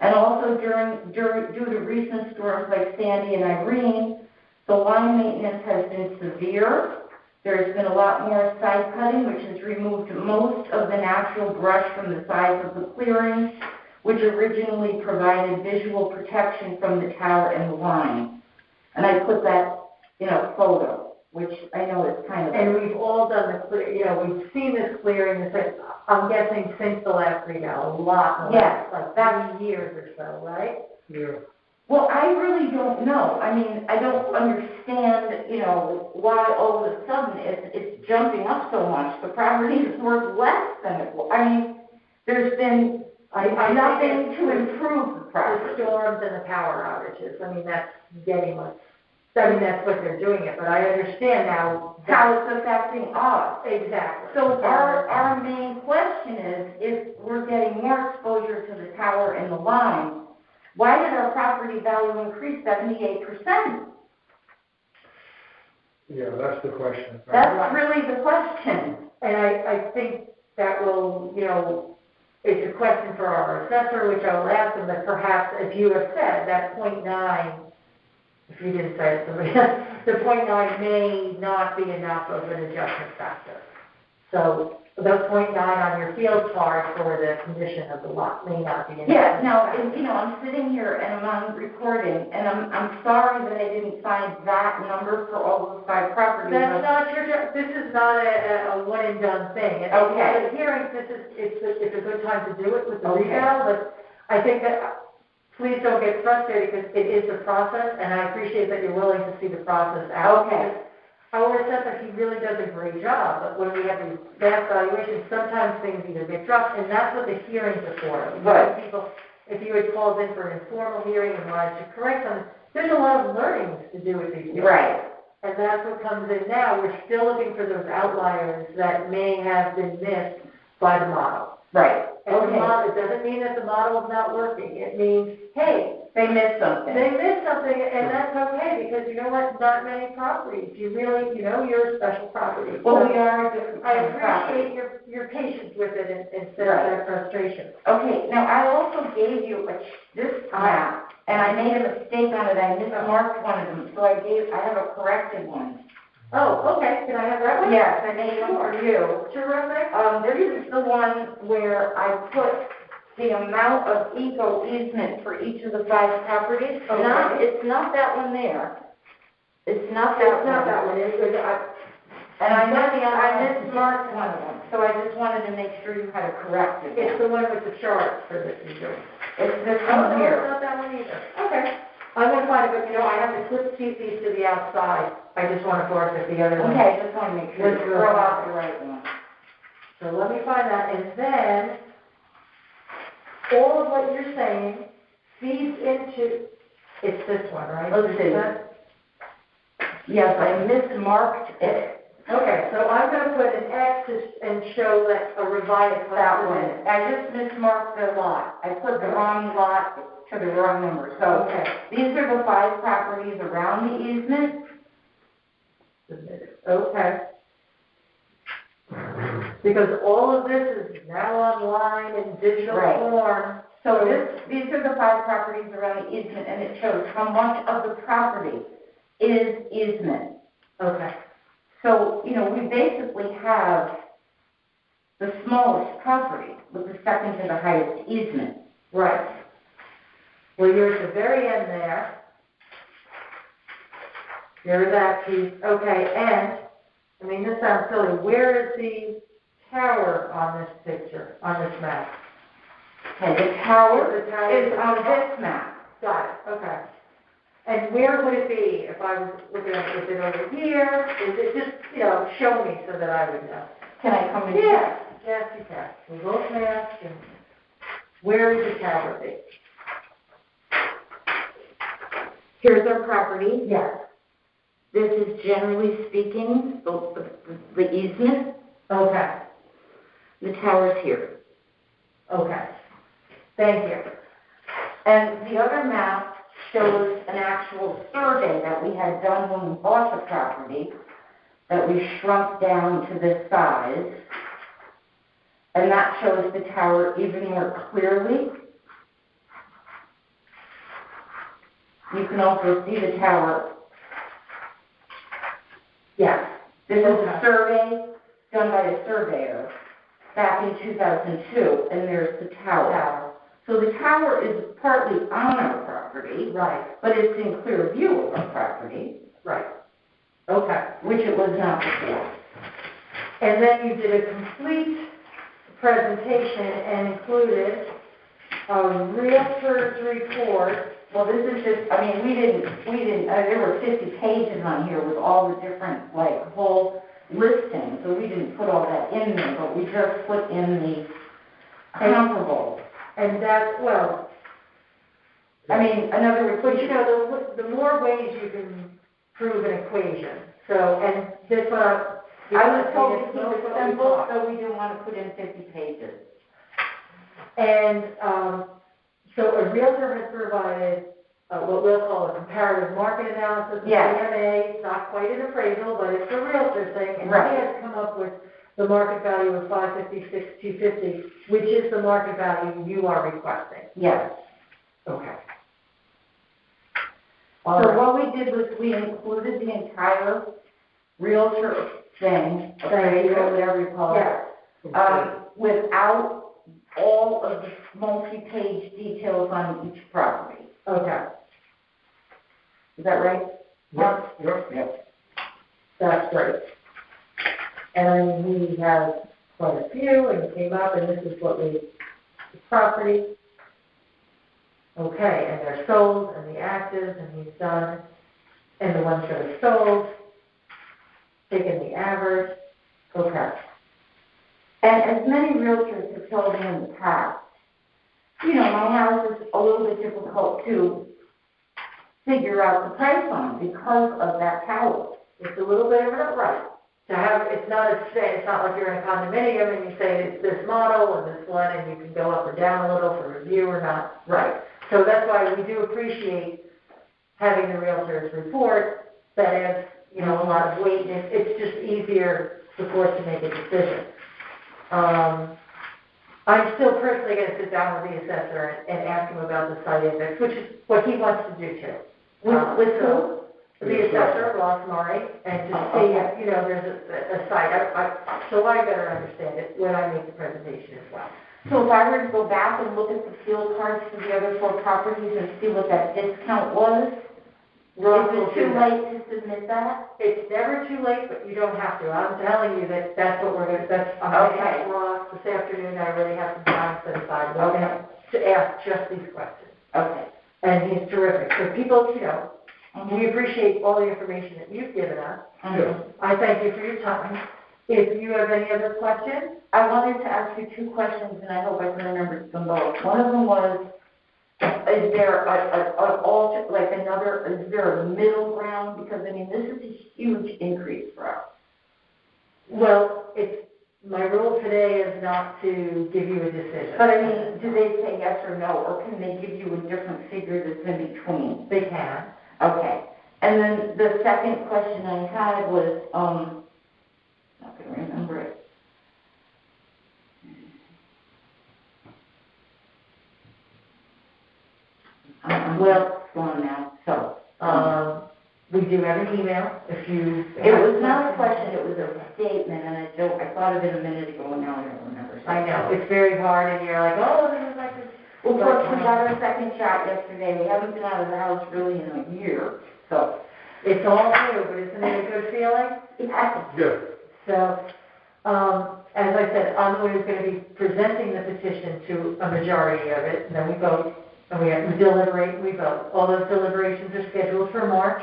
and also due to recent storms like Sandy and Irene, the line maintenance has been severe. There's been a lot more side cutting, which has removed most of the natural brush from the sides of the clearings, which originally provided visual protection from the tower and the line. And I put that photo, which I know is kind of... And we've all done the clear, we've seen this clearing, I'm guessing since the last reval, a lot, Yes, like 30 years or so, right? Yeah. Well, I really don't know. I mean, I don't understand, why all of a sudden it's jumping up so much. The property is worth less than it was. I mean, there's been nothing to improve the property. The storms and the power outages, that's getting us. That's what they're doing it, but I understand now how it's affecting us. Exactly. So our main question is, if we're getting more exposure to the tower and the line, why did our property value increase 78%? Yeah, that's the question. That's really the question. And I think that will, it's a question for our assessor, which I will ask them, but perhaps, as you have said, that 0.9, if you didn't say it, somebody else, the 0.9 may not be enough of an adjustment factor. So the 0.9 on your field card for the condition of the lot may not be enough. Yeah, no, I'm sitting here and I'm on recording, and I'm sorry that I didn't find that number for all those 5 properties. That's not your job. This is not a one and done thing. Okay. The hearings, it's a good time to do it with the reval, but I think that please don't get frustrated because it is a process, and I appreciate that you're willing to see the process out. Okay. Our assessor, he really does a great job, but when we have these vast valuations, sometimes things either get dropped, and that's what the hearings are for. Right. People, if you had called in for an informal hearing and wanted to correct something, there's a lot of learnings to do with these hearings. Right. And that's what comes in now. We're still looking for those outliers that may have been missed by the model. Right. And the model, it doesn't mean that the model is not working. It means, hey, they missed something. They missed something, and that's okay, because you know what? Not many properties. You really, you're a special property. Well, we are a different I kind of property. appreciate your patience with it instead of their frustration. Okay, now I also gave you this map, and I made a mistake on it. I mismarked one of them, so I have a corrected one. Oh, okay. Can I have that one? Yes, I made one for you. Terrific. This is the one where I put the amount of eco easement for each of the 5 properties. Okay. It's not that one there. It's not that one. And I mismarked one of them, so I just wanted to make sure you had it corrected. It's the one with the chart for this you do. It's this Oh, one no, here. it's not that one either. Okay. I'm gonna find it, but I have to clip these to the outside. I just want to force it the other way. Okay, just want to make sure you throw out the right one. So let me find that, and then all of what you're saying feeds into, it's this one, right? Let's see. Yes, I mismarked it. Okay, so I'm going to put an X and show that a revised That one. one. I just mismarked the lot. I put the wrong lot to the wrong number. So Okay. these are the 5 properties around the easement. Submitted. Okay. Because all of this is now online in digital Right. form. So these are the 5 properties around the easement, and it shows how much of the property is easement. Okay. So, we basically have the smallest property with the second to the highest easement. Right. Well, you're at the very end there. There's that piece. Okay, and, this sounds silly. Where is the tower on this picture, on this map? Okay, the tower The tower is on this map. Got it, okay. And where would it be if I was looking at it? Is it over here? Is it just, show me so that I would know? Can I come in? Yes, you can. We both asked, and where would the tower be? Here's our property. Yes. This is generally speaking the easement. Okay, The tower's here. okay. Thank you. And the other map shows an actual survey that we had done when we bought the property, that we shrunk down to this size. And that shows the tower even more clearly. You can also see the tower. Yes. This is a survey done by a surveyor back in 2002, and there's the tower. So the tower is partly on our property, Right, but it's in clear view of our property, right. Okay. which it was not before. And then you did a complete presentation and included a realtor's report. Well, this is just, we didn't, there were 50 pages on here with all the different, whole listings, so we didn't put all that in there, but we just put in the comparable. And that's, well, in other words, but the more ways you can prove an equation. So, and this one, I was told to keep it simple, so we didn't want to put in 50 pages. And so a realtor has provided what we'll call a comparative market analysis, Yes. BAA. It's not quite an appraisal, but it's a realtor thing. And Right. he has come up with the market value of $556,250, which is the market value you are requesting. Yes. Okay. So what we did was we included the entire realtor thing, appraisal, whatever you call it, Yes. without all of the multi-page details on each property. Okay. Is that right? Yep. That's great. And we have quite a few, and it came up, and this is what the property. Okay, and they're sold, and the active, and he's done, and the ones that are sold, taking the average. Okay. And as many realtors have told me in the past, my house is a little bit difficult to figure out the price on because of that tower. It's a little bit of an right. To have, it's not like you're in a condominium and you say it's this model and this one, and you can go up or down a little for review or not. Right. So that's why we do appreciate having the realtor's report that adds, a lot of weight, and it's just easier for the court to make a decision. I'm still personally going to sit down with the assessor and ask him about the site index, which is what he wants to do too. With who? The assessor, Ross Murray, and to see if, there's a site. So I better understand it when I make the presentation as well. So if I were to go back and look at the field cards for the other 4 properties and see what that discount was, is it too late to submit that? It's never too late, but you don't have to. I'm telling you that's what I'm going to ask Ross this afternoon. I really have some time set aside to ask just these questions. Okay. And he's terrific. So people, we appreciate all the information that you've given us. I thank you for your time. If you have any other questions? I wanted to ask you 2 questions, and I hope I can remember them both. One of them was, is there is there a middle ground? Because, I mean, this is a huge increase for us. Well, my role today is not to give you a decision. But, I mean, do they say yes or no, or can they give you a different figure that's in between? They can. Okay. And then the second question I had was, I'm not going to remember it. Well, it's gone now, so. We do have an email, if you... It was not a question, it was a statement, and I thought of it a minute ago, and now I don't remember. I know, it's very hard, and you're like, oh, this is like this. Well, plus, we got our second shot yesterday. We haven't been out of the house really in a year, so. It's all new, but isn't it a good feeling? Yeah. Good. So, as I said, I'm always going to be presenting the petition to a majority of it, and then we vote, and we deliberate, and we vote. All those deliberations are scheduled for March.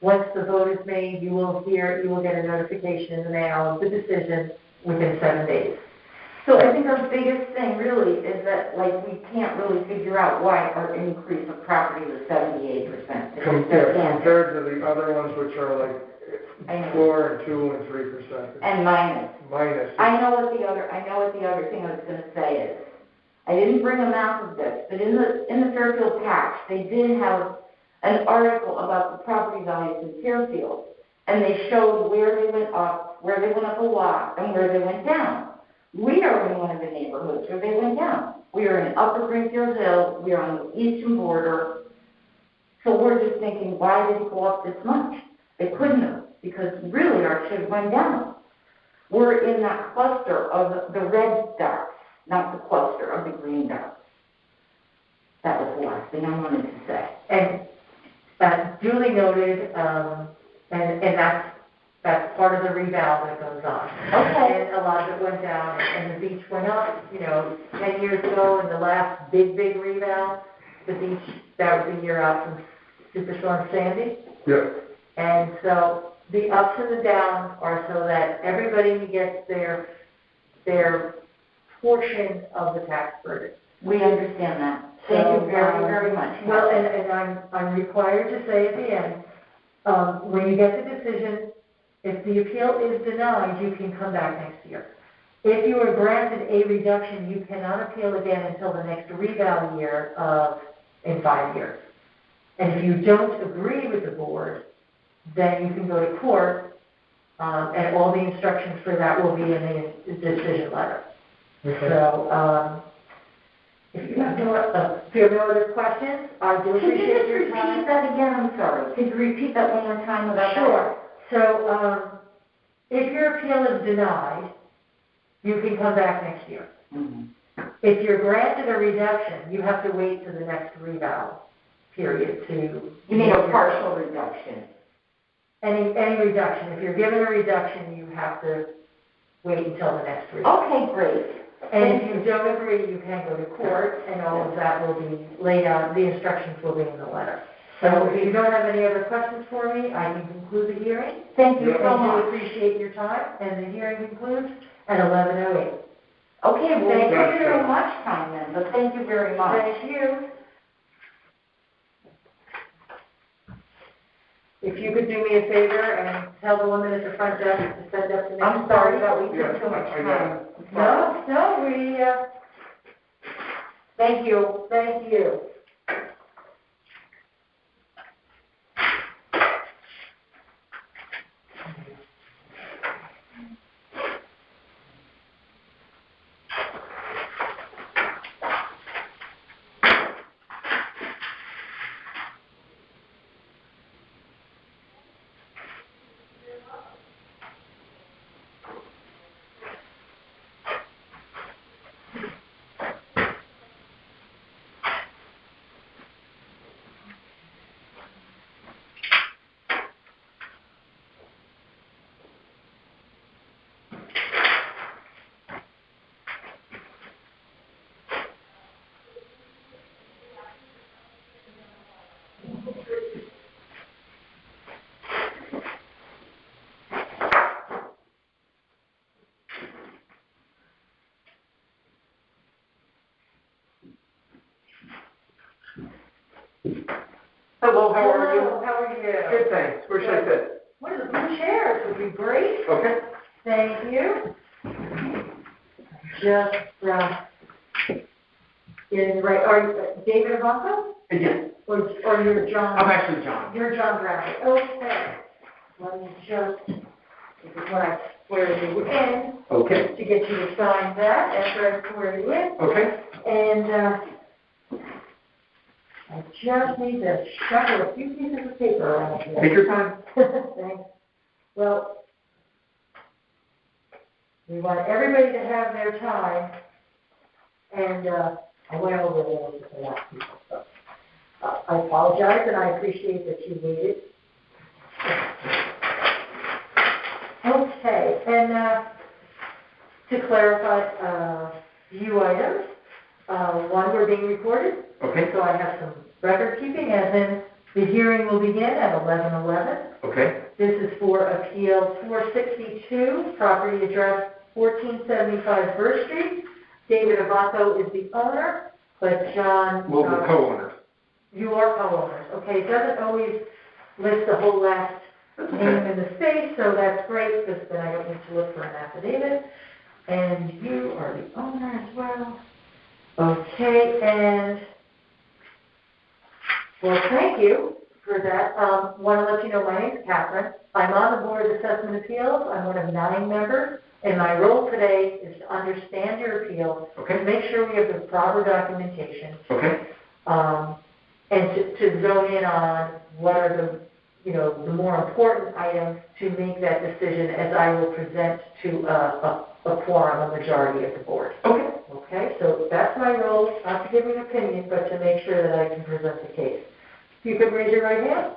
Once the vote is made, you will get a notification in the mail of the decision within 7 days. So I think our biggest thing really is that, we can't really figure out why our increase of property was 78%. Compared to the other ones, which are like 4 and 2 and 3%. And minus. Minus. I know what the other thing I was going to say is, I didn't bring a map of this, but in the Fairfield patch, they did have an article about the property values in Fairfield, and they showed where they went up a lot, and where they went down. We are in one of the neighborhoods where they went down. We are in Upper Greenfield Hill. We are on the eastern border. So we're just thinking, why did it go up this much? It couldn't have, because really our should have went down. We're in that cluster of the red dots, not the cluster of the green dots. That was the last thing I wanted to say. And duly noted, and that's part of the reval that goes on. Okay. And a lot of it went down, and the beach went up, 10 years ago, and the last big reval, the beach, that was a year out from Superstorm Sandy. Yeah. And so the ups and the downs are so that everybody gets their portion of the tax burden. We understand that. Thank you very, very much. Well, and I'm required to say at the end, when you get the decision, if the appeal is denied, you can come back next year. If you are granted a reduction, you cannot appeal again until the next reval year in 5 years. And if you don't agree with the board, then you can go to court, and all the instructions for that will be in the decision letter. Okay. So, if you have no other questions, I do appreciate your time. Can you just repeat that again? I'm sorry. Could you repeat that one more time about Sure. So, if your appeal is denied, you can come back next year. Mm-hmm. If you're granted a reduction, you have to wait to the next reval period to... You mean a partial reduction? Any reduction. If you're given a reduction, you have to wait until the next reval. Okay, great. And if you don't agree, you can go to court, and all of that will be laid out. The instructions will be in the letter. So if you don't have any other questions for me, I can conclude the hearing. Thank you so much. I do appreciate your time, and the hearing concludes at 11:08. Okay, well, thank you very much time then, but thank you very much. Thank you. If you could do me a favor and tell the woman at the front desk to send up the next... I'm sorry that we took too much time. No, thank you. Thank you. Good, thanks. Where should I sit? One of the blue chairs would be great. Okay. Thank you. Just, getting right, are you David Ivanko? Yes. Or you're John? I'm actually John. You're John Bradley. Okay. Let me just, this is when I swear you in. Okay. To get you to sign that after I swear you in. Okay. And, I just need to shuffle a few pieces of paper around here. Take your time. Thanks. Well, we want everybody to have their time, and I went over there with the last people. So, I apologize, and I appreciate that you waited. Okay, and to clarify few items, one, we're being recorded. Okay. So I have some record keeping, as in the hearing will begin at 11:11. Okay. This is for Appeal 462, property address 1475 Burr Street. David Ivanko is the owner, but John... We'll be co-owners. You are co-owners. Okay, it doesn't always list the whole last name in the space, so that's great, because then I don't need to look for an affidavit. And you are the owner as well. Okay, and... Well, thank you for that. Want to let you know my name is Catherine. I'm on the Board of Assessment Appeals. I'm one of 9 members, and my role today is to understand your appeal, to make sure we have the proper documentation, and to zone in on what are the more important items to make that decision, as I will present to a quorum, a majority of the board. Okay, so that's my role, not to give an opinion, but to make sure that I can present the case. If you could raise your right hand.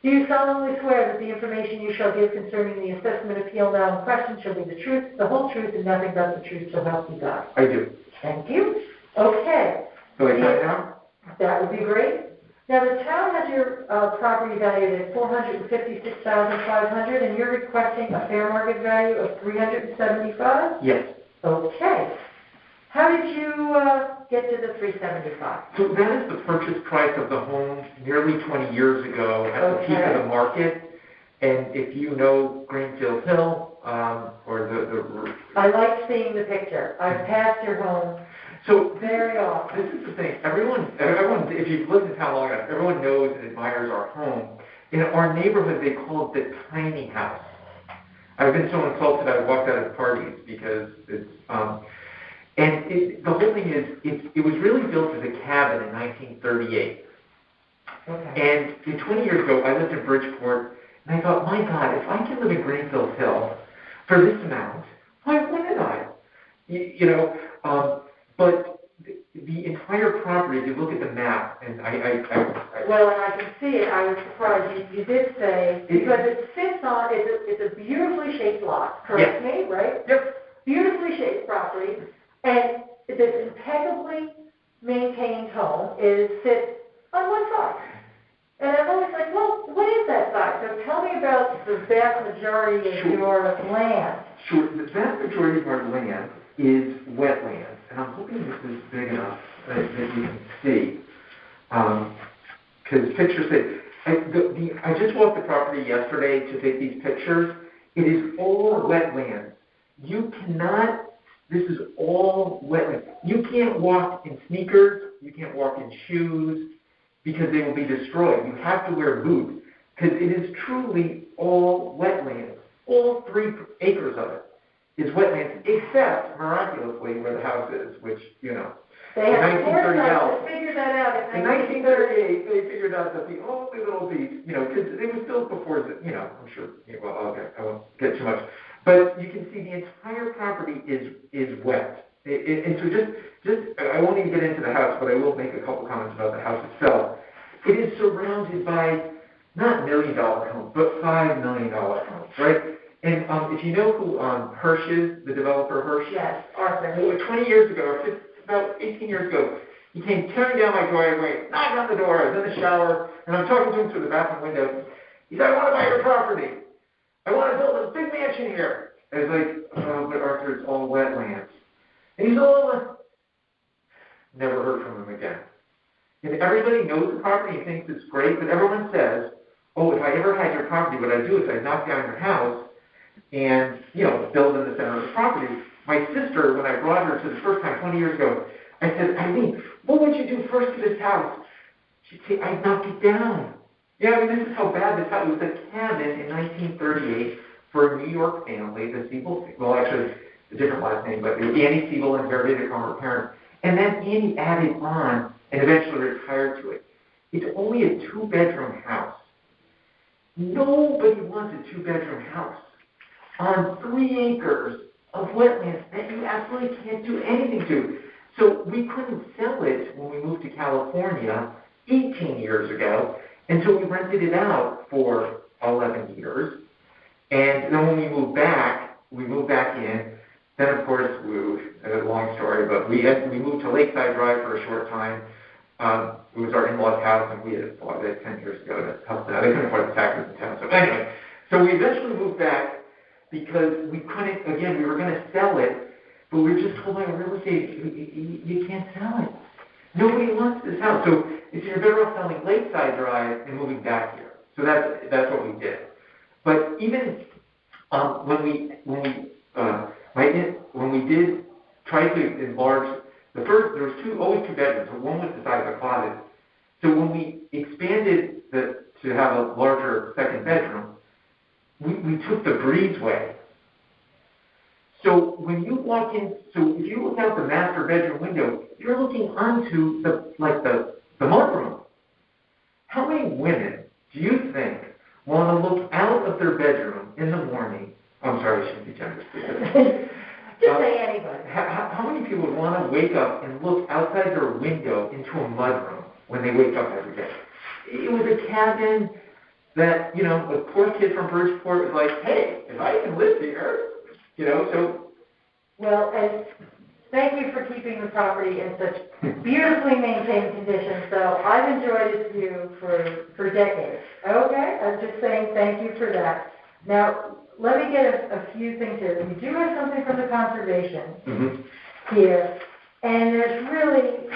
Do you solemnly swear that the information you shall give concerning the assessment appeal now in question shall be the truth, the whole truth, and nothing but the truth, so help you God? I do. Thank you. Okay. So I sign now? That would be great. Now, the town has your property valued at $456,500, and you're requesting a fair market value of $375? Yes. Okay. How did you get to the $375? So that is the purchase price of the home nearly 20 years ago at the peak of the market. And if you know Greenfield Hill, or the... I like seeing the picture. I've passed your home very often. This is the thing. Everyone, if you've lived in town long enough, everyone knows and admires our home. In our neighborhood, they call it the tiny house. I've been so insulted I've walked out of parties because it's... the whole thing is, it was really built as a cabin in 1938. Okay. And 20 years ago, I lived in Bridgeport, and I thought, my God, if I can live in Greenfield Hill for this amount, why wouldn't I? But the entire property, if you look at the map, and Well, and I can see it. I was surprised. You did say, because it sits on, it's a beautifully shaped lot, correct me, right? Yep. Beautifully shaped property, and this impeccably maintained home sits on one side. And I'm always like, well, what is that side? So tell me about the vast majority of your land. Sure. The vast majority of our land is wetlands. And I'm hoping this is big enough that you can see. Because pictures say, I just walked the property yesterday to take these pictures. It is all wetlands. You cannot, this is all wetlands. You can't walk in sneakers, you can't walk in shoes, because they will be destroyed. You have to wear boots, because it is truly all wetlands. All 3 acres of it is wetlands, except, miraculously, where the house is, which, They have figured that out in 1938, they figured out that the only little piece, because it was built before, I'm sure, okay, I won't get too much. But you can see the entire property is wet. And so I won't even get into the house, but I will make a couple comments about the house itself. It is surrounded by, not $1 million homes, but $5 million homes, right? And if you know who Hirsch is, the developer Hirsch? Yes, Arthur. 20 years ago, about 18 years ago, he came tearing down my driveway, knocked on the door, I was in the shower, and I'm talking to him through the bathroom window. He said, I want to buy your property. I want to build this big mansion here. I was like, oh, but Arthur, it's all wetlands. And he's all, never heard from him again. And everybody knows the property and thinks it's great, but everyone says, oh, if I ever had your property, what I'd do is I'd knock down your house and, build in the center of the property. My sister, when I brought her to the first time 20 years ago, I said, Eileen, what would you do first to this house? She'd say, I'd knock it down. Yeah, I mean, this is how bad this house was. It was a cabin in 1938 for a New York family, the Siebel, well, actually, a different last name, but Annie Siebel inherited it from her parents. And then Annie added on and eventually retired to it. It's only a 2-bedroom house. Nobody wants a 2-bedroom house on 3 acres of wetlands that you absolutely can't do anything to. So we couldn't sell it when we moved to California 18 years ago, and so we rented it out for 11 years. And then when we moved back in. Then, of course, a long story, but we moved to Lakeside Drive for a short time. It was our in-laws' house, and we had bought it 10 years ago to help them out. They couldn't afford the taxes in town. So anyway, we eventually moved back because we couldn't, again, we were going to sell it, but we were just told by a real estate, you can't sell it. Nobody wants this house. So you're better off selling Lakeside Drive and moving back here. So that's what we did. But even when we did try to enlarge, there was always 2 bedrooms, so one was the size of a closet. So when we expanded to have a larger second bedroom, we took the breezeway. So when you walk in, if you look out the master bedroom window, you're looking onto the mudroom. How many women do you think want to look out of their bedroom in the morning? I'm sorry, I shouldn't be gender specific. Just say anybody. How many people would want to wake up and look outside their window into a mudroom when they wake up every day? It was a cabin that, a poor kid from Bridgeport was like, hey, if I can live here, so. Well, and thank you for keeping the property in such beautifully maintained condition. So I've enjoyed its view for decades. Okay? I'm just saying thank you for that. Now, let me get a few things here. We do have something from the conservation here, and there's really,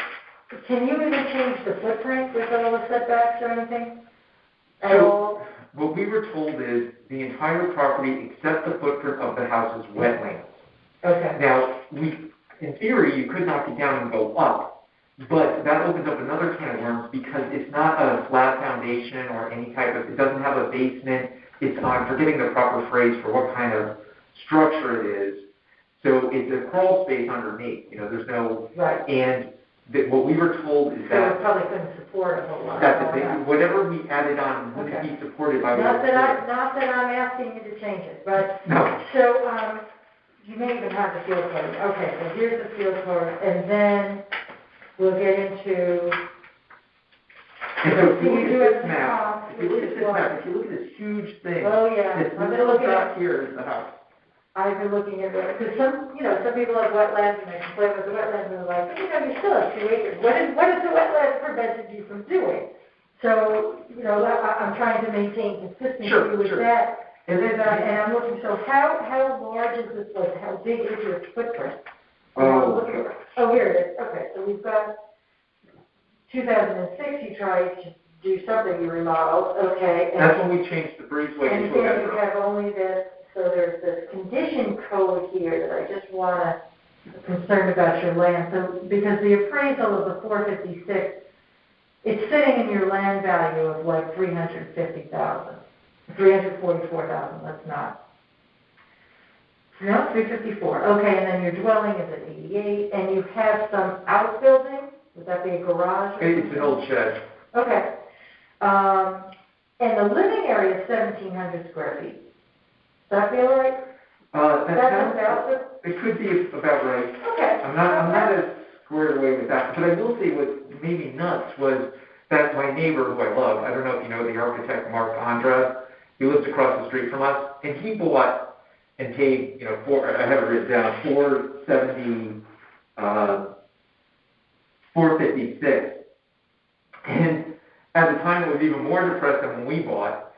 can you even change the footprint with all the setbacks or anything at all? What we were told is the entire property except the footprint of the house is wetlands. Okay. Now, in theory, you could knock it down and go up, but that opens up another can of worms because it's not a flat foundation or any type of, it doesn't have a basement. I'm forgetting the proper phrase for what kind of structure it is. So it's a crawl space underneath. There's no, right. And what we were told is that. So it probably couldn't support a whole lot. That's the thing. Whatever we added on wouldn't be supported by. Not that I'm asking you to change it, but. No. So, you may even have the field code. Okay, so here's the field code, and then we'll get into. And so if you look at this map, if you look at this huge thing. Oh, yeah. This little dot here is the house. I've been looking at it, because some people have wetlands, and they complain about the wetlands, and they're like, you still have 2 acres. What is the wetlands prevented you from doing? So, I'm trying to maintain consistency with that. And then, and I'm looking, so how large is this place? How big is your footprint? Here it is. Okay, so we've got 2006, you tried to do something, you remodeled, okay. And that's when we changed the breezeway and into a bedroom. And you have only this, so there's this condition code here that I just want to, concerned about your land. So, because the appraisal of the 456, it's sitting in your land value of like 344,000, that's not. No, 354. Okay, and then your dwelling is at 88, and you have some outbuilding. Would that be a garage? It's an old shed. Okay. And the living area is 1,700 square feet. Does that feel right? It could be about right. Okay. I'm not as squared away with that. But I will say what made me nuts was that my neighbor, who I love, I don't know if you know the architect Mark Andra, he lives across the street from us, and he bought and paid, I have it written down, $456. And at the time, it was even more depressed than when we bought.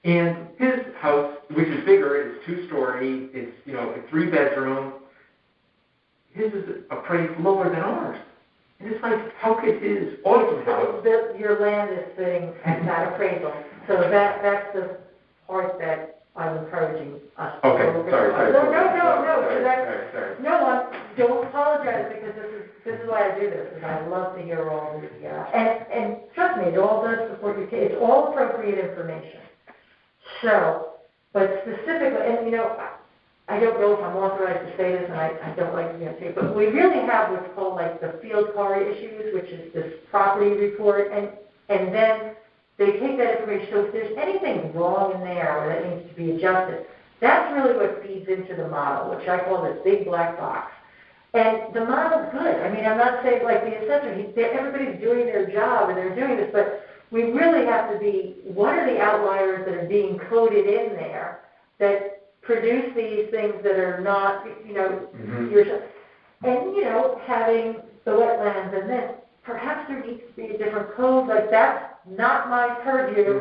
And his house, which is bigger, it's 2-story, it's, a 3-bedroom. His is appraised lower than ours. And it's like, how could his awesome house? Your land is sitting at that appraisal, so that's the part that I'm encouraging us to Okay, look at. sorry. No, so that's, Sorry. no, don't apologize, because this is why I do this, and I love to hear all the, and trust me, it all does support your case, it's all appropriate information. So, but specifically, and I don't know if I'm authorized to say this, and I don't like to say, but we really have what's called like the field car issues, which is this property report, and then they take that information. So if there's anything wrong in there or that needs to be adjusted, that's really what feeds into the model, which I call this big black box. And the model's good. I mean, I'm not saying like the assessor, everybody's doing their job and they're doing this, but we really have to be, what are the outliers that are being coded in there that produce these things that are not, having the wetlands, and then perhaps there needs to be a different code, like that's not my purview.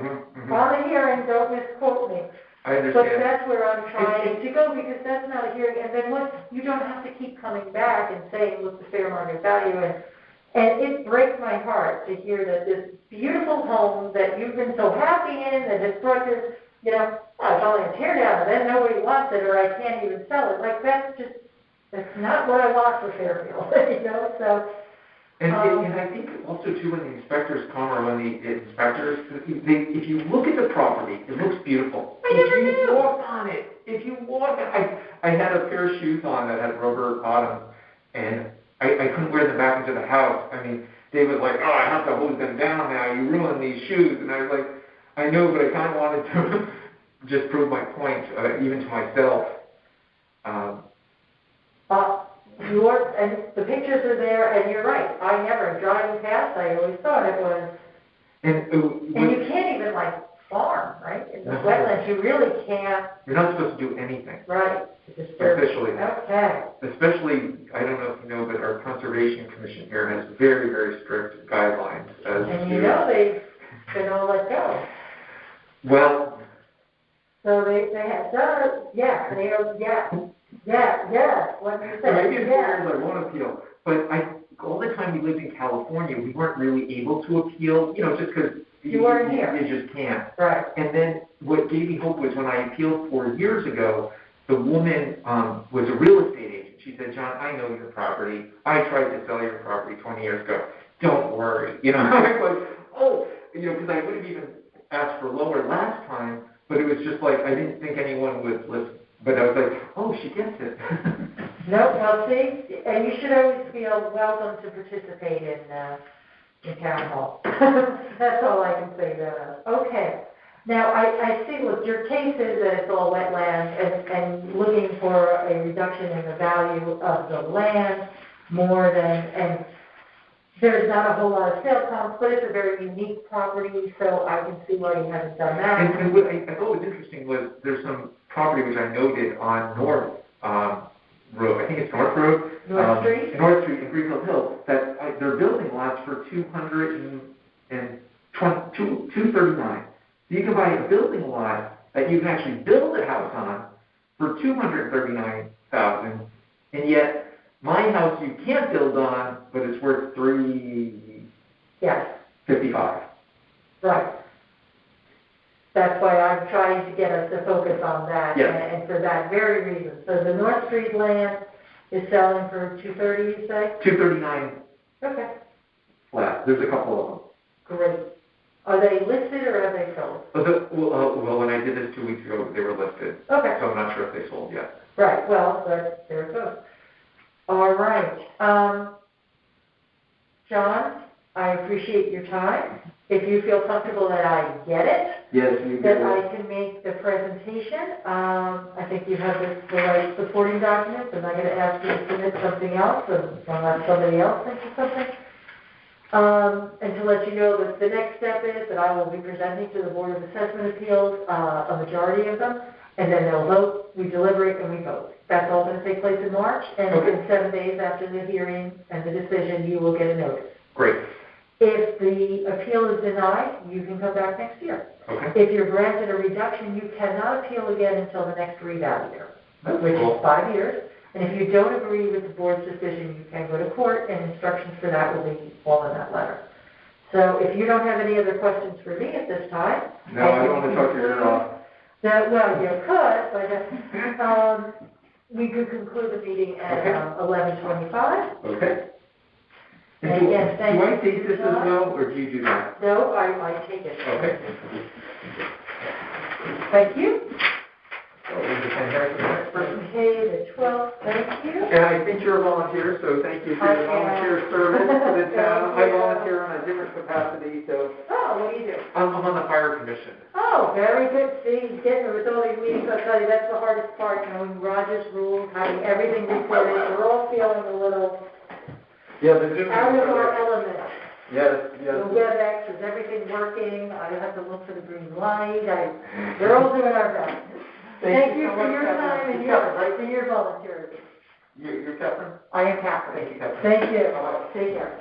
On the hearing, don't misquote me. I understand. But that's where I'm trying to go, because that's not a hearing, and then you don't have to keep coming back and saying, look, the fair market value, and it breaks my heart to hear that this beautiful home that you've been so happy in, that has brought this, it's only a tear down, and then nobody wants it, or I can't even sell it. Like, that's not what I want for Fairfield, so. And I think also, too, when the inspectors come, or when the inspectors, if you look at the property, it looks beautiful. If you walk on it, I had a pair of shoes on that had rubber bottoms, and I couldn't wear them back into the house. I mean, Dave was like, oh, I have to hose them down now, you ruined these shoes. And I was like, I know, but I kind of wanted to just prove my point, even to myself. And the pictures are there, and you're right. I never, driving past, I always thought it was, and you can't even farm, right? In the wetlands, you really can't. You're not supposed to do anything. Right. Officially. Okay. Especially, I don't know if you know, but our Conservation Commission here has very, very strict guidelines as and to... they've been all let go. Well... So they have done, what you So said, maybe in 4 years I won't appeal. But all the time we lived in California, we weren't really able to appeal, just because you weren't here. You just can't. Right. And then what gave me hope was when I appealed 4 years ago, the woman was a real estate agent. She said, John, I know your property. I tried to sell your property 20 years ago. Don't worry. I was like, oh, because I would have even asked for lower last time, but it was just like I didn't think anyone would listen. But I was like, oh, she gets it. No, well, see, and you should always feel welcome to participate in town hall. That's all I can say there. Okay. Now, I see, look, your case is that it's all wetland and looking for a reduction in the value of the land more than, and there's not a whole lot of sale comps, but it's a very unique property, so I can see why you haven't done that. And what I thought was interesting was there's some property which I noted on North Road, I think it's North Road. North Street? North Street in Greenfield Hills, that they're building lots for $239. So you can buy a building lot that you can actually build a house on for $239,000, and yet my house you can't build on, but it's worth $355. Right. That's why I'm trying to get us to focus on that, and for that very reason. So the North Street land is selling for $230, you say? $239. Okay. Flat. There's a couple of them. Great. Are they listed or have they sold? Well, when I did this 2 weeks ago, they were listed. Okay. So I'm not sure if they sold yet. Right. Well, but there it goes. All right. John, I appreciate your time. If you feel comfortable that I get it, that I can make the presentation, I think you have the right supporting documents. I'm not going to ask you to submit something else unless somebody else thinks of something. And to let you know that the next step is that I will be presenting to the Board of Assessment Appeals, a majority of them, and then they'll vote, we deliberate, and we vote. That's all going to take place in March, and within 7 days after the hearing and the decision, you will get a notice. Great. If the appeal is denied, you can come back next year. Okay. If you're granted a reduction, you cannot appeal again until the next reval year, which is 5 years. And if you don't agree with the board's decision, you can go to court, and instructions for that will be all in that letter. So if you don't have any other questions for me at this time. No, I don't want to talk to your Well, you could, but we could conclude the meeting at 11:25. Okay. And do, again, thank do I you take for this your as time. well, or do you do that? No, I take it. Okay. Thank you. So we'll just send that to the next person. Okay, the 12th, thank you. And I think you're a volunteer, so thank you for your volunteer service to the town. I volunteer on a different capacity, so Oh, what do you do? I'm on the fire commission. Oh, very good. See, getting with all these meetings, I'll tell you, that's the hardest part, knowing Roger's rules, having everything recorded. We're all feeling a little Yeah, the Zoom. out of our element. Yes, yes. The WebEx, is everything working? I have to look for the green light. We're all doing our best. Thank you so for much, your Catherine. time and Catherine, for your volunteer. You're Catherine? I am Catherine. Thank you, Catherine. Thank you. Bye-bye. Take care.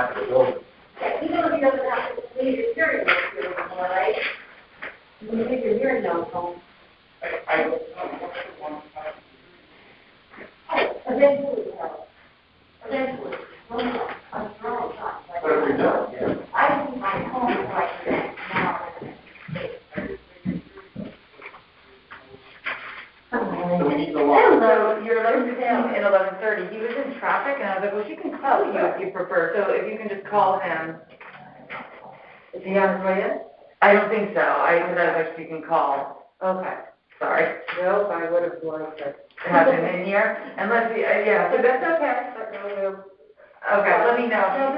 Even if he doesn't have to leave his hearing notes here, all right? You can take your hearing notes home. Eventually, eventually. I'm trying. What have we done? Yeah. I think my home is like that now. So we need to walk. Hello, you're 11:15 and 11:30. He was in traffic, and I was like, well, she can call you if you prefer. So if you can just call him. Is he on his way in? I don't think so. I was like, she can call. Okay. Sorry. No, I would have liked to. Have him in here, unless he, yeah, so that's okay. But no, we'll. Okay, let me know. Now,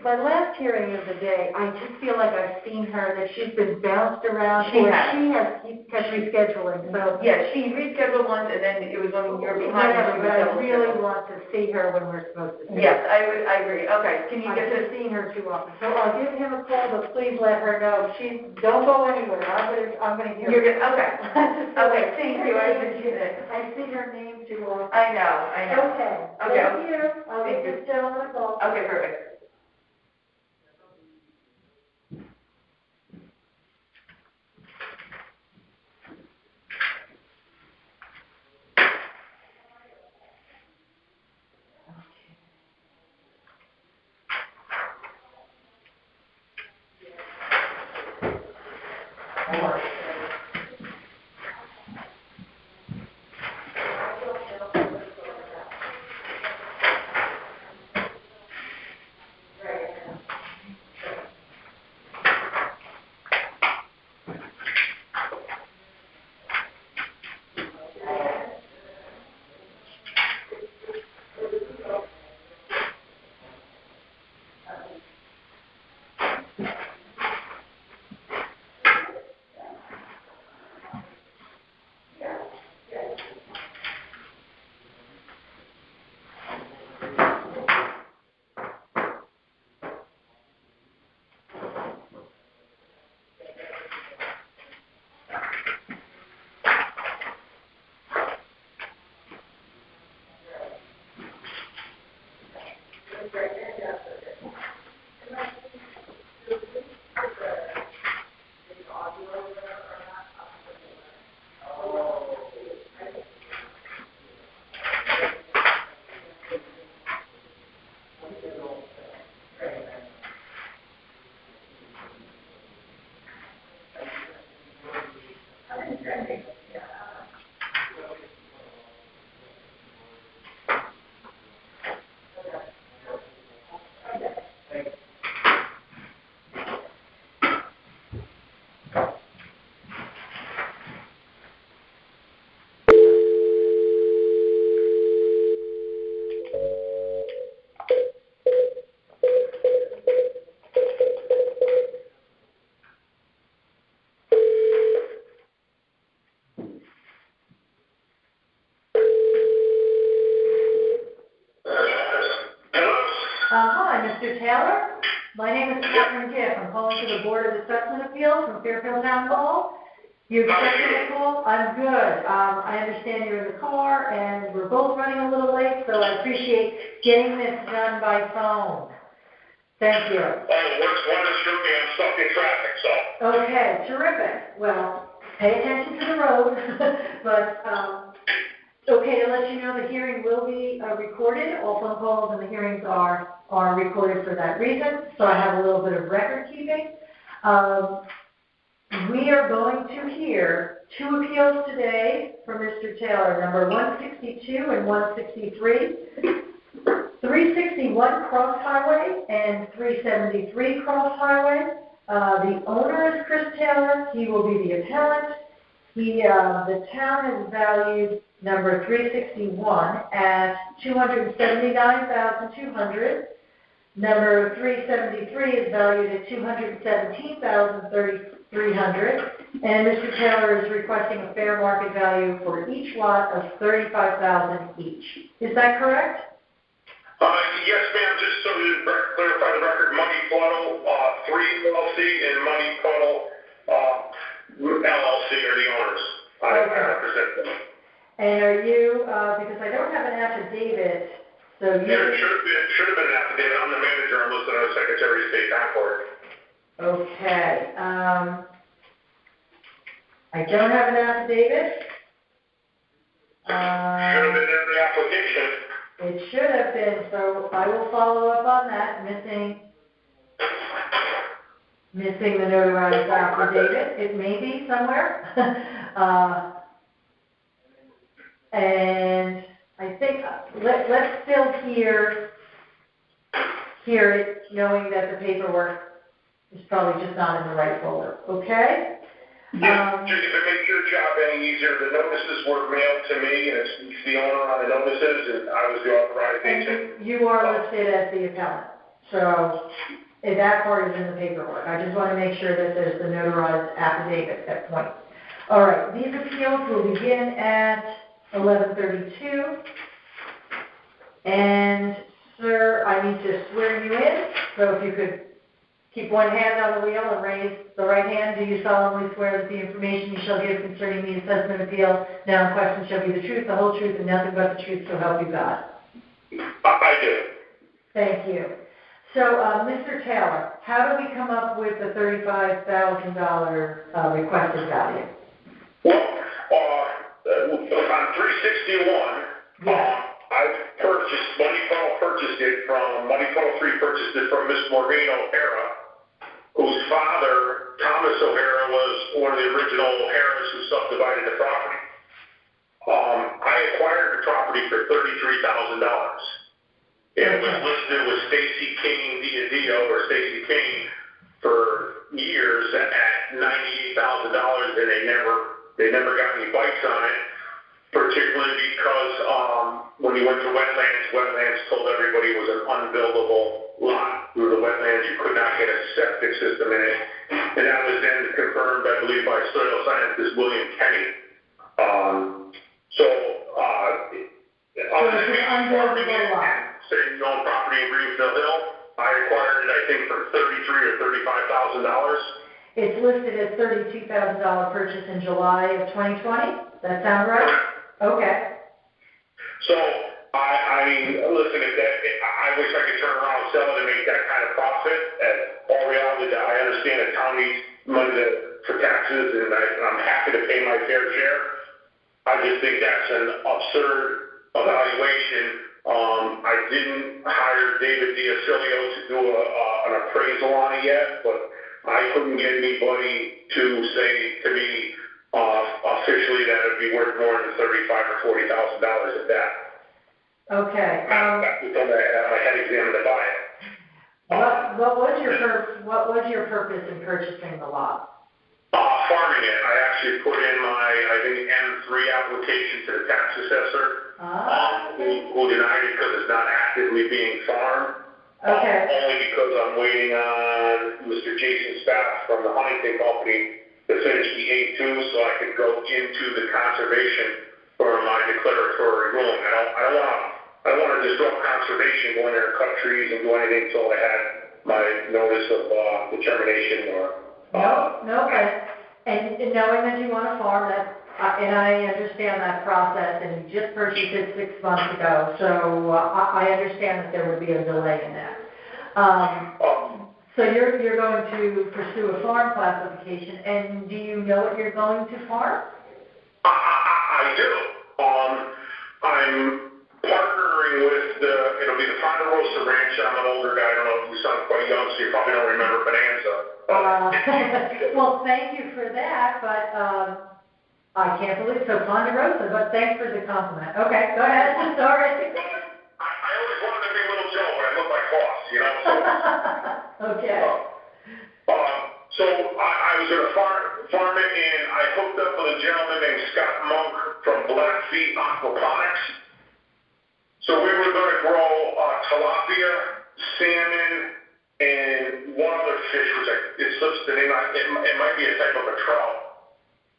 my last hearing of the day, I just feel like I've seen her, that she's been bounced around. She or has. She has kept rescheduling, so. Yeah, she rescheduled once, and then it was when you were behind. Whatever, she but I was really double-scheduled. want to see her when we're supposed to see her. Yes, I agree. Okay, can you I've get just this? seen her too often, so I'll give him a call, but please let her know, don't go anywhere, I'm gonna hear. You're good, okay. Okay, Okay, thank you, I appreciate it. I see her name too often. I know. Okay, Okay. thank you, I'll Thank give you. this gentleman a call. Okay, perfect. Hi, Mr. Taylor. My name is Catherine Giff. I'm calling to the Board of Assessment Appeals from Fairfield Town Hall. You expecting a call? I'm good. I understand you're in the car, and we're both running a little late, so I appreciate getting this done by phone. Thank you. Weather's shooting, I'm stuck in traffic, so. Okay, terrific. Well, pay attention to the road, but, okay, to let you know, the hearing will be recorded. All phone calls and the hearings are recorded for that reason, so I have a little bit of record keeping. We are going to hear two appeals today from Mr. Taylor, number 162 and 163. 361 Cross Highway and 373 Cross Highway. The owner is Chris Taylor. He will be the appellant. The town has valued number 361 at $279,200. Number 373 is valued at $217,300. And Mr. Taylor is requesting a fair market value for each lot of $35,000 each. Is that correct? Yes, ma'am, just so to clarify the record, Muddy Puddle 3 LLC and Muddy Puddle LLC are the owners. I represent them. And are you, because I don't have an affidavit, so you... Yeah, it should have been an affidavit. I'm the manager. I'm listed on the Secretary of State passport. Okay. I don't have an affidavit. Should have been in the application. It should have been, so I will follow up on that, missing the notarized affidavit. It may be somewhere. And I think, let's still hear it, knowing that the paperwork is probably just not in the right folder, okay? Yeah, just to make your job any easier, the notices were mailed to me, and it's the owner on the notices, and I was the authorized agent. And you are listed as the appellant, so that part is in the paperwork. I just want to make sure that there's the notarized affidavit at point. All right, these appeals will begin at 11:32. And, sir, I need to swear you in, so if you could keep one hand on the wheel and raise the right hand. Do you solemnly swear that the information you shall give concerning the assessment appeal now in question shall be the truth, the whole truth, and nothing but the truth, so help you God? I do. Thank you. So, Mr. Taylor, how do we come up with the $35,000 requested value? Well, on 361, Muddy Puddle 3 purchased it from Miss Maureen O'Hara, whose father, Thomas O'Hara, was one of the original O'Haras who subdivided the property. I acquired the property for $33,000. It was listed with Stacy King Diadio, or Stacy King, for years at $98,000, and they never got any bites on it, particularly because when you went to wetlands told everybody it was an unbuildable lot. Through the wetlands, you could not get a septic system in it, and that was then confirmed, I believe, by soil scientist William Kenny. It's an unbuildable lot. Saying you own property in Greenfield Hill, I acquired it, I think, for $33,000 or $35,000. It's listed as $32,000 purchase in July of 2020. That sound right? Correct. Okay. So, I mean, listen, I wish I could turn around and sell it and make that kind of profit. And all reality, I understand the town needs money for taxes, and I'm happy to pay my fair share. I just think that's an absurd evaluation. I didn't hire David D'Acilio to do an appraisal on it yet, but I couldn't get anybody to say to me officially that it would be worth more than $35,000 or $40,000 at that. Okay. That's my head exam to buy it. What was your purpose in purchasing the lot? Farming it. I actually put in my, I think, M3 application to the tax assessor, who denied it because it's not actively being farmed. Okay. Only because I'm waiting on Mr. Jason Spaff from the Huntington Company to finish the A2 so I could go into the conservation for my declaratory ruling. I don't want to disrupt conservation, go in there and cut trees and do anything until I had my notice of determination or... And knowing that you want to farm, and I understand that process, and you just purchased it 6 months ago, so I understand that there would be a delay in that. So you're going to pursue a farm classification, and do you know what you're going to farm? I do. I'm partnering with it'll be the Ponderosa Ranch. I'm an older guy. I don't know if you sound quite young, so you probably don't remember Bonanza. Well, thank you for that, but I can't believe so Ponderosa, but thanks for the compliment. Okay, go ahead. Sorry. I always wanted to be Little Joe, but I look like Boss, you know. So, okay. So I was going to farm it, and I hooked up with a gentleman named Scott Monk from Blackfeet Aquaponics. So we were going to grow tilapia, salmon, and one other fish, which it slips the name. It might be a type of a trout.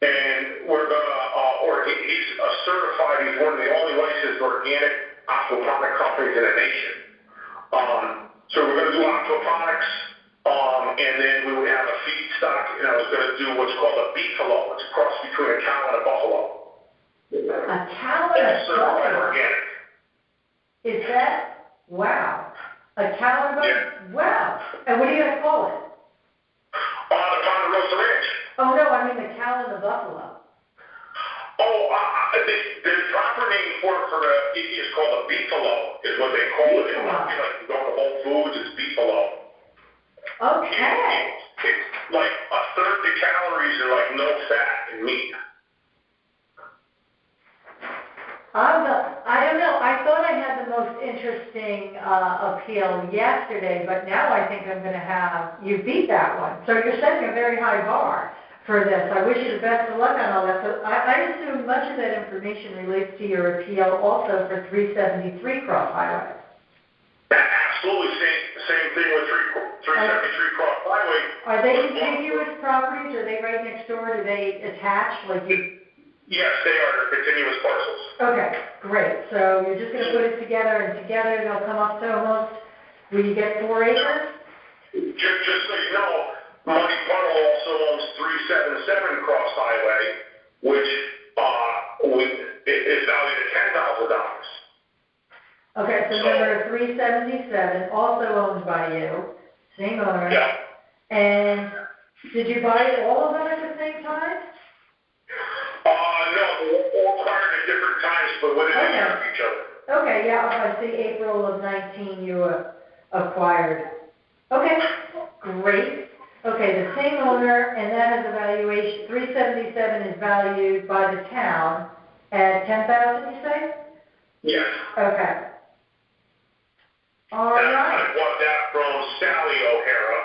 And we're going to, he's certified, he's one of the only licensed organic aquaponic companies in the nation. So we're going to do aquaponics, and then we would have a feedstock, and I was going to do what's called a beefalo. It's a cross between a cow and a buffalo. A cow and a certified buffalo? Organic. Is that, wow. A cow and a buffalo? Yeah. Wow. And what are you going to call it? The Ponderosa Ranch. Oh, no, I mean the cow and the buffalo. The proper name for it is called a beefalo, is what they call it. Like you go to Whole Foods, it's beefalo. Okay. It's like a third the calories and like no fat in meat. I don't know. I thought I had the most interesting appeal yesterday, but now I think I'm going to have you beat that one. So you're setting a very high bar for this. I wish you the best of luck on all that. So I assume much of that information relates to your appeal also for 373 Cross Highway. Absolutely, same thing with 373 Cross Highway. Are they contiguous properties? Are they right next door? Do they attach? Yes, they are. They're continuous parcels. Okay, great. So you're just going to put it together, and together they'll come up to almost, will you get 4 acres? Just so you know, Muddy Puddle also owns 377 Cross Highway, which is valued at $10,000. Okay, so number 377, also owned by you, same owner. Yeah. And did you buy all of them at the same time? No, all acquired at different times, but within a year of each other. Okay, yeah, I see April of 19 you acquired. Okay, great. Okay, the same owner, and that has a valuation, 377 is valued by the town at 10,000, you say? Yes. Okay. All right. I bought that from Sally O'Hara,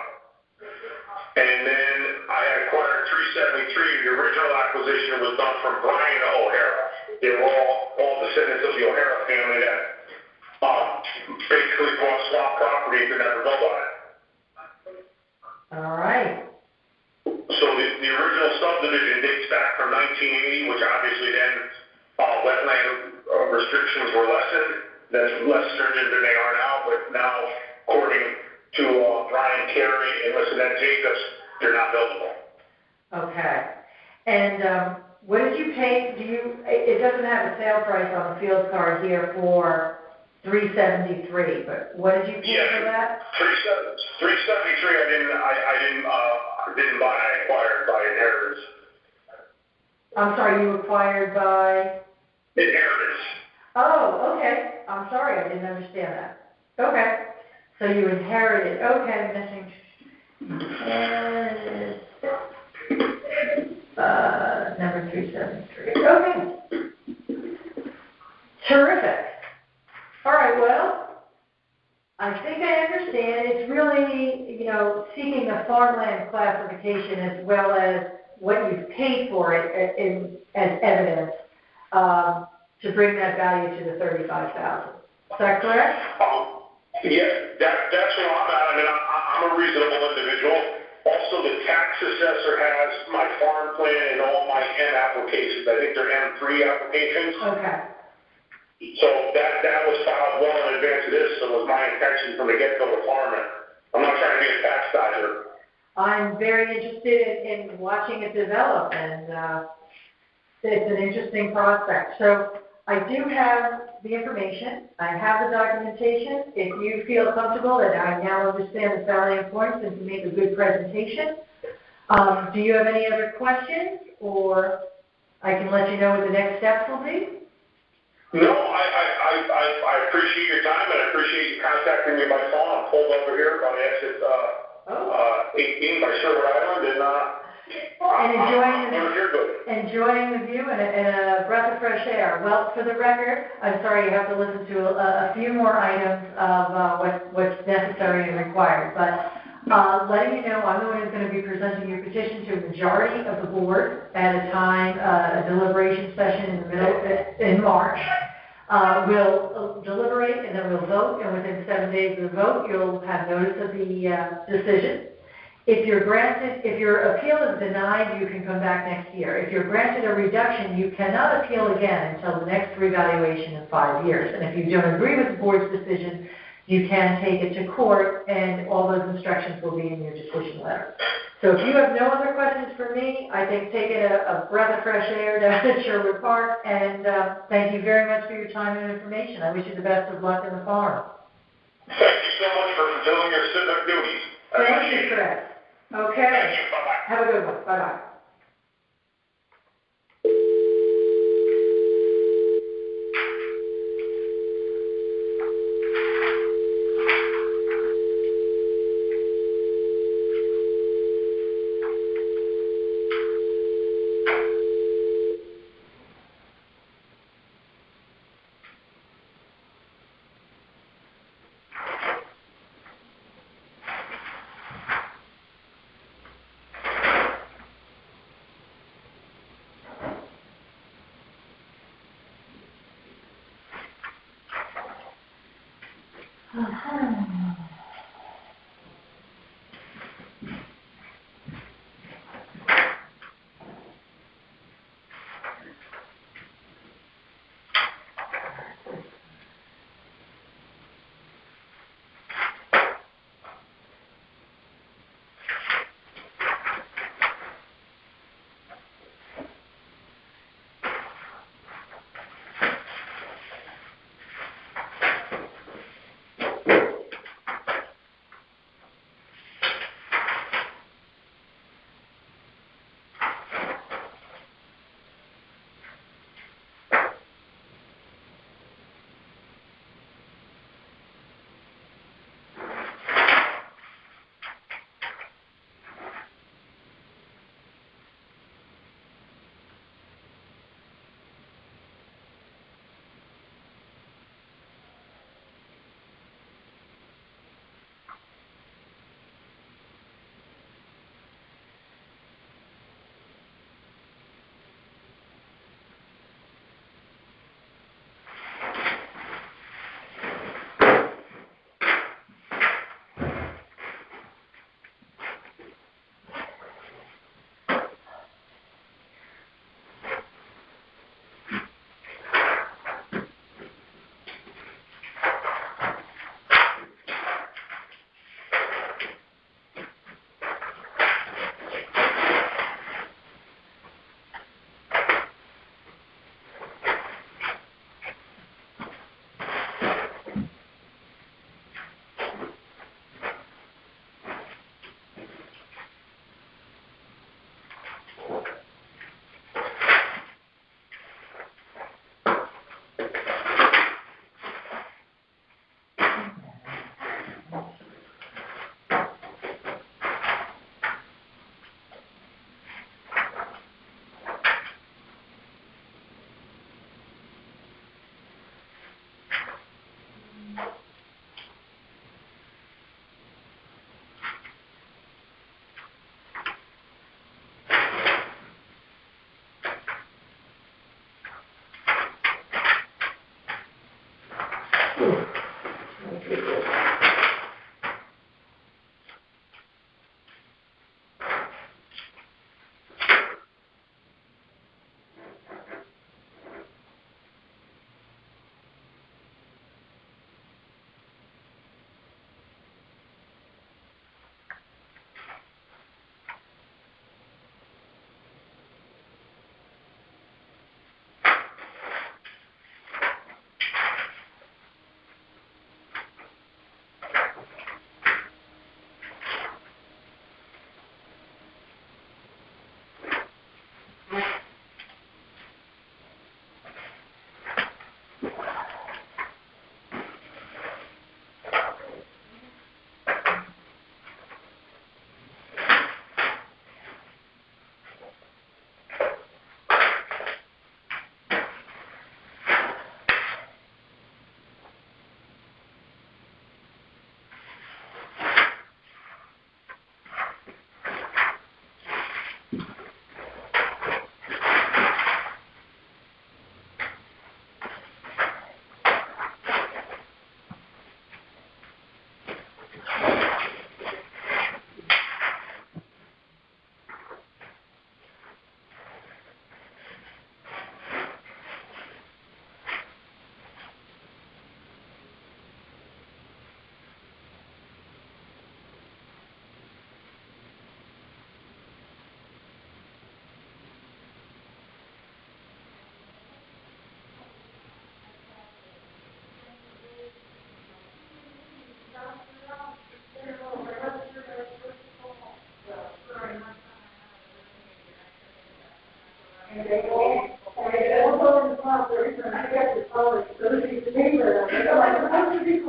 and then I acquired 373. The original acquisition was done from Brian O'Hara. They were all descendants of the O'Hara family that basically bought swap properties and never built on it. All right. So the original subdivision dates back from 1980, which obviously then wetland restrictions were lessened. That's less stringent than they are now, but now, according to Brian Carey and Lynette Jacobs, they're not buildable. Okay. And what did you pay? It doesn't have a sale price on the field card here for 373, but what did you pay for that? 373. I didn't buy. I acquired by inheritance. I'm sorry, you acquired by inheritance. Oh, okay. I'm sorry, I didn't understand that. Okay. So you inherited. Okay, missing. Inherited. Number 373. Okay. Terrific. All right, well, I think I understand. It's really, seeking the farmland classification as well as what you've paid for it as evidence to bring that value to the $35,000. Is that correct? Yeah, that's where I'm at. I mean, I'm a reasonable individual. Also, the tax assessor has my farm plan and all my M applications. I think they're M3 applications. Okay. So that was filed well in advance of this, so it was my intention from the get-go to farm it. I'm not trying to be a tax dodger. I'm very interested in watching it develop, and it's an interesting prospect. So I do have the information, I have the documentation. If you feel comfortable that I now understand the salient points and can make a good presentation, do you have any other questions, or I can let you know what the next steps will be? No, I appreciate your time, and I appreciate you contacting me by phone. I'm pulled over here by exit 18 by Sherwood Island, and enjoying the view and a breath of fresh air. Well, for the record, I'm sorry you have to listen to a few more items of what's necessary and required, but letting you know, I'm the one who's going to be presenting your petition to a majority of the board at a time, a deliberation session in March. We'll deliberate and then we'll vote, and within 7 days of the vote, you'll have notice of the decision. If your appeal is denied, you can come back next year. If you're granted a reduction, you cannot appeal again until the next revaluation in 5 years. And if you don't agree with the board's decision, you can take it to court, and all those instructions will be in your decision letter. So if you have no other questions for me, I think taking a breath of fresh air down at Sherwood Park, and thank you very much for your time and information. I wish you the best of luck in the farm. thank you so much for fulfilling your civic duties. Thank you, Chris. Okay. Thank you. Bye-bye. Have a good one. Bye-bye.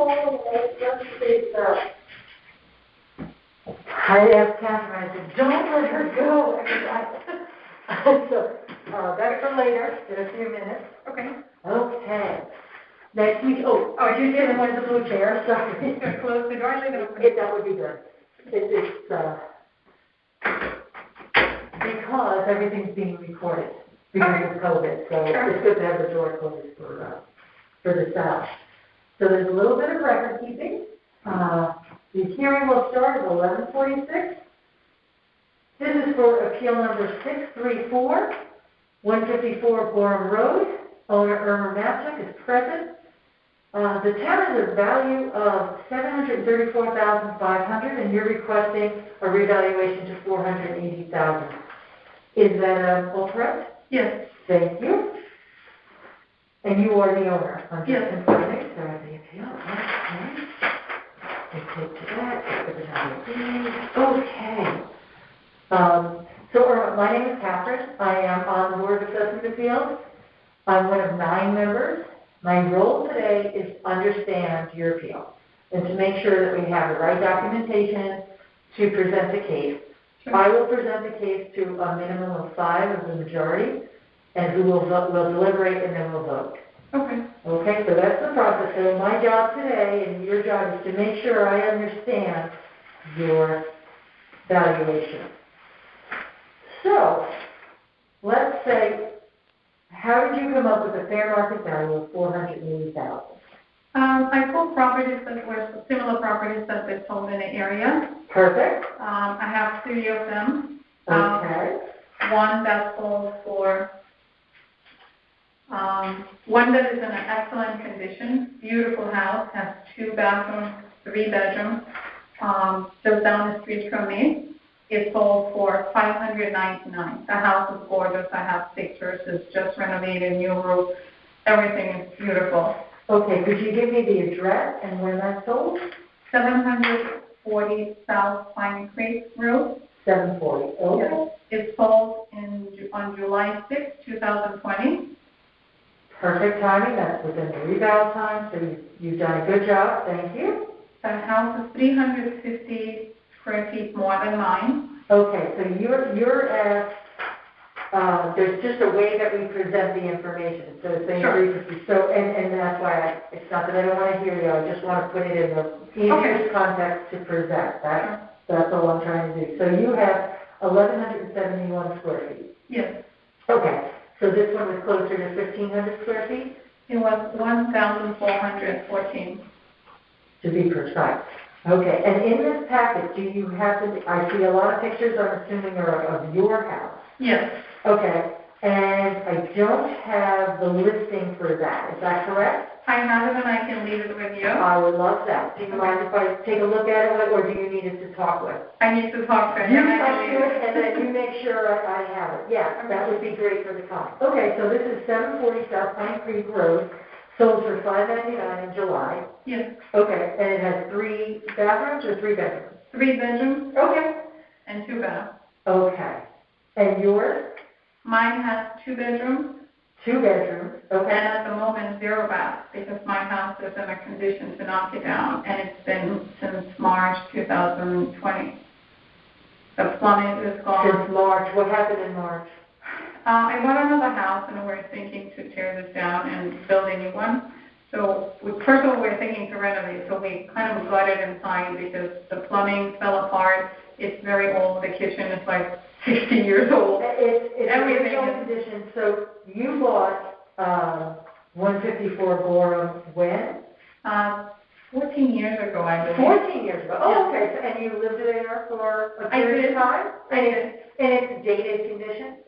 let's see, I asked Catherine, I said, don't let her go. So, that's for later, in a few minutes. Okay. Okay. Next week, you didn't want the blue chair, sorry. You're gonna close the door and leave it open? That would be good. It's, because everything's being recorded because of COVID, so it's good to have the door closed for the staff. So there's a little bit of record keeping. The hearing will start at 11:46. This is for appeal number 634, 154 Gorham Road. Owner Irma Matchuk is present. The town has a value of $734,500, and you're requesting a revaluation to $480,000. Is that all correct? Yes. Thank you. And you are the owner. Yes. Start the appeal. Okay. We take to that. Okay. So Irma, my name is Catherine. I am on the Board of Assessment Appeals. I'm one of 9 members. My role today is to understand your appeal and to make sure that we have the right documentation to present the case. Sure. I will present the case to a minimum of 5 of the majority, and who will deliberate and then we'll vote. Okay. Okay, so that's the process. So my job today and your job is to make sure I understand your valuation. So, let's say, how did you come up with a fair market value of $480,000? I pulled properties that were similar properties that they sold in the area. Perfect. I have 3 of them. Okay. One that sold for, one that is in an excellent condition, beautiful house, has 2 bathrooms, 3 bedrooms, just down the street from me. It sold for $599. The house is gorgeous. I have pictures. It's just renovated, new roof. Everything is beautiful. Okay, could you give me the address and when that sold? 740 South Pine Creek Road. 740. Okay. Yes. It sold on July 6, 2020. Perfect timing. That's within the reval time, so you've done a good job. Thank you. The house is 350 square feet more than mine. Okay, so you're at, there's just a way that we present the information. So it's saying 350. So, and that's why it's not that I don't want to hear you. I just want to put it in the easiest context to present. That's all I'm trying to do. So you have 1,171 square feet. Yes. Okay, so this one was closer to 1,500 square feet? It was 1,414. To be precise. Okay, and in this packet, do you have I see a lot of pictures, I'm assuming, are of your house. Yes. Okay, and I don't have the listing for that. Is that correct? I have it and I can leave it with you. I would love that. Do you mind if I take a look at it, or do you need us to talk with? I need to talk to it. You talk to it, and then you make sure I have it. Yeah, that would be great for the client. Okay, so this is 740 South Pine Creek Road. Sold for $599 in July. Yes. Okay, and it has 3 bathrooms or 3 bedrooms? 3 bedrooms. Okay. And 2 baths. Okay. And yours? Mine has 2 bedrooms. 2 bedrooms. Okay. And at the moment, 0 baths, because my house is in a condition to knock it down, and it's been since March 2020. The plumbing is gone. Since March. What happened in March? I bought another house, and we're thinking to tear this down and build a new one. So, first of all, we're thinking to renovate. So we kind of gutted inside because the plumbing fell apart. It's very old. The kitchen is like 60 years old. It's everything in condition. So you bought 154 Gorham when? 14 years ago, I believe. 14 years ago. Oh, okay. So, and you lived there for a period of time? I did. And it's dated condition?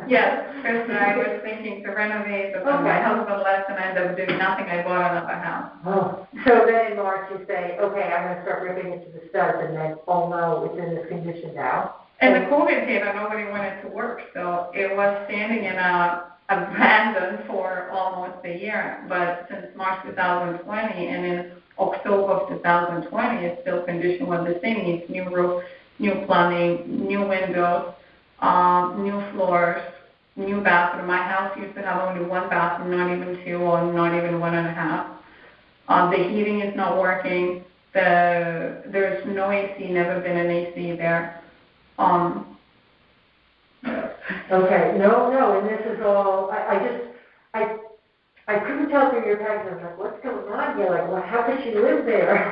Yes, because I was thinking to renovate, but my husband left and I ended up doing nothing. I bought another house. Oh, so then in March you say, okay, I'm going to start ripping into the studs, and then, oh no, it's in this condition now. And the COVID hit and nobody wanted to work, so it was standing in abandoned for almost a year. But since March 2020 and in October of 2020, it's still condition was the same. Needs new roof, new plumbing, new windows. New floors, new bathroom. My house used to have only 1 bathroom, not even 2 or not even 1.5. The heating is not working. There's no AC, never been an AC there. Okay, no, and this is all, I couldn't tell through your package, I was like, what's going on here? Like, well, how could she live there?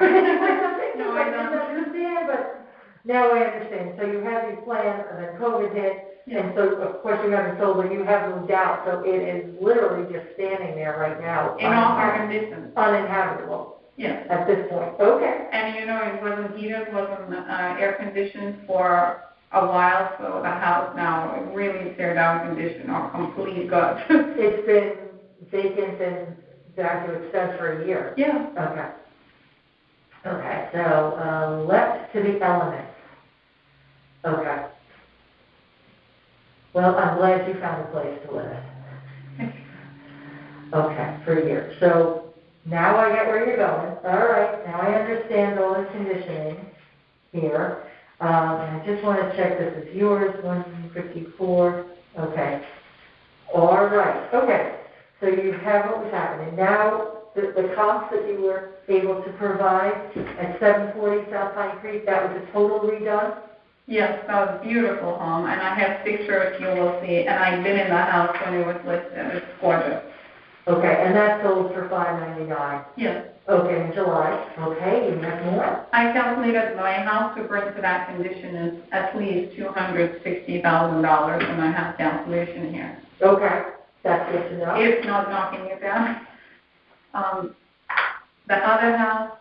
No, I don't understand, but now I understand. So you had these plans, and then COVID hit, and so, of course, you haven't sold, but you have moved out, so it is literally just standing there right now. In awful condition. Uninhabitable. Yes. At this point, okay. And it wasn't heated, wasn't air conditioned for a while, so the house now is really tear down condition or complete gut. It's been vacant and back to expense for a year. Yeah. Okay. Okay, so left to the elements. Okay. Well, I'm glad you found a place to live. Okay, for a year. So now I get where you're going. All right, now I understand all the conditioning here. And I just want to check this is yours, 154. Okay. All right. Okay. So you have what was happening. Now, the comps that you were able to provide at 740 South Pine Creek, that was a total redone? Yes, that was a beautiful home, and I have pictures you will see, and I've been in the house when it was listed. It's gorgeous. Okay, and that sold for $599? Yes. Okay, in July. Okay, you have more? I calculated my house to bring to that condition is at least $260,000, and I have calculation here. Okay, that's good to know. If not knocking it down. The other house,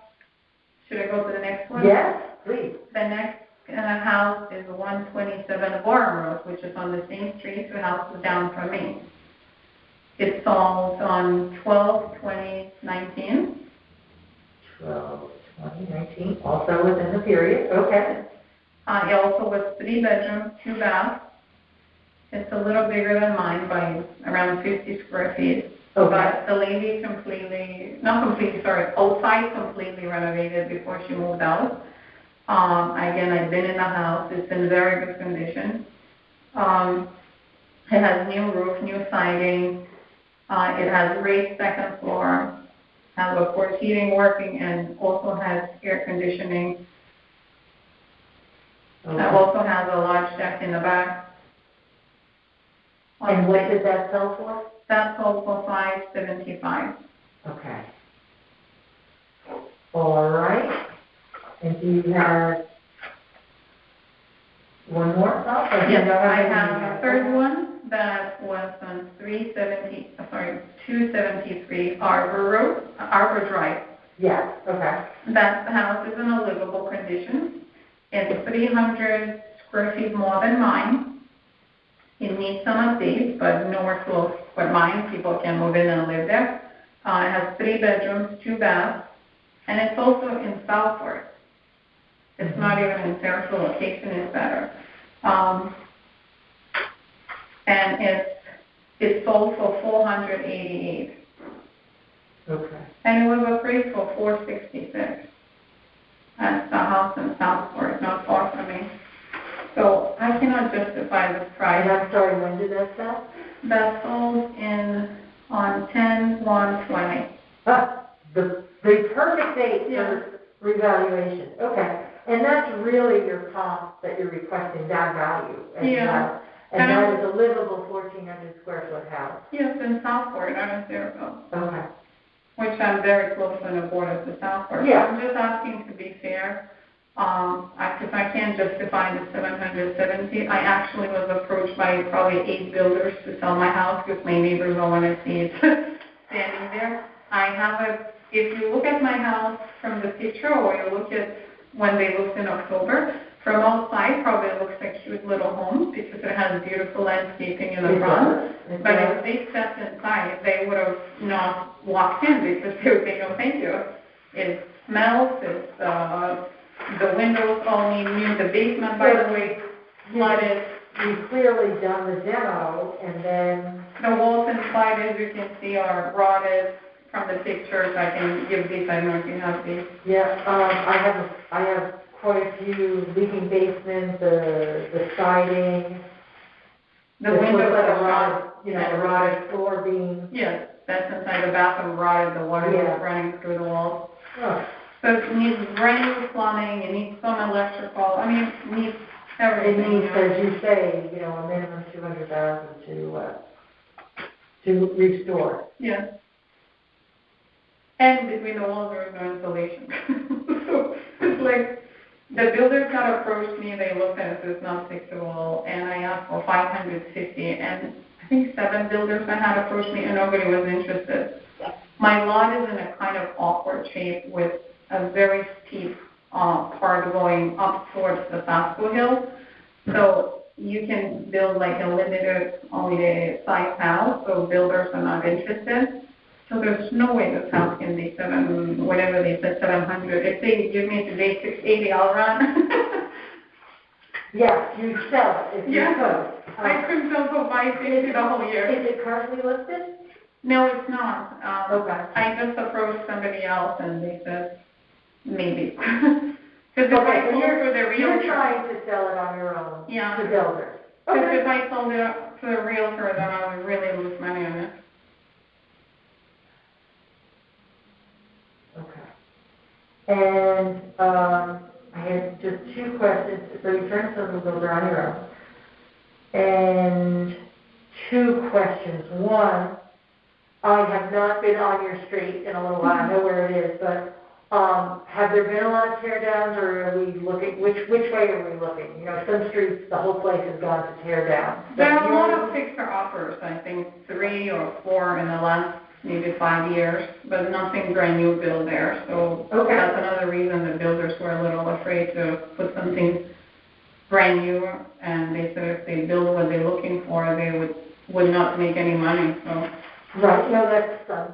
should I go to the next one? Yes, please. The next house is 127 Gorham Road, which is on the same street, 2 houses down from me. It sold on 12/20/19. 12/20/19, also within the period. Okay. It also was 3 bedrooms, 2 baths. It's a little bigger than mine by around 50 square feet. Okay. But the lady outside completely renovated before she moved out. Again, I've been in the house. It's in very good condition. It has new roof, new siding. It has raised second floor, has, of course, heating working, and also has air conditioning. Okay. It also has a large deck in the back. And what did that sell for? That sold for $575. Okay. All right. And do you have one more? Yes, I have a third one that was on 273 Arbor Drive. Yes, okay. That house is in a livable condition. It's 300 square feet more than mine. It needs some updates, but nowhere close but mine. People can move in and live there. It has 3 bedrooms, 2 baths, and it's also in Southport. It's not even in Fairfield. Location is better. And it sold for $488. Okay. And it was appraised for $466. That's the house in Southport, not far from me. So I cannot justify this price. And I'm sorry, when did that sell? That sold on 10/1/20. The perfect date for revaluation. Okay. And that's really your comp that you're requesting, that value. And that is a livable 1,400 square foot house. Yes, in Southport, not in Fairfield. Okay. Which I'm very close on the border to Southport. Yeah. I'm just asking to be fair. If I can't justify the $770, I actually was approached by probably 8 builders to sell my house because my neighbors don't want to see it standing there. If you look at my house from the picture or you look at when they looked in October, from outside probably it looks like cute little homes because it has beautiful landscaping in the front. But if they stepped inside, they would have not walked in because they would say, no, thank you. It smells, the windows all need new, the basement, by the way, flooded. You've clearly done the demo, and then... The walls inside, as you can see, are rotted from the pictures. I can give these, I don't know if you have these. Yeah, I have quite a few leaking basements, the siding. The windows looks like are a rotted floor beam. Yes, that's inside the bathroom rotted, the water Yeah. was running through the walls. Oh. So it needs brand new plumbing, it needs some electrical, I mean, it needs It everything. needs, as you say, you know, a minimum 200,000 to restore. Yeah. And between the walls, there is no insulation. So it's like, the builders that approached me, they looked at it, so it's not fixable, and I asked for 550, and I think 7 builders that had approached me, and nobody was interested. My lot is in a kind of awkward shape with a very steep part going up towards the Sasko Hill. So you can build like a limited, only size house, so builders are not interested. So there's no way this house can be whatever they said, 700. If they give me today 680, I'll run. Yeah, you sell it if you could. I couldn't sell for 550 the whole year. Is it currently listed? No, it's not. Okay. I just approached somebody else and they said, maybe. Because if I sold it for the realtor. You're trying to sell it on your own to builders. Because Okay. if I sold it to the realtor, then I would really lose money on it. Okay. And I had just 2 questions. So you turn to the builder on your own. And 2 questions. One, I have not been on your street in a little while. I know where it is, but have there been a lot of tear downs, or are we looking, which way are we looking? You know, some streets, the whole place has gone to tear down. There are a lot of fixer-uppers, I think 3 or 4 in the last maybe 5 years, but nothing brand new built there. So that's another reason the builders were a little afraid to put something brand new, and they said if they build what they're looking for, they would not make any money. So. Right, no, that's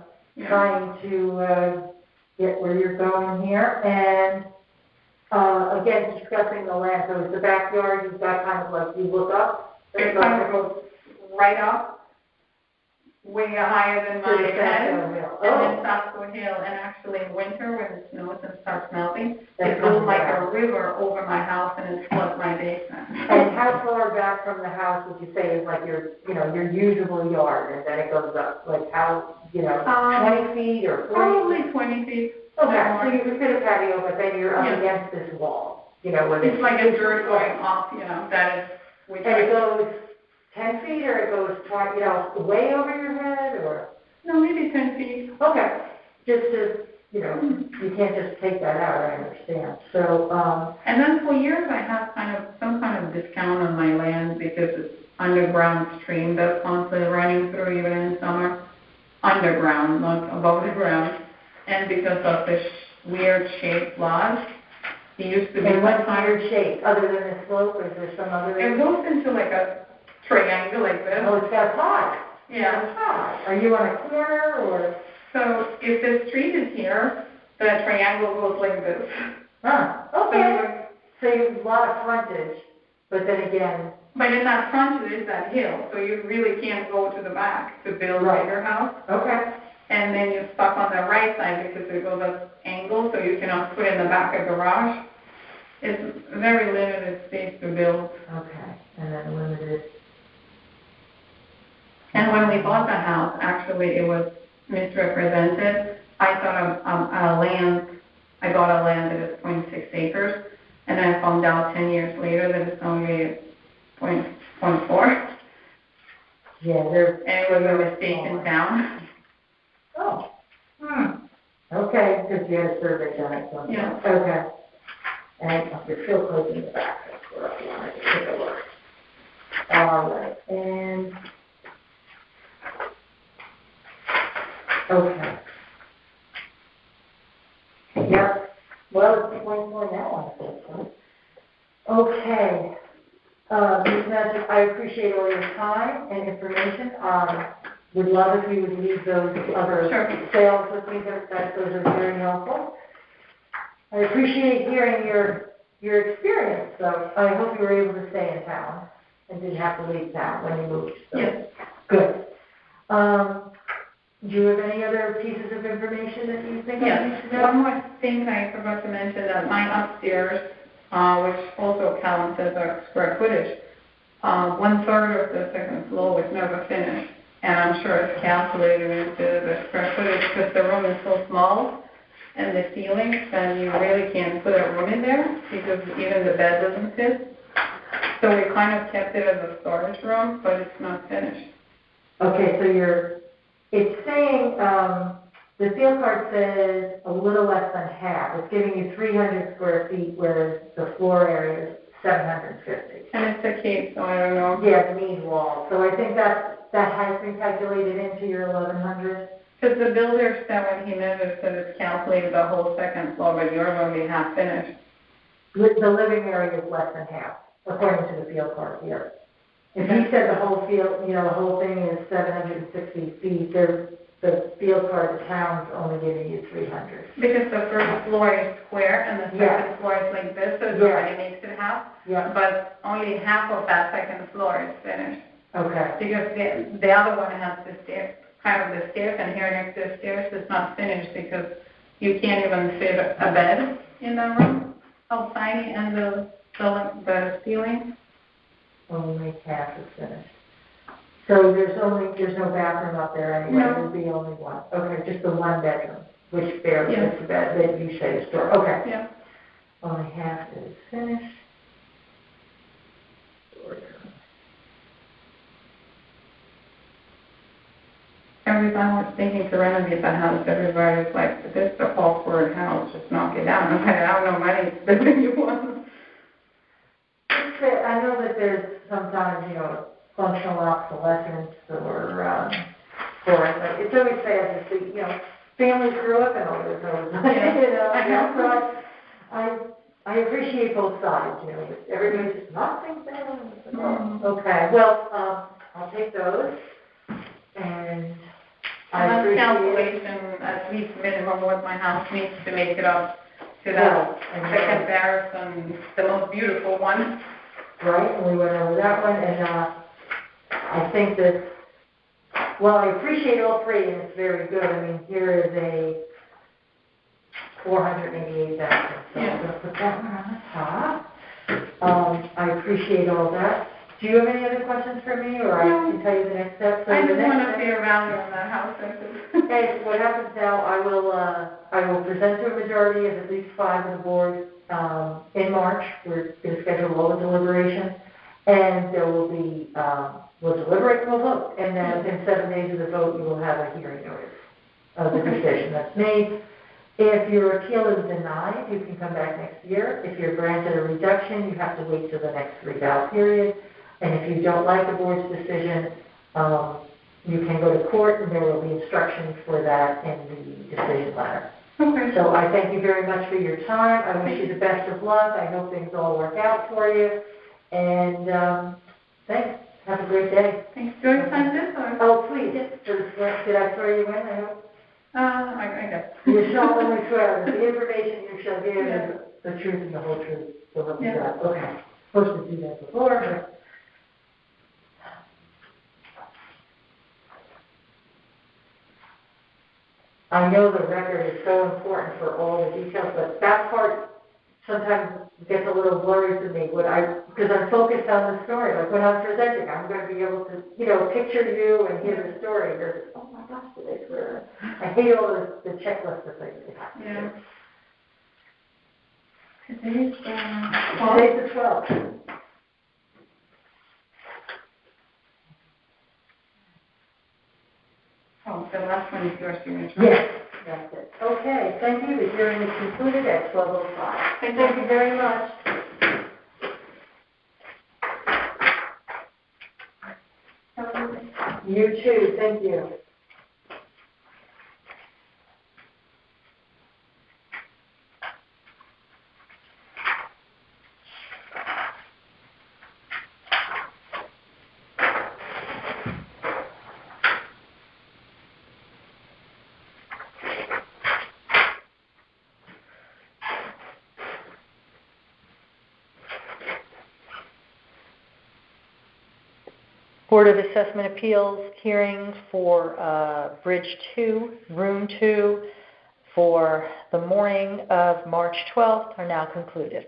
trying to get where you're going here. And again, discussing the land, so is the backyard, you've got kind of like, you look up? It kind of goes right up, way higher than my head, and then Sasko Hill, and actually in winter when it snows and starts melting, it goes like a river over my house and it floods my basement. And how far back from the house would you say is like your usable yard, and then it goes up, like how, 20 feet or 40? Probably 20 feet. Okay, so you could fit a patio, but then you're up against this wall, where it's like a dirt going off, that is. And it goes 10 feet, or it goes 20, way over your head, or? No, maybe 10 feet. Okay, just to, you can't just take that out, I understand. So, and then for years I had some kind of discount on my land because it's underground stream that's constantly running through even in summer. Underground, not above the ground. And because of this weird shaped lot, it used to be. And what's weird shape, other than the slope, or is there some other? It goes into like a triangle like this. Oh, it's got a pie. Yeah. A pie. Are you on a corner, or? So if the street is here, the triangle goes like this. Huh, okay. So you have a lot of frontage, but then again. But in that front is that hill, so you really can't go to the back to build a bigger house. Okay. And then you're stuck on the right side because it goes at angle, so you cannot put in the back a garage. It's very limited space to build. Okay, and then limited. And when we bought the house, actually it was misrepresented. I thought I bought a land that is 0.6 acres, and then I found out 10 years later that it's only 0.4. Yeah, and it was a mistake in town. Oh. Okay, because you had a survey done at some point. Yeah. Okay. And you're still closing the back. That's where I wanted to take a look. All right. And okay. Yep. Well, it's 24 now on this one. Okay. Ms. Magic, I appreciate all your time and information. Would love if you would leave those other sales with me. That those are very helpful. I appreciate hearing your experience. So I hope you were able to stay in town and didn't have to leave town when you moved. So. Yes. Good. Do you have any other pieces of information that you think I need to know? One more thing I forgot to mention, that my upstairs, which also counts as our square footage, 1/3 of the second floor was never finished. and I'm sure it's calculated into the square footage, because the room is so small, and the ceilings, and you really can't put a room in there, because even the bed doesn't fit. So we kind of kept it as a storage room, but it's not finished. Okay, so it's saying, the field card says a little less than half. It's giving you 300 square feet, whereas the floor area is 750. And it's a cape, so I don't know. Yeah, the mean wall. So I think that has been calculated into your 1,100. Because the builder said when he measured, said it's calculated the whole second floor, but you're going to be half finished. The living area is less than half, according to the field card here. If he said the whole field, the whole thing is 760 feet, the field card, the town's only giving you 300. Because the first floor is square and the second floor is like this, so it already makes it half. Yeah. But only half of that second floor is finished. Okay. Because the other one has the stairs, kind of the stairs, and here next to the stairs is not finished because you can't even fit a bed in the room. How tiny, and the ceiling. Only half is finished. So there's no bathroom up there anyway. No. There'd be only one. Okay, just the one bedroom, which barely Yeah. fits the bed that you say is store. Okay. Yeah. Only half is finished. Every time I was thinking to renovate the house, everybody's like, this is a awkward house, just knock it down. I'm like, I don't know money to build a new one. I know that there's sometimes, functional obsolescence or but it's always sad to see, families grew up in all those homes. So I appreciate both sides, everybody's just knock things down. Okay, well, I'll take those, and I appreciate calculation, at least minimum what my house needs to make it up to that, the comparison, the most beautiful one. Right, and we went over that one, and I think that, I appreciate all three, and it's very good. I mean, here is a $488,000, so I'm going to put that one on the top. I appreciate all that. Do you have any other questions for me, or I can tell you the next steps? I just want to see around on that house. Okay, so what happens now, I will present to a majority of at least 5 of the board in March. We're going to schedule all the deliberations, and there will be, we'll deliberate and we'll vote. And then within 7 days of the vote, you will have a hearing notice of the decision that's made. If your appeal is denied, you can come back next year. If you're granted a reduction, you have to wait till the next revow period. And if you don't like the board's decision, you can go to court, and there will be instructions for that in the decision letter. Okay. So I thank you very much for your time. I wish you the best of luck. I hope things all work out for you. And thanks. Have a great day. Thanks. Do you sign this? Or? Oh, please. Did I throw you in? I hope. I guess. You shall only swear that the information you shall give is the truth and the whole truth. So help you God. Okay. Supposed to do that before, but. I know the record is so important for all the details, but that part sometimes gets a little blurry to me because I'm focused on the story. Like when I'm presenting, I'm going to be able to, picture you and hear the story versus, oh my gosh, did I swear? I hate all the checklist of things. Yeah. Today's the 12th. Oh, the last one is your signature. Yes, that's it. Okay, thank you. The hearing is concluded at 12:05. Thank you very much. You too. Thank you. Board of Assessment Appeals hearing for Bridge 2, Room 2, for the morning of March 12th are now concluded.